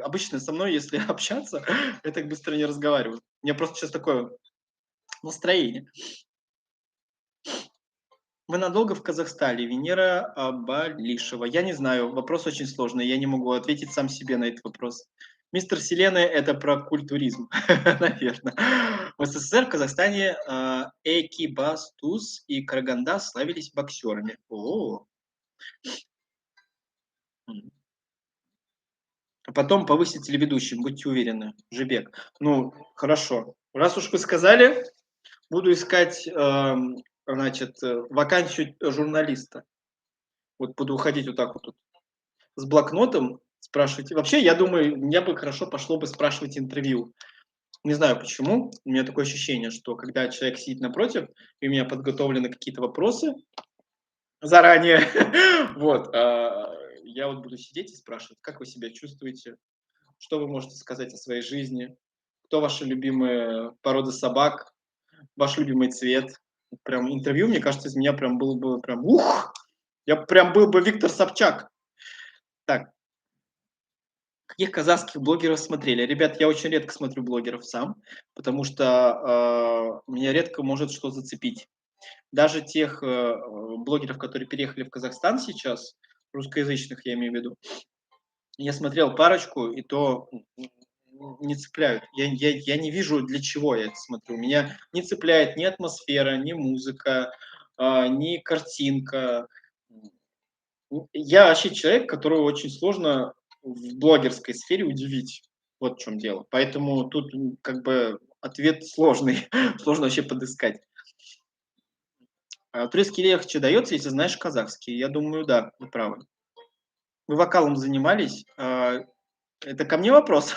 Обычно со мной, если общаться, я так быстро не разговариваю. У меня просто сейчас такое настроение. Вы надолго в Казахстане? Венера Абалишева. Я не знаю, вопрос очень сложный, я не могу ответить сам себе на этот вопрос. Мистер Вселенная — это про культуризм, наверное. В СССР, в Казахстане Экибастуз и Караганда славились боксерами. О, а потом повысить телеведущим, будьте уверены, Жибек. Ну, хорошо. Раз уж вы сказали, буду искать, значит, вакансию журналиста. Вот буду уходить вот так вот с блокнотом, спрашивать. Вообще, я думаю, мне бы хорошо пошло бы спрашивать интервью. Не знаю почему, у меня такое ощущение, что когда человек сидит напротив, и у меня подготовлены какие-то вопросы заранее, вот, я вот буду сидеть и спрашивать, как вы себя чувствуете, что вы можете сказать о своей жизни, кто ваши любимые породы собак, ваш любимый цвет. Прям интервью, мне кажется, из меня прям было бы прям ух! Я прям был бы Виктор Собчак. Так, каких казахских блогеров смотрели? Ребят, я очень редко смотрю блогеров сам, потому что меня редко может что зацепить. Даже тех блогеров, которые переехали в Казахстан сейчас, русскоязычных я имею в виду, я смотрел парочку, и то не цепляют. Я не вижу, для чего я это смотрю. Меня не цепляет ни атмосфера, ни музыка, ни картинка. Я вообще человек, которого очень сложно в блогерской сфере удивить. Вот в чем дело. Поэтому тут как бы ответ сложный, сложно вообще подыскать. Турецкий легче дается, если знаешь казахский. Я думаю, да, вы правы. Вы вокалом занимались? Это ко мне вопрос?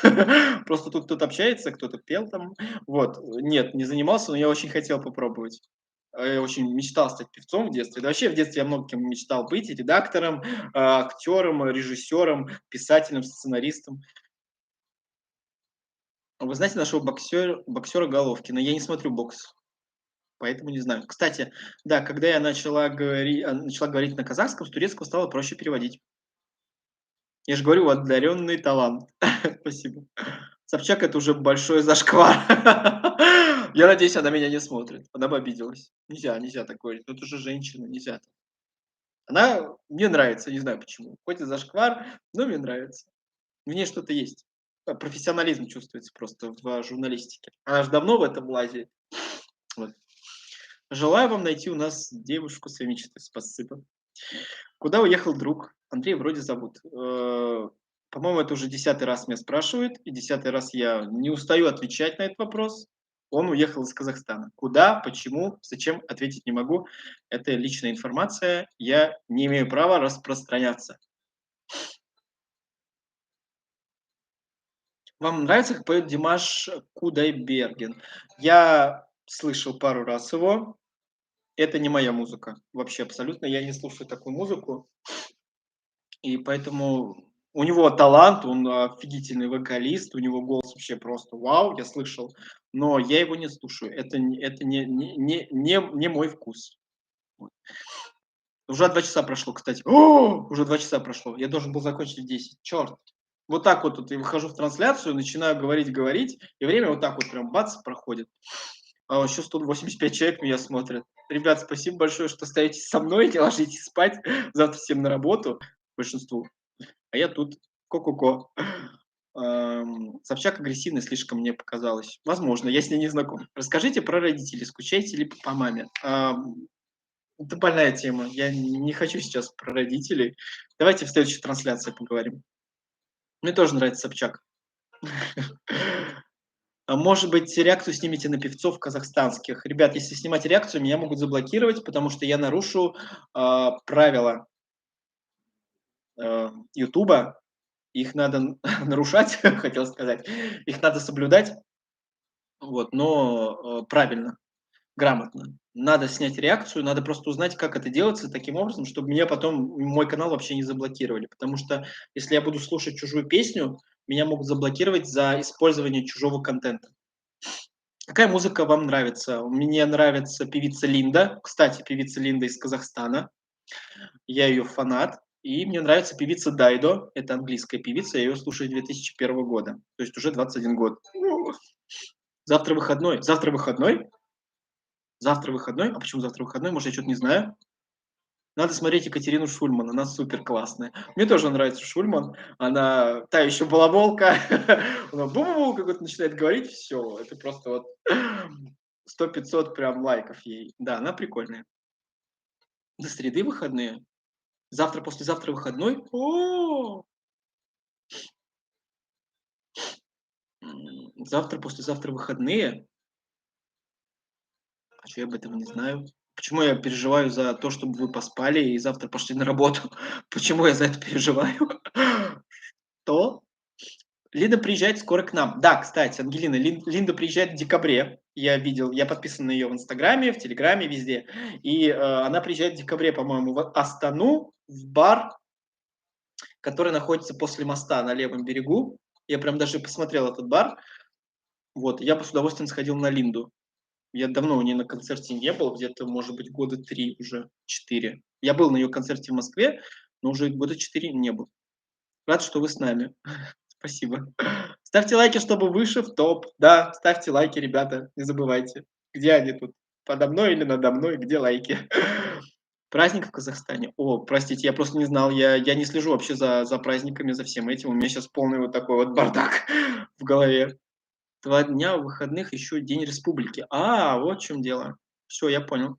Просто тут кто-то общается, кто-то пел там. Вот. Нет, не занимался, но я очень хотел попробовать. Я очень мечтал стать певцом в детстве. Да вообще в детстве я много кем мечтал быть: и редактором, актером, режиссером, писателем, сценаристом. Вы знаете нашего боксера Головкина? Я не смотрю бокс, поэтому не знаю. Кстати, да, когда я начала говорить на казахском, с турецкого стало проще переводить. Я же говорю, одаренный талант. Спасибо. Собчак — это уже большой зашквар. Я надеюсь, она меня не смотрит. Она бы обиделась. Нельзя так говорить. Ну, это же женщина, нельзя так. Она мне нравится, не знаю почему. Хоть и зашквар, но мне нравится. В ней что-то есть. Профессионализм чувствуется просто в журналистике. Она же давно в этом лазит. Вот. Желаю вам найти у нас девушку своей мечты. Спасибо. Куда уехал друг? Андрей вроде зовут. По-моему, это уже 10-й раз меня спрашивают, и 10-й раз я не устаю отвечать на этот вопрос. Он уехал из Казахстана. Куда, почему, зачем, ответить не могу. Это личная информация, я не имею права распространяться. Вам нравится, как поет Димаш Кудайберген? Я слышал пару раз его. Это не моя музыка. Вообще абсолютно. Я не слушаю такую музыку. И поэтому у него талант, он офигительный вокалист, у него голос вообще просто вау, я слышал, но я его не слушаю. Это не мой вкус. Вот. Уже 2 часа прошло, кстати. Уже 2 часа прошло. Я должен был закончить в 10. Черт. Вот так вот тут я выхожу в трансляцию, начинаю говорить, и время вот так вот прям бац проходит. А еще 185 человек меня смотрят. Ребят, спасибо большое, что остаетесь со мной, не ложитесь спать. Завтра всем на работу, большинству. А я тут ко-ко-ко. Собчак агрессивный слишком, мне показалось. Возможно, я с ней не знаком. Расскажите про родителей. Скучаете ли по маме? Это больная тема. Я не хочу сейчас про родителей. Давайте в следующей трансляции поговорим. Мне тоже нравится Собчак. Может быть, реакцию снимете на певцов казахстанских. Ребят, если снимать реакцию, меня могут заблокировать, потому что я нарушу правила "Ютуба". Их надо нарушать, хотел сказать. Их надо соблюдать, вот, но правильно, грамотно. Надо снять реакцию, надо просто узнать, как это делается таким образом, чтобы меня потом, мой канал вообще не заблокировали. Потому что если я буду слушать чужую песню, меня могут заблокировать за использование чужого контента. Какая музыка вам нравится? Мне нравится певица Линда. Кстати, певица Линда из Казахстана. Я ее фанат. И мне нравится певица Дайдо. Это английская певица. Я ее слушаю с 2001 года. То есть уже 21 год. Завтра выходной. Завтра выходной? Завтра выходной? А почему завтра выходной? Может, я что-то не знаю? Надо смотреть Екатерину Шульман, она супер классная. Мне тоже нравится Шульман, она та еще балаболка, она бу-бу-бу какой-то начинает говорить, все, это просто вот 100-500 прям лайков ей. Да, она прикольная. До среды выходные. Завтра, послезавтра выходной. Завтра, послезавтра выходные. А чё я об этом не знаю? Почему я переживаю за то, чтобы вы поспали и завтра пошли на работу? Почему я за это переживаю? То Линда приезжает скоро к нам. Да, кстати, Ангелина, Линда приезжает в декабре. Я видел, я подписан на ее в Инстаграме, в Телеграме, везде. И она приезжает в декабре, по-моему, в Астану, в бар, который находится после моста на левом берегу. Я прям даже посмотрел этот бар. Вот, я бы с удовольствием сходил на Линду. Я давно у нее на концерте не был, где-то, может быть, года 3 уже, 4. Я был на ее концерте в Москве, но уже года 4 не был. Рад, что вы с нами. Спасибо. Ставьте лайки, чтобы выше в топ. Да, ставьте лайки, ребята, не забывайте. Где они тут? Подо мной или надо мной? Где лайки? Праздник в Казахстане. О, простите, я просто не знал. Я не слежу вообще за праздниками, за всем этим. У меня сейчас полный вот такой вот бардак в голове. 2 дня выходных, еще День Республики. Вот в чем дело. Все, я понял.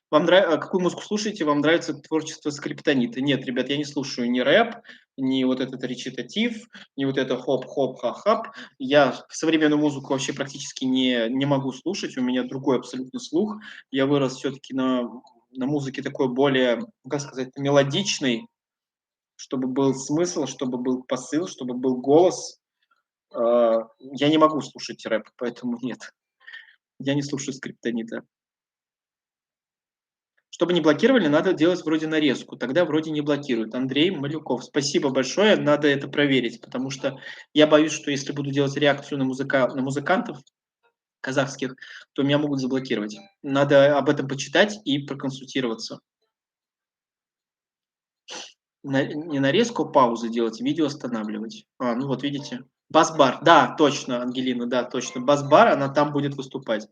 Какую музыку слушаете? Вам нравится творчество Скриптонита? Нет, ребят, я не слушаю ни рэп, ни вот этот речитатив, ни вот это хоп-хоп-ха-хап. Я современную музыку вообще практически не могу слушать, у меня другой абсолютно слух. Я вырос все-таки на музыке такой более, ну, как сказать, мелодичной, чтобы был смысл, чтобы был посыл, чтобы был голос. Я не могу слушать рэп, поэтому нет, я не слушаю Скриптонита. Чтобы не блокировали, надо делать вроде нарезку, тогда вроде не блокируют. Андрей Малюков. Спасибо большое, надо это проверить, потому что я боюсь, что если буду делать реакцию на музыкантов казахских, то меня могут заблокировать. Надо об этом почитать и проконсультироваться. Не нарезку, а паузы делать, видео останавливать. Ну вот видите. Бас-бар, да, точно, Ангелина, да, точно. Бас-бар, она там будет выступать.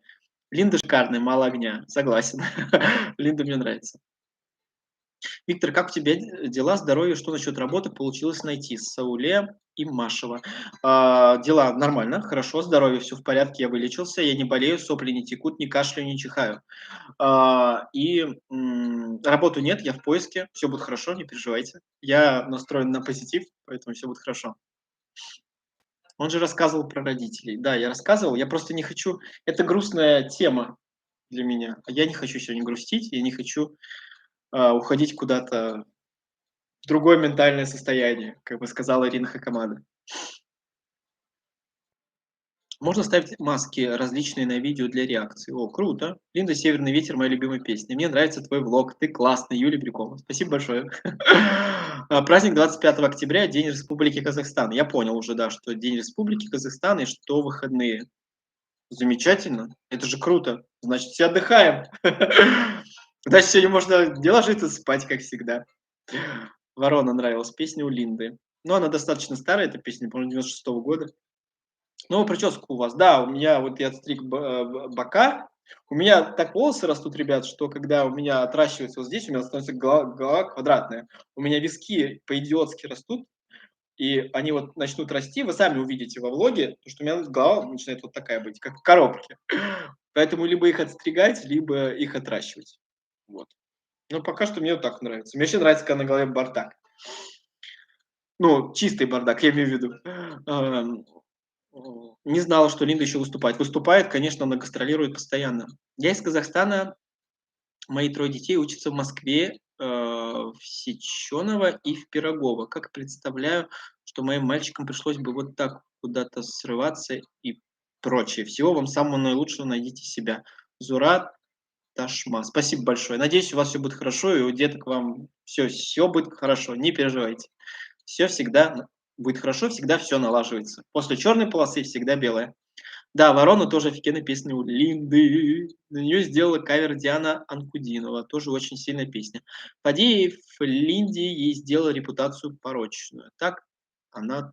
Линда шикарная, мало огня, согласен. Линда мне нравится. Виктор, как у тебя дела, здоровье, что насчет работы получилось найти? Сауле и Машева. Дела нормально, хорошо, здоровье, все в порядке, я вылечился, я не болею, сопли не текут, не кашляю, не чихаю. Работу нет, я в поиске, все будет хорошо, не переживайте. Я настроен на позитив, поэтому все будет хорошо. Он же рассказывал про родителей. Да, я рассказывал, я просто не хочу... Это грустная тема для меня. Я не хочу сегодня грустить, я не хочу уходить куда-то другое ментальное состояние, как бы сказала Ирина Хакамада. Можно ставить маски различные на видео для реакции. О, круто. Линда «Северный ветер» — моя любимая песня. Мне нравится твой влог. Ты классный. Юлия Брюкова. Спасибо большое. Праздник 25 октября, День Республики Казахстан. Я понял уже, да, что День Республики Казахстан и что выходные. Замечательно. Это же круто. Значит, все отдыхаем. Значит, сегодня можно не ложиться спать, как всегда. Ворона нравилась песня у Линды. Но она достаточно старая, эта песня, по-моему, 96 года. Ну, прическа у вас. Да, у меня вот я отстриг бока. У меня так волосы растут, ребят, что когда у меня отращивается вот здесь, у меня становится голова квадратная. У меня виски по-идиотски растут, и они вот начнут расти. Вы сами увидите во влоге, что у меня голова начинает вот такая быть, как в коробке. Поэтому либо их отстригать, либо их отращивать. Вот. Но пока что мне вот так нравится. Мне вообще нравится, когда на голове бардак. Ну, чистый бардак, я имею в виду. Не знала, что Линда еще выступает. Выступает, конечно, она гастролирует постоянно. Я из Казахстана, мои трое детей учатся в Москве, в Сеченово и в Пирогово. Как представляю, что моим мальчикам пришлось бы вот так куда-то срываться и прочее. Всего вам самого наилучшего, найдите себя. Зурат Ташма. Спасибо большое. Надеюсь, у вас все будет хорошо, и у деток вам все будет хорошо. Не переживайте. Все всегда будет хорошо, всегда все налаживается. После черной полосы всегда белая. Да, "Ворона" тоже офигенная песня у Линды. На нее сделала кавер Диана Анкудинова. Тоже очень сильная песня. Фадеев Линде ей сделал репутацию порочную. Она,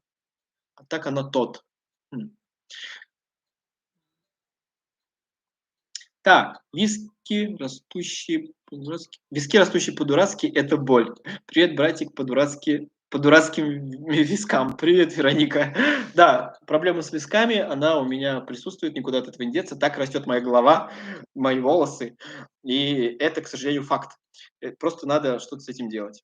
так она тот. М. Так, виски, растущие по-дурацки — это боль. Привет, братик, по дурацким вискам. Привет, Вероника. Да, проблема с висками, она у меня присутствует, никуда от этого не деться. Так растет моя голова, мои волосы. И это, к сожалению, факт. Просто надо что-то с этим делать.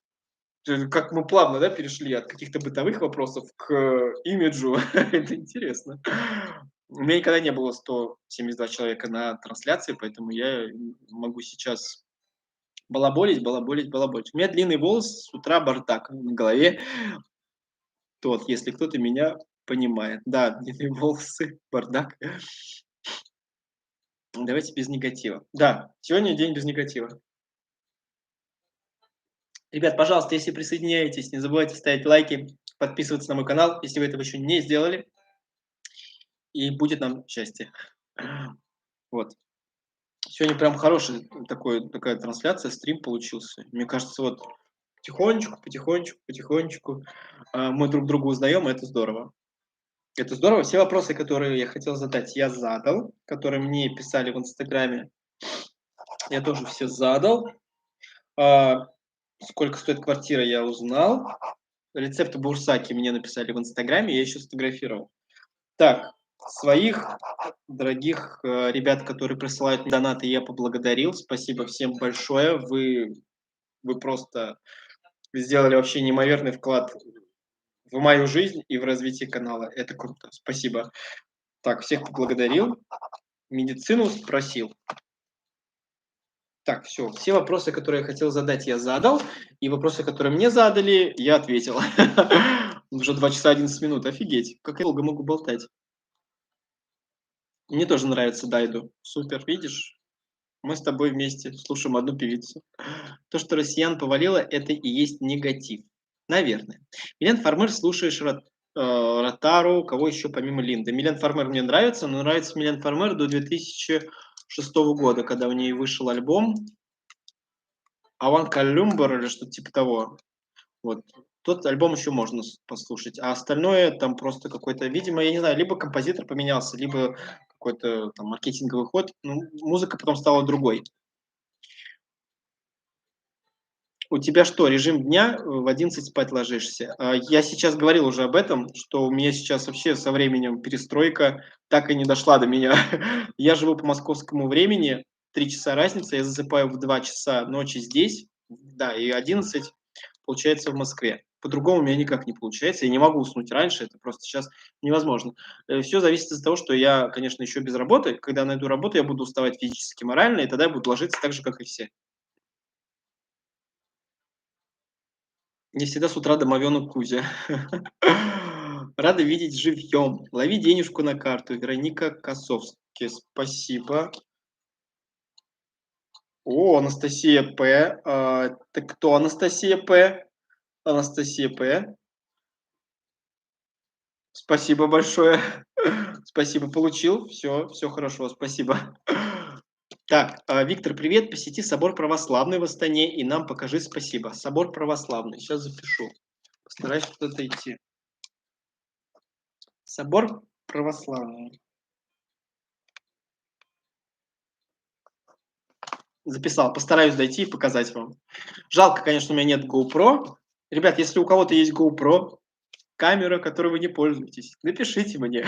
Как мы плавно, да, перешли от каких-то бытовых вопросов к имиджу. Это интересно. У меня никогда не было 172 человека на трансляции, поэтому я могу сейчас балаболить, балаболить, балаболить. У меня длинный волос, с утра бардак на голове. Тот, если кто-то меня понимает. Да, длинные волосы, бардак. Давайте без негатива. Да, сегодня день без негатива. Ребят, пожалуйста, если присоединяетесь, не забывайте ставить лайки, подписываться на мой канал, если вы этого еще не сделали. И будет нам счастье. Вот. Сегодня прям хороший такая трансляция, стрим получился. Мне кажется, вот потихонечку, потихонечку, потихонечку мы друг друга узнаем, и это здорово. Это здорово. Все вопросы, которые я хотел задать, я задал, которые мне писали в Инстаграме, я тоже все задал. А, Сколько стоит квартира, я узнал. Рецепты бурсаки мне написали в Инстаграме, я еще сфотографировал. Так, своих дорогих ребят, которые присылают мне донаты, я поблагодарил. Спасибо всем большое. Вы просто сделали вообще неимоверный вклад в мою жизнь и в развитие канала. Это круто. Спасибо. Так, всех поблагодарил. Медицину спросил. Так, все вопросы, которые я хотел задать, я задал. И вопросы, которые мне задали, я ответил. Уже 2 часа 11 минут. Офигеть, как я долго могу болтать. Мне тоже нравится Дайду. Супер, видишь? Мы с тобой вместе слушаем одну певицу. То, что россиян повалило, это и есть негатив. Наверное. Милен Фармер, слушаешь Ротару, кого еще помимо Линды? Милен Фармер мне нравится, но нравится Милен Фармер до 2006 года, когда у нее вышел альбом «Аван Калюмбар» или что-то типа того. Вот. Тот альбом еще можно послушать, а остальное там просто какой-то, видимо, я не знаю, либо композитор поменялся, либо какой-то там маркетинговый ход. Ну, музыка потом стала другой. У тебя что, режим дня, в 11 спать ложишься? Я сейчас говорил уже об этом, что у меня сейчас вообще со временем перестройка так и не дошла до меня. Я живу по московскому времени, 3 часа разница, я засыпаю в 2 часа ночи здесь, да, и 11 получается в Москве. По-другому у меня никак не получается, я не могу уснуть раньше, это просто сейчас невозможно. Все зависит из-за того, что я, конечно, еще без работы. Когда найду работу, я буду уставать физически, морально, и тогда я буду ложиться так же, как и все. Не всегда с утра домовенок Кузя. Рада видеть живьем. Лови денежку на карту. Вероника Косовский. Спасибо. О, Анастасия П. Ты кто, Анастасия П? Анастасия П. Спасибо большое. Спасибо, получил. Все хорошо, спасибо. Так, Виктор, привет. Посети собор православный в Астане и нам покажи спасибо. Собор православный. Сейчас запишу. Постараюсь куда-то идти. Собор православный. Записал. Постараюсь дойти и показать вам. Жалко, конечно, у меня нет GoPro. Ребят, если у кого-то есть GoPro, камера, которой вы не пользуетесь, напишите мне.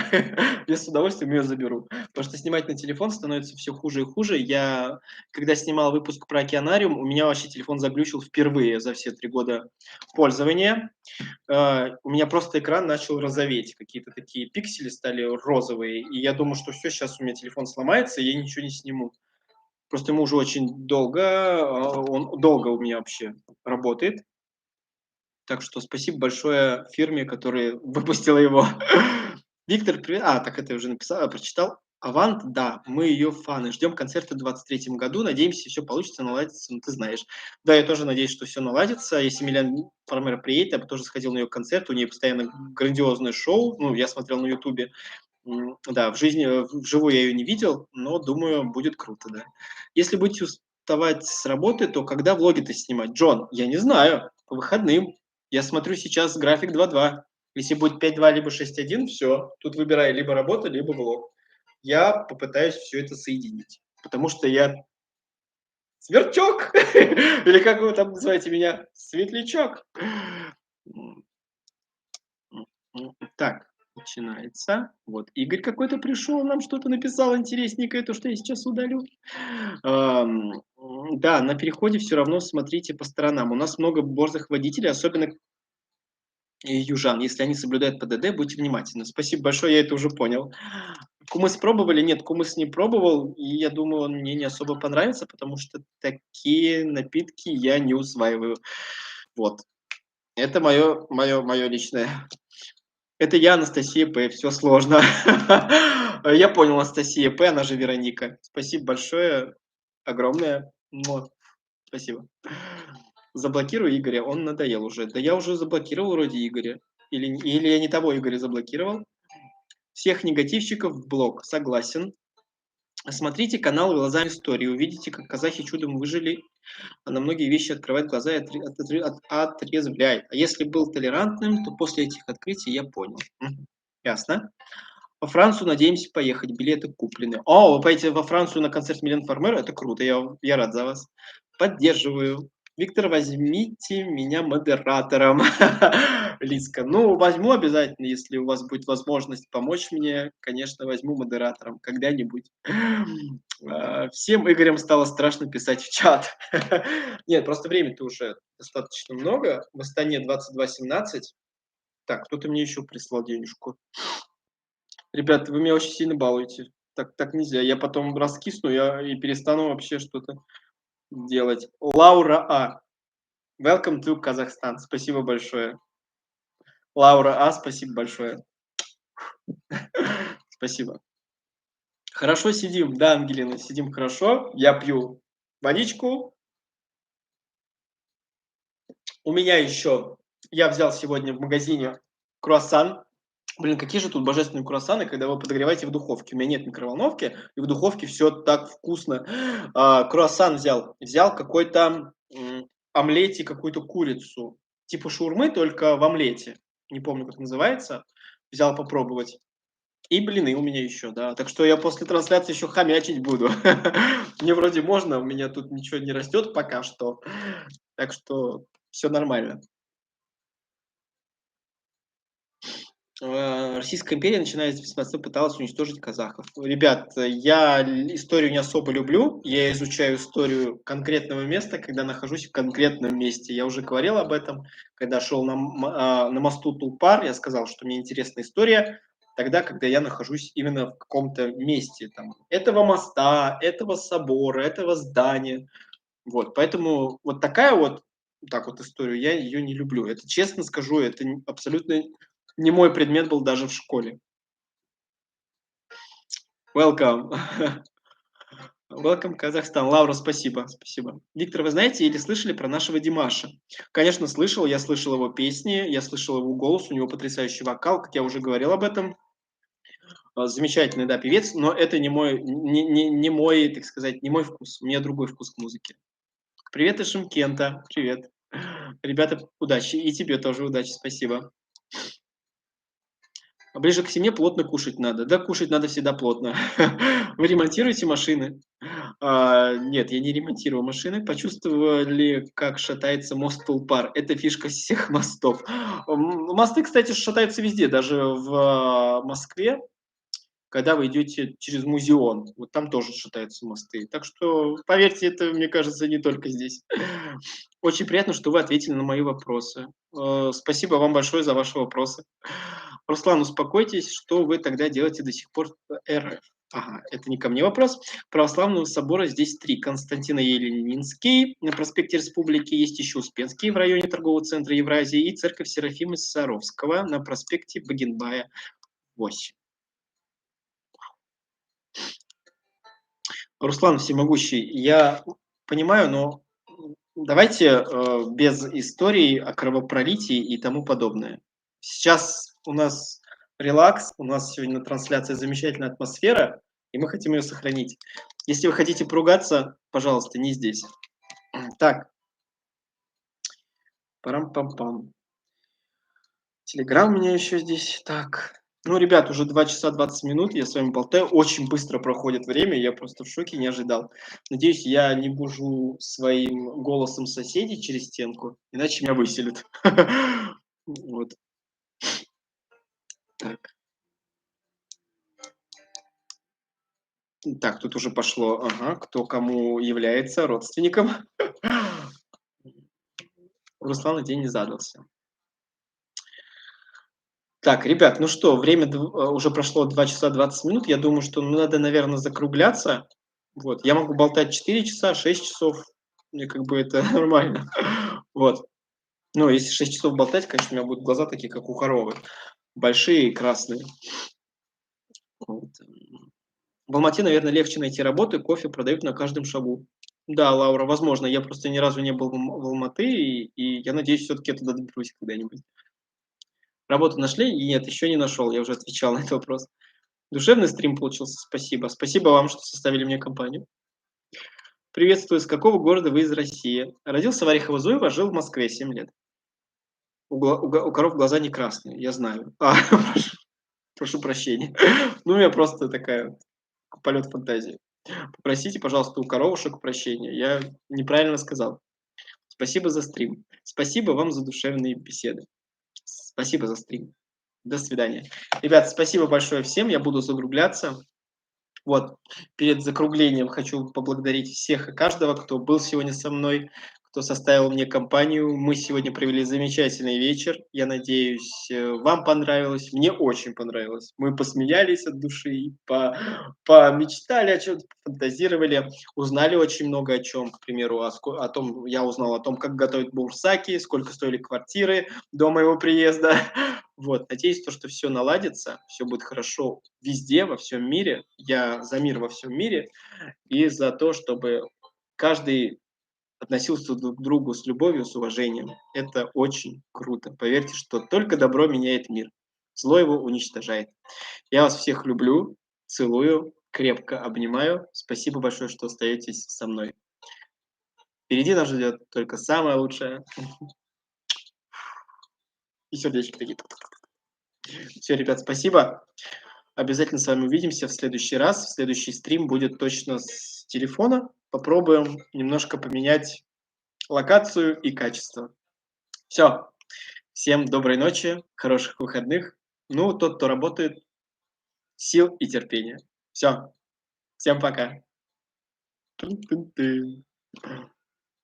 Я с удовольствием ее заберу. Потому что снимать на телефон становится все хуже и хуже. Я, когда снимал выпуск про океанариум, у меня вообще телефон заглючил впервые за все 3 года пользования. У меня просто экран начал розоветь, какие-то такие пиксели стали розовые, и я думаю, что все, сейчас у меня телефон сломается, и я ничего не сниму. Просто ему уже очень долго, он долго у меня вообще работает. Так что спасибо большое фирме, которая выпустила его. Виктор, привет. Так это я уже написал, прочитал. Авант, да, мы ее фаны. Ждем концерта в 23 году. Надеемся, все получится, наладится. Ну, ты знаешь. Да, я тоже надеюсь, что все наладится. Если Милен Фармер приедет, я бы тоже сходил на ее концерт. У нее постоянно грандиозное шоу. Ну, я смотрел на Ютубе. Да, в жизни, вживую я ее не видел, но думаю, будет круто, да. Если будете уставать с работы, то когда влоги-то снимать? Джон, я не знаю, по выходным. Я смотрю сейчас график 2:2. Если будет 5:2 либо 6:1, все. Тут выбирай либо работа, либо влог. Я попытаюсь все это соединить, потому что я сверчок, или как вы там называете меня, светлячок. Так, начинается. Вот Игорь какой-то пришел, нам что-то написал интересненькое, то, что я сейчас удалю. Да, на переходе все равно смотрите по сторонам. У нас много борзых водителей, особенно южан. Если они соблюдают ПДД, будьте внимательны. Спасибо большое, я это уже понял. Кумыс пробовали? Нет, кумыс не пробовал, и я думаю, он мне не особо понравится, потому что такие напитки я не усваиваю. Вот. Это мое личное. Это я, Анастасия П. Все сложно. Я понял, Анастасия П. Она же Вероника. Спасибо большое. Огромное. Спасибо. Заблокирую Игоря. Он надоел уже. Да я уже заблокировал вроде Игоря. Или я не того Игоря заблокировал. Всех негативщиков в блок. Согласен. Смотрите канал «Глазами истории». Увидите, как казахи чудом выжили. На многие вещи открывает глаза и отрезвляет. А если был толерантным, то после этих открытий я понял. Ясно. Во Францию надеемся поехать, билеты куплены. О, вы поедете во Францию на концерт Милен Фармер? Это круто, я рад за вас. Поддерживаю. Виктор, возьмите меня модератором. Лиска, ну, возьму обязательно, если у вас будет возможность помочь мне, конечно, возьму модератором когда-нибудь. Всем Игорям стало страшно писать в чат. Нет, просто времени-то уже достаточно много. В Астане 22:17. Так, кто-то мне еще прислал денежку. Ребята, вы меня очень сильно балуете. Так нельзя. Я потом раскисну и перестану вообще что-то делать. Лаура А. Welcome to Казахстан. Спасибо большое. Лаура А, спасибо большое. Спасибо. Хорошо сидим. Да, Ангелина, сидим хорошо. Я пью водичку. У меня еще... Я взял сегодня в магазине круассан. Блин, какие же тут божественные круассаны, когда вы подогреваете в духовке. У меня нет микроволновки, и в духовке все так вкусно. Круассан взял. Взял какой-то омлете, какую-то курицу. Типа шаурмы, только в омлете. Не помню, как называется. Взял попробовать. И блины у меня еще, да. Так что я после трансляции еще хомячить буду. Мне вроде можно, у меня тут ничего не растет пока что. Так что все нормально. Российская империя, начиная с 18 пыталась уничтожить казахов. Ребят, я историю не особо люблю. Я изучаю историю конкретного места, когда нахожусь в конкретном месте. Я уже говорил об этом, когда шел на мосту Тулпар. Я сказал, что мне интересна история тогда, когда я нахожусь именно в каком-то месте. Там, этого моста, этого собора, этого здания. Вот, поэтому вот такая вот, так вот историю, я ее не люблю. Это честно скажу, это абсолютно не мой предмет был даже в школе. Welcome. Welcome, Казахстан. Лаура, спасибо. Спасибо. Виктор, вы знаете или слышали про нашего Димаша? Конечно, слышал. Я слышал его песни, я слышал его голос, у него потрясающий вокал, как я уже говорил об этом. Замечательный, да, певец, но это не мой, так сказать, не мой вкус. У меня другой вкус к музыке. Привет из Шымкента. Привет. Ребята, удачи. И тебе тоже удачи. Спасибо. А ближе к семье плотно кушать надо. Да, кушать надо всегда плотно. Вы ремонтируете машины? Нет, я не ремонтирую машины. Почувствовали, как шатается мост Тулпар? Это фишка всех мостов. Мосты, кстати, шатаются везде, даже в Москве. когда вы идете через Музеон. Вот там тоже шатаются мосты. Так что, поверьте, это, мне кажется, не только здесь. Очень приятно, что вы ответили на мои вопросы. Спасибо вам большое за ваши вопросы. Руслан, успокойтесь, что вы тогда делаете до сих пор в РФ? Ага, это не ко мне вопрос. Православного собора здесь 3. Константино-Еленинский, на проспекте Республики, есть еще Успенский в районе торгового центра Евразии и церковь Серафима Саровского на проспекте Багенбая, 8. Руслан Всемогущий, я понимаю, но давайте без истории о кровопролитии и тому подобное. Сейчас у нас релакс, у нас сегодня на трансляции замечательная атмосфера, и мы хотим ее сохранить. Если вы хотите поругаться, пожалуйста, не здесь. Так, парам-пам-пам. Телеграм у меня еще здесь. Так. Ну, ребят, уже 2 часа 20 минут, я с вами болтаю. Очень быстро проходит время, я просто в шоке, не ожидал. Надеюсь, я не бужу своим голосом соседей через стенку, иначе меня выселят. Вот. Так. Так, тут уже пошло, ага, кто кому является родственником. У Руслана день не задался. Так, ребят, ну что, время уже прошло 2 часа 20 минут. Я думаю, что надо, наверное, закругляться. Вот. Я могу болтать 4 часа, 6 часов. Мне как бы это нормально. Вот. Ну, если 6 часов болтать, конечно, у меня будут глаза такие, как у коровы. Большие и красные. Вот. В Алмате, наверное, легче найти работу, кофе продают на каждом шагу. Да, Лаура, возможно. Я просто ни разу не был в Алматы, и я надеюсь, все-таки я туда доберусь когда-нибудь. Работу нашли? Нет, еще не нашел. Я уже отвечал на этот вопрос. Душевный стрим получился, спасибо. Спасибо вам, что составили мне компанию. Приветствую, с какого города вы из России? Родился в Орехово-Зуево, жил в Москве 7 лет. У коров глаза не красные, я знаю. Прошу прощения. Ну, у меня просто такая полет фантазии. Попросите, пожалуйста, у коровушек прощения. Я неправильно сказал. Спасибо за стрим. Спасибо вам за душевные беседы. Спасибо за стрим. До свидания. Ребят, спасибо большое всем. Я буду закругляться. Вот, перед закруглением хочу поблагодарить всех и каждого, кто был сегодня со мной, кто составил мне компанию. Мы сегодня провели замечательный вечер. Я надеюсь, вам понравилось. Мне очень понравилось. Мы посмеялись от души, помечтали о чем-то, фантазировали, узнали очень много о чем. К примеру, о том, я узнал о том, как готовить бурсаки, сколько стоили квартиры до моего приезда. Вот, надеюсь, то, что все наладится, все будет хорошо везде, во всем мире. Я за мир во всем мире и за то, чтобы каждый относился друг к другу с любовью, с уважением. Это очень круто. Поверьте, что только добро меняет мир. Зло его уничтожает. Я вас всех люблю, целую, крепко обнимаю. Спасибо большое, что остаетесь со мной. Впереди нас ждет только самое лучшее. И сердечки такие. Все, ребят, спасибо. Обязательно с вами увидимся в следующий раз. Следующий стрим будет точно с телефона. Попробуем немножко поменять локацию и качество. Все. Всем доброй ночи, хороших выходных. Ну, тот, кто работает, сил и терпения. Все. Всем пока. Тын-тын-тын.